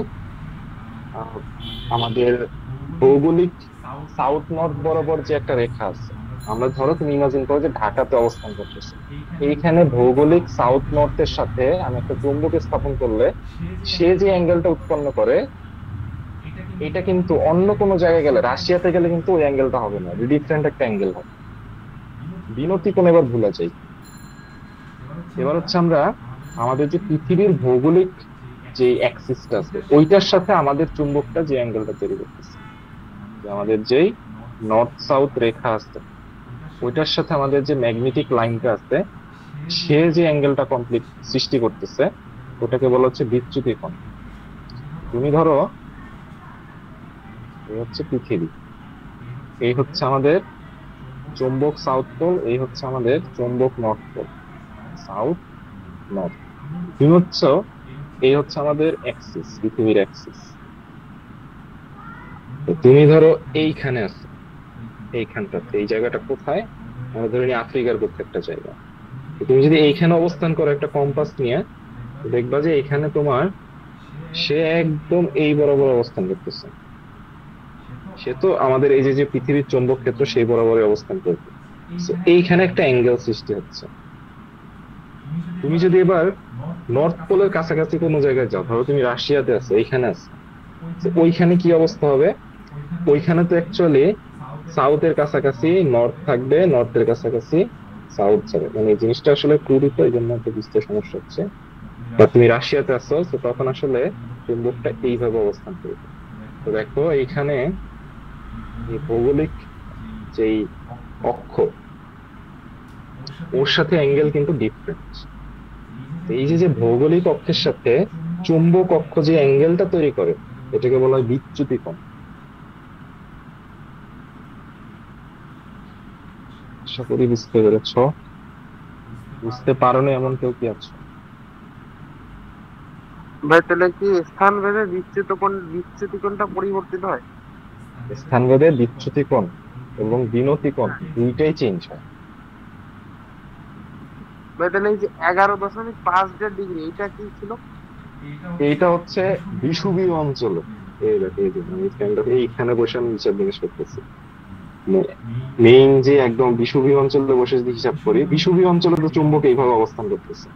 আমাদের ভৌগোলিক সাউথ নর্থ বরাবর যে একটা রেখা আছে, আমরা ধরো তুমি ইমাজিন করো যে ঢাকাতে অবস্থান করতেছে, এইখানে ভৌগোলিক সাউথ নর্থের সাথে আমি একটা চুম্বক স্থাপন করলে সে যে অ্যাঙ্গেলটা উৎপন্ন করে, এটা কিন্তু অন্য কোনো জায়গায় গেলে, রাশিয়াতে গেলে কিন্তু ওই অ্যাঙ্গেলটা হবে না, ডিফারেন্ট একটা অ্যাঙ্গেল হবে। বিনতি কোণ এবার ভুলে যাই। এবার হচ্ছে আমরা আমাদের যে পৃথিবীর ভৌগোলিক যে অ্যাক্সিসটা আছে ওইটার সাথে আমাদের চুম্বকটা যে অ্যাঙ্গেলটা তৈরি করতেছে, আমাদের যেই নর্থ সাউথ রেখা আছে ওইটার সাথে আমাদের যে ম্যাগনেটিক লাইনটা আছে সে যে অ্যাঙ্গেলটা কমপ্লিট সৃষ্টি করতেছে ওটাকে বলা হচ্ছে বিচ্যুতি কোণ। তুমি ধরো এই হচ্ছে পৃথিবী, এই হচ্ছে আমাদের চুম্বক সাউথ পোল, এই হচ্ছে আমাদের চুম্বক নর্থ পোল, সাউথ নর্থ। তুমি হচ্ছে এই হচ্ছে আমাদের অ্যাক্সিস, পৃথিবীর অ্যাক্সিস। তুমি ধরো এইখানে আছো, এইখানটাতে, এই জায়গাটা কোথায়? আমরা ধরে নিই আফ্রিকার কোথাও একটা জায়গা। তুমি যদি এইখানে অবস্থান করো একটা কম্পাস নিয়ে, দেখবা যে এখানে তোমার সে একদম এই বরাবর অবস্থান করতেছে। সে তো আমাদের এই যে যে পৃথিবীর চৌম্বক ক্ষেত্র সেই বরাবরই অবস্থান করবে। এইখানে একটা অ্যাঙ্গেল সৃষ্টি হচ্ছে। তুমি যদি এবার নর্থ পোলের কাছাকাছি কোনো জায়গায় যাও, ধরো তুমি রাশিয়াতে আছো, এইখানে আছো, ওইখানে কি অবস্থা হবে? ওইখানে তো অ্যাকচুয়ালি সাউথের কাছাকাছি নর্থ থাকবে, নর্থের কাছাকাছি সাউথ যাবে, মানে এই জিনিসটা আসলে ক্রুরিত, এই জন্য একটা বুঝতে সমস্যা হচ্ছে। বা তুমি রাশিয়াতে আছো, তো তখন আসলে চুম্বকটা এইভাবে অবস্থান করবে। তো দেখো এইখানে এই ভৌগোলিক যেই অক্ষ, ওর সাথে অ্যাঙ্গেল কিন্তু ডিফারেন্ট। এই যে যে ভৌগোলিক অক্ষের সাথে চুম্বক অক্ষ যে অ্যাঙ্গেলটা তৈরি করে এটাকে বলা হয় বিচ্যুতি কোণ। আশা করি বুঝতে পেরেছ। বুঝতে পারোনি এমন কেউ কি আছো? ভাই তাহলে কি স্থান ভেদে বিচ্যুতি কোণটা পরিবর্তিত হয়? স্থানভেদে বিচ্যুতি কোণ এবং বিনতি কোণ দুইটাই চেঞ্জ হয়। ভাই তাহলে এই যে 11.5 ডিগ্রি এটা কি ছিল? এইটা হচ্ছে বিষুবীয় অঞ্চলে, এই দেখো এই যে আমি এইখানে বসে আমি হিসাব নিকাশ করতেছি। মেইন যে একদম বিষুবীয় অঞ্চলে বসে যদি হিসাব করি, বিষুবীয় অঞ্চলে তো চুম্বক এইভাবে অবস্থান করতেছে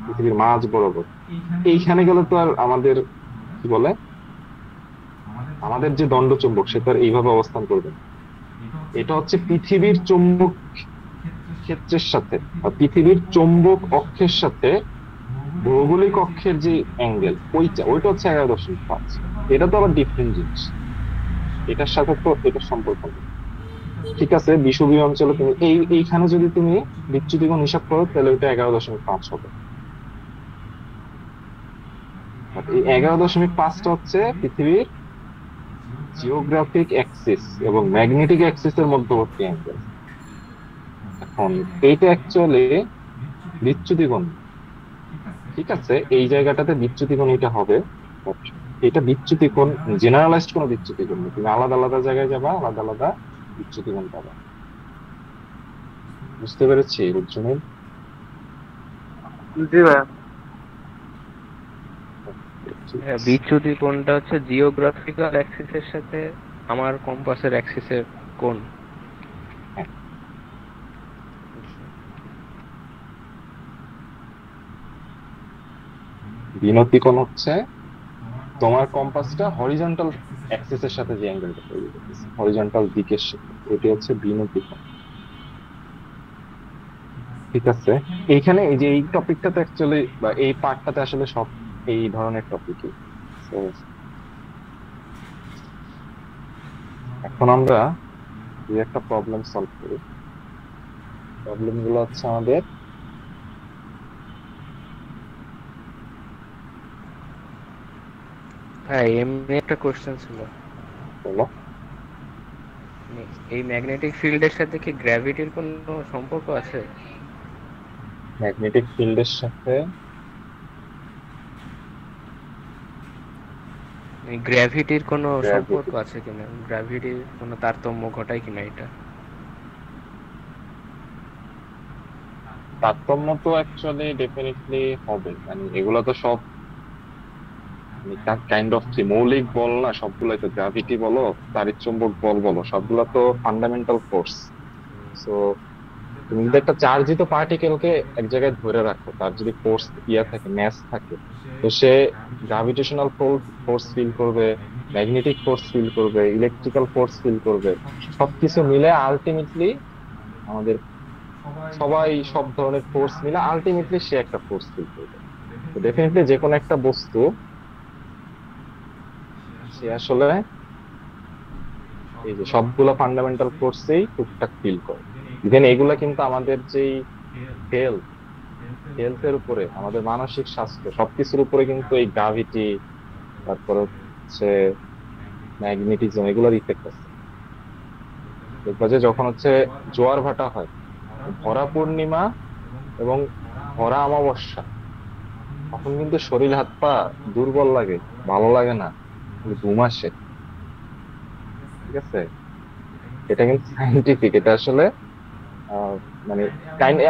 পৃথিবীর মাঝ বরাবর। এইখানে গেলে তো আর আমাদের কি বলে, আমাদের যে দণ্ড চুম্বক সে তো আর এইভাবে অবস্থান করবে না। এটা হচ্ছে পৃথিবীর চুম্বক ক্ষেত্রের সাথে আর পৃথিবীর চুম্বক অক্ষের সাথে ভৌগোলিক অক্ষের যে অ্যাঙ্গেল ওইটা হচ্ছে 11.5। এটা তো আবার ডিফারেন্ট জিনিস, এটার সাথে তো এটার সম্পর্ক নেই। ঠিক আছে, বিষুবীয় অঞ্চলে তুমি এইখানে যদি তুমি বিচ্যুতি কোণ হিসাব করো তাহলে ওইটা 11.5 হবে। এই 11.5টা হচ্ছে পৃথিবীর জিওগ্রাফিক অ্যাক্সিস এবং ম্যাগনেটিক অ্যাক্সিসের মধ্যবর্তী অ্যাঙ্গেল। এখন এইটা অ্যাকচুয়ালি বিচ্যুতি কোণ। ঠিক আছে, এই জায়গাটাতে বিচ্যুতি কোণ এটা হবে। But এটা বিচ্যুতি কোণ জেনারেলাইজড কোনো বিচ্যুতি কোণ না, তুমি আলাদা আলাদা জায়গায় যাবা, আলাদা আলাদা বিচ্যুতি কোণ পাবা। বুঝতে পেরেছি রুদ্রনীল? জি ভাই। হ্যাঁ, বিচ্যুতি কোণটা হচ্ছে জিওগ্রাফিক্যাল অ্যাক্সিসের সাথে আমার কম্পাসের অ্যাক্সিসের কোণ। বিনতি কোণ হচ্ছে তোমার কম্পাসটা হরিজন্টাল অ্যাক্সিসের সাথে যে অ্যাঙ্গেলটা তৈরি করতেছে, হরিজন্টাল দিকের সাথে, ওইটা হচ্ছে বিনতি কোণ। ঠিক আছে, এইখানে এই যে এই টপিকটাতে অ্যাকচুয়ালি বা এই পার্টটাতে আসলে সব এই ধরনের টপিকই। এখন আমরা এই একটা প্রবলেম সলভ করি। প্রবলেম গুলো হচ্ছে আমাদের হ্যাঁ, এমনি একটা কোশ্চেন ছিল, হলো এই ম্যাগনেটিক ফিল্ডের সাথে কি গ্র্যাভিটির কোনো সম্পর্ক আছে? ম্যাগনেটিক ফিল্ডের সাথে গ্র্যাভিটির কোনো সম্পর্ক গ্র্যাভিটি আছে কিনা, গ্র্যাভিটির কোনো তারতম্য ঘটায় কিনা এটা? তারতম্য তো অ্যাকচুয়ালি ডেফিনেটলি হবে, মানে এগুলো তো সব কাইন্ড অফ মৌলিক বল না, সবগুলাই তো গ্র্যাভিটি বলো, তাড়িৎচুম্বক বল বলো, সবগুলা তো ফান্ডামেন্টাল ফোর্স। সো তুমি যদি একটা চার্জিত পার্টিকেলকে এক জায়গায় ধরে রাখো, তার যদি ফোর্স থাকে, ম্যাস থাকে, তো সে গ্রাভিটেশনাল ফোর্স ফিল করবে, ম্যাগনেটিক ফোর্স ফিল করবে, ইলেকট্রিক্যাল ফোর্স ফিল করবে। সবকিছু মিলে আলটিমেটলি আমাদের সবাই সব ধরনের ফোর্স মিলে আলটিমেটলি সে একটা ফোর্স ফিল করবে। তো ডেফিনেটলি যে কোনো একটা বস্তু সে আসলে এই যে সবগুলো ফান্ডামেন্টাল ফোর্সেই টুকটাক ফিল করে। ইভেন এগুলা কিন্তু আমাদের যেই হেলথের উপরে, আমাদের মানসিক স্বাস্থ্য, সবকিছুর উপরে কিন্তু এই গ্রাভিটি, তারপরে হচ্ছে ম্যাগনেটিজম, এগুলোর ইফেক্ট আছে। দেখবা যে যখন হচ্ছে জোয়ার ভাটা হয়, ভরা পূর্ণিমা এবং ভরা অমাবস্যা, তখন কিন্তু শরীর হাত পা দুর্বল লাগে, ভালো লাগে না, ঘুম আসে। ঠিক আছে, এটা কিন্তু সাইন্টিফিক। এটা আসলে মানে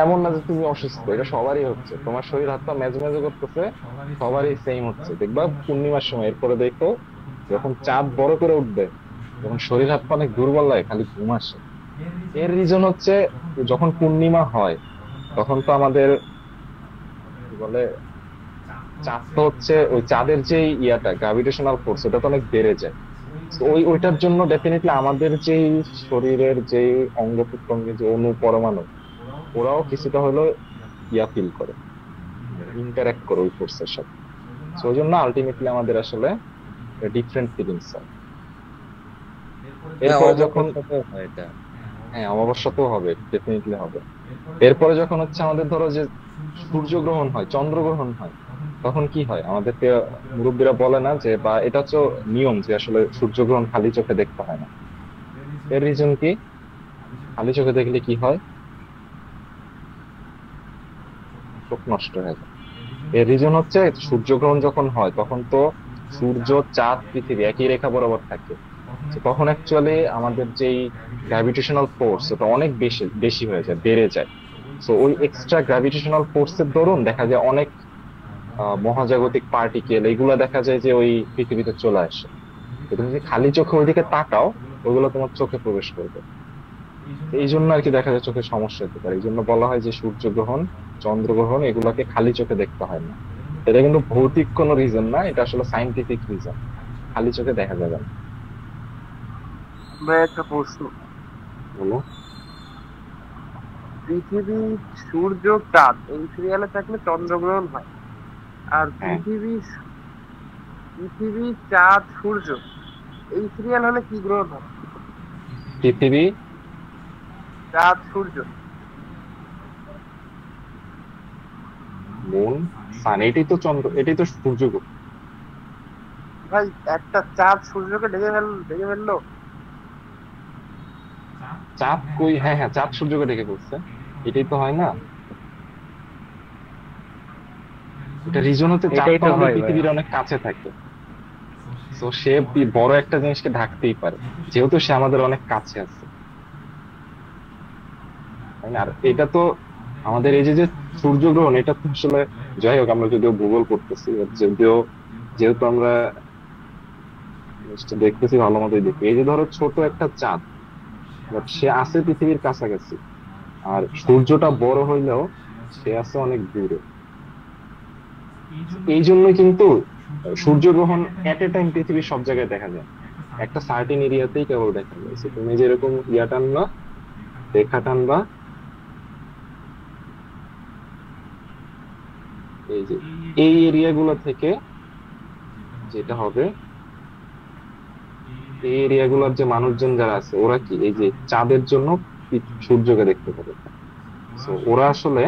এমন না যে তুমি অসুস্থ, এটা সবারই হচ্ছে, তোমার শরীর হাত পা মেজে মেজে করতেছে, সবারই সেম হচ্ছে। দেখবা পূর্ণিমার সময়, এরপরে দেখো যখন চাঁদ বড় করে উঠবে, যখন শরীর হাত পা অনেক দুর্বল লাগে, খালি ঘুম আসে। এর রিজন হচ্ছে যখন পূর্ণিমা হয় তখন তো আমাদের কি বলে, চাঁদ তো হচ্ছে ওই চাঁদের যে গ্রাভিটেশনাল ফোর্স, ওটা তো অনেক বেড়ে যায়। তো ওইটার জন্য ডেফিনেটলি আমাদের যে শরীরের যে অঙ্গ প্রত্যঙ্গে যে অণু পরমাণু, ওরাও কিছুটা হলেও ফিল করে, ইন্টারঅ্যাক্ট করে ওই ফোর্সের সাথে। তো ওই জন্য আলটিমেটলি আমাদের আসলে ডিফারেন্ট ফিলিংস হয়। এরপরে যখন এটা হ্যাঁ, অমাবস্যাতেও হবে, ডেফিনেটলি হবে। এরপরে যখন হচ্ছে আমাদের ধরো যে সূর্যগ্রহণ হয়, চন্দ্রগ্রহণ হয়, তখন কি হয় আমাদেরকে মুরব্বীরা বলে না যে, বা এটা হচ্ছে নিয়ম যে আসলে সূর্যগ্রহণ খালি চোখে দেখতে হয় না। এর রিজন কি? খালি চোখে দেখলে কি হয়? চোখ নষ্ট হয়ে যায়। এর রিজন হচ্ছে সূর্যগ্রহণ যখন হয় তখন তো সূর্য, চাঁদ, পৃথিবী একই রেখা বরাবর থাকে। তো তখন অ্যাকচুয়ালি আমাদের যেই গ্র্যাভিটেশনাল ফোর্স ওটা অনেক বেশি বেশি হয়ে যায়, বেড়ে যায়। তো ওই এক্সট্রা গ্র্যাভিটেশনাল ফোর্সের দরুন দেখা যায় অনেক মহাজাগতিক পার্টিকেল এগুলা দেখা যায় যে ওই পৃথিবীতে চলে আসে। তো তুমি যদি খালি চোখে ওইদিকে তাকাও, ওইগুলো তোমার চোখে প্রবেশ করবে। তো এই জন্য আর কি দেখা যায় চোখের সমস্যা হতে পারে। এই জন্য বলা হয় যে সূর্যগ্রহণ, চন্দ্রগ্রহণ এগুলাকে খালি চোখে দেখতে হয় না। এটা কিন্তু ভৌতিক কোনো রিজন না, এটা আসলে সাইন্টিফিক রিজন। খালি চোখে দেখা যাবে না। ভাই একটা প্রশ্ন, বলো। পৃথিবী, সূর্য, চাঁদ এই সিরিয়ালে থাকলে চন্দ্রগ্রহণ হয়, আর হ্যাঁ, পৃথিবী, চাঁদ, সূর্য এই সিরিয়াল হলে কি গ্রহণ হয়? পৃথিবী, চাঁদ, সূর্য। মুন, সান, এটাই তো চন্দ্র, এটাই তো সূর্য। ভাই একটা চাঁদ সূর্যকে ঢেকে ফেললো। চাঁদ কই? হ্যাঁ হ্যাঁ, চাঁদ সূর্যকে ঢেকে ফেলছে, এটাই তো হয় না। এটা রিজন হচ্ছে চাঁদ এটাই তো তো আমাদের হয় ভাই। পৃথিবীর অনেক কাছে থাকে। তো সে বড় একটা জিনিসকে ঢাকতেই পারে, যেহেতু সে আমাদের অনেক কাছে আছে, তাই না? আর এটা তো আমাদের এই যে যে সূর্যগ্রহণ, এটা তো আসলে, যাই হোক আমরা যদিও ভূগোল করতেছি, যদিও যেহেতু আমরা জিনিসটা দেখতেছি ভালো মতোই দেখি, এই যে ধরো ছোট একটা চাঁদ, বাট সে আছে পৃথিবীর কাছাকাছি। আর সূর্যটা বড় হইলেও সে আছে অনেক দূরে। এই জন্য কিন্তু সূর্যগ্রহণ এট এ টাইম পৃথিবীর সব জায়গায় দেখা যায় না। একটা সার্টেন এরিয়াতেই কেবল দেখা যায়। So, তুমি যেরকম ইয়া টানবা, রেখা টানবা, এই যে এই এরিয়া গুলো থেকে যেটা হবে, এই এরিয়া গুলোর যে মানুষজন যারা আছে ওরা কি এই যে চাঁদের জন্য সূর্যকে দেখতে পাবে। তো ওরা আসলে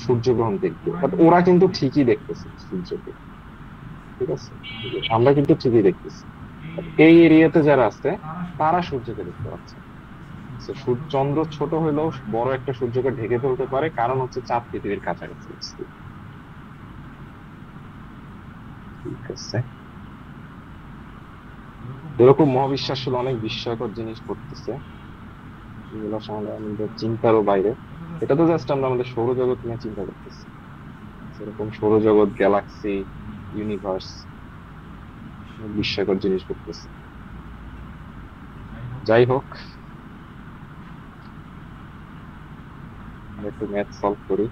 সূর্যগ্রহণ দেখবে, বাট ওরা কিন্তু ঠিকই দেখতেছে সূর্যকে। ঠিক আছে, আমরা কিন্তু ঠিকই দেখতেছি। But এই এরিয়াতে যারা আছে তারা সূর্যকে দেখতে পাচ্ছে। So, চন্দ্র ছোট হলেও বড় একটা সূর্যকে ঢেকে ফেলতে পারে, কারণ হচ্ছে চাঁদ পৃথিবীর কাছাকাছি আছে। ঠিক আছে, এরকম মহাবিশ্ব আসলে অনেক বিস্ময়কর জিনিস করতেছে, এগুলো আসলে আমাদের চিন্তারও বাইরে। এটা তো জাস্ট আমরা আমাদের সৌরজগৎ নিয়ে চিন্তা করতেছি, সেরকম সৌরজগৎ, গ্যালাক্সি, ইউনিভার্স, বিস্ময়কর জিনিস করতেছে। যাই হোক, আমরা একটু ম্যাথ সলভ করি।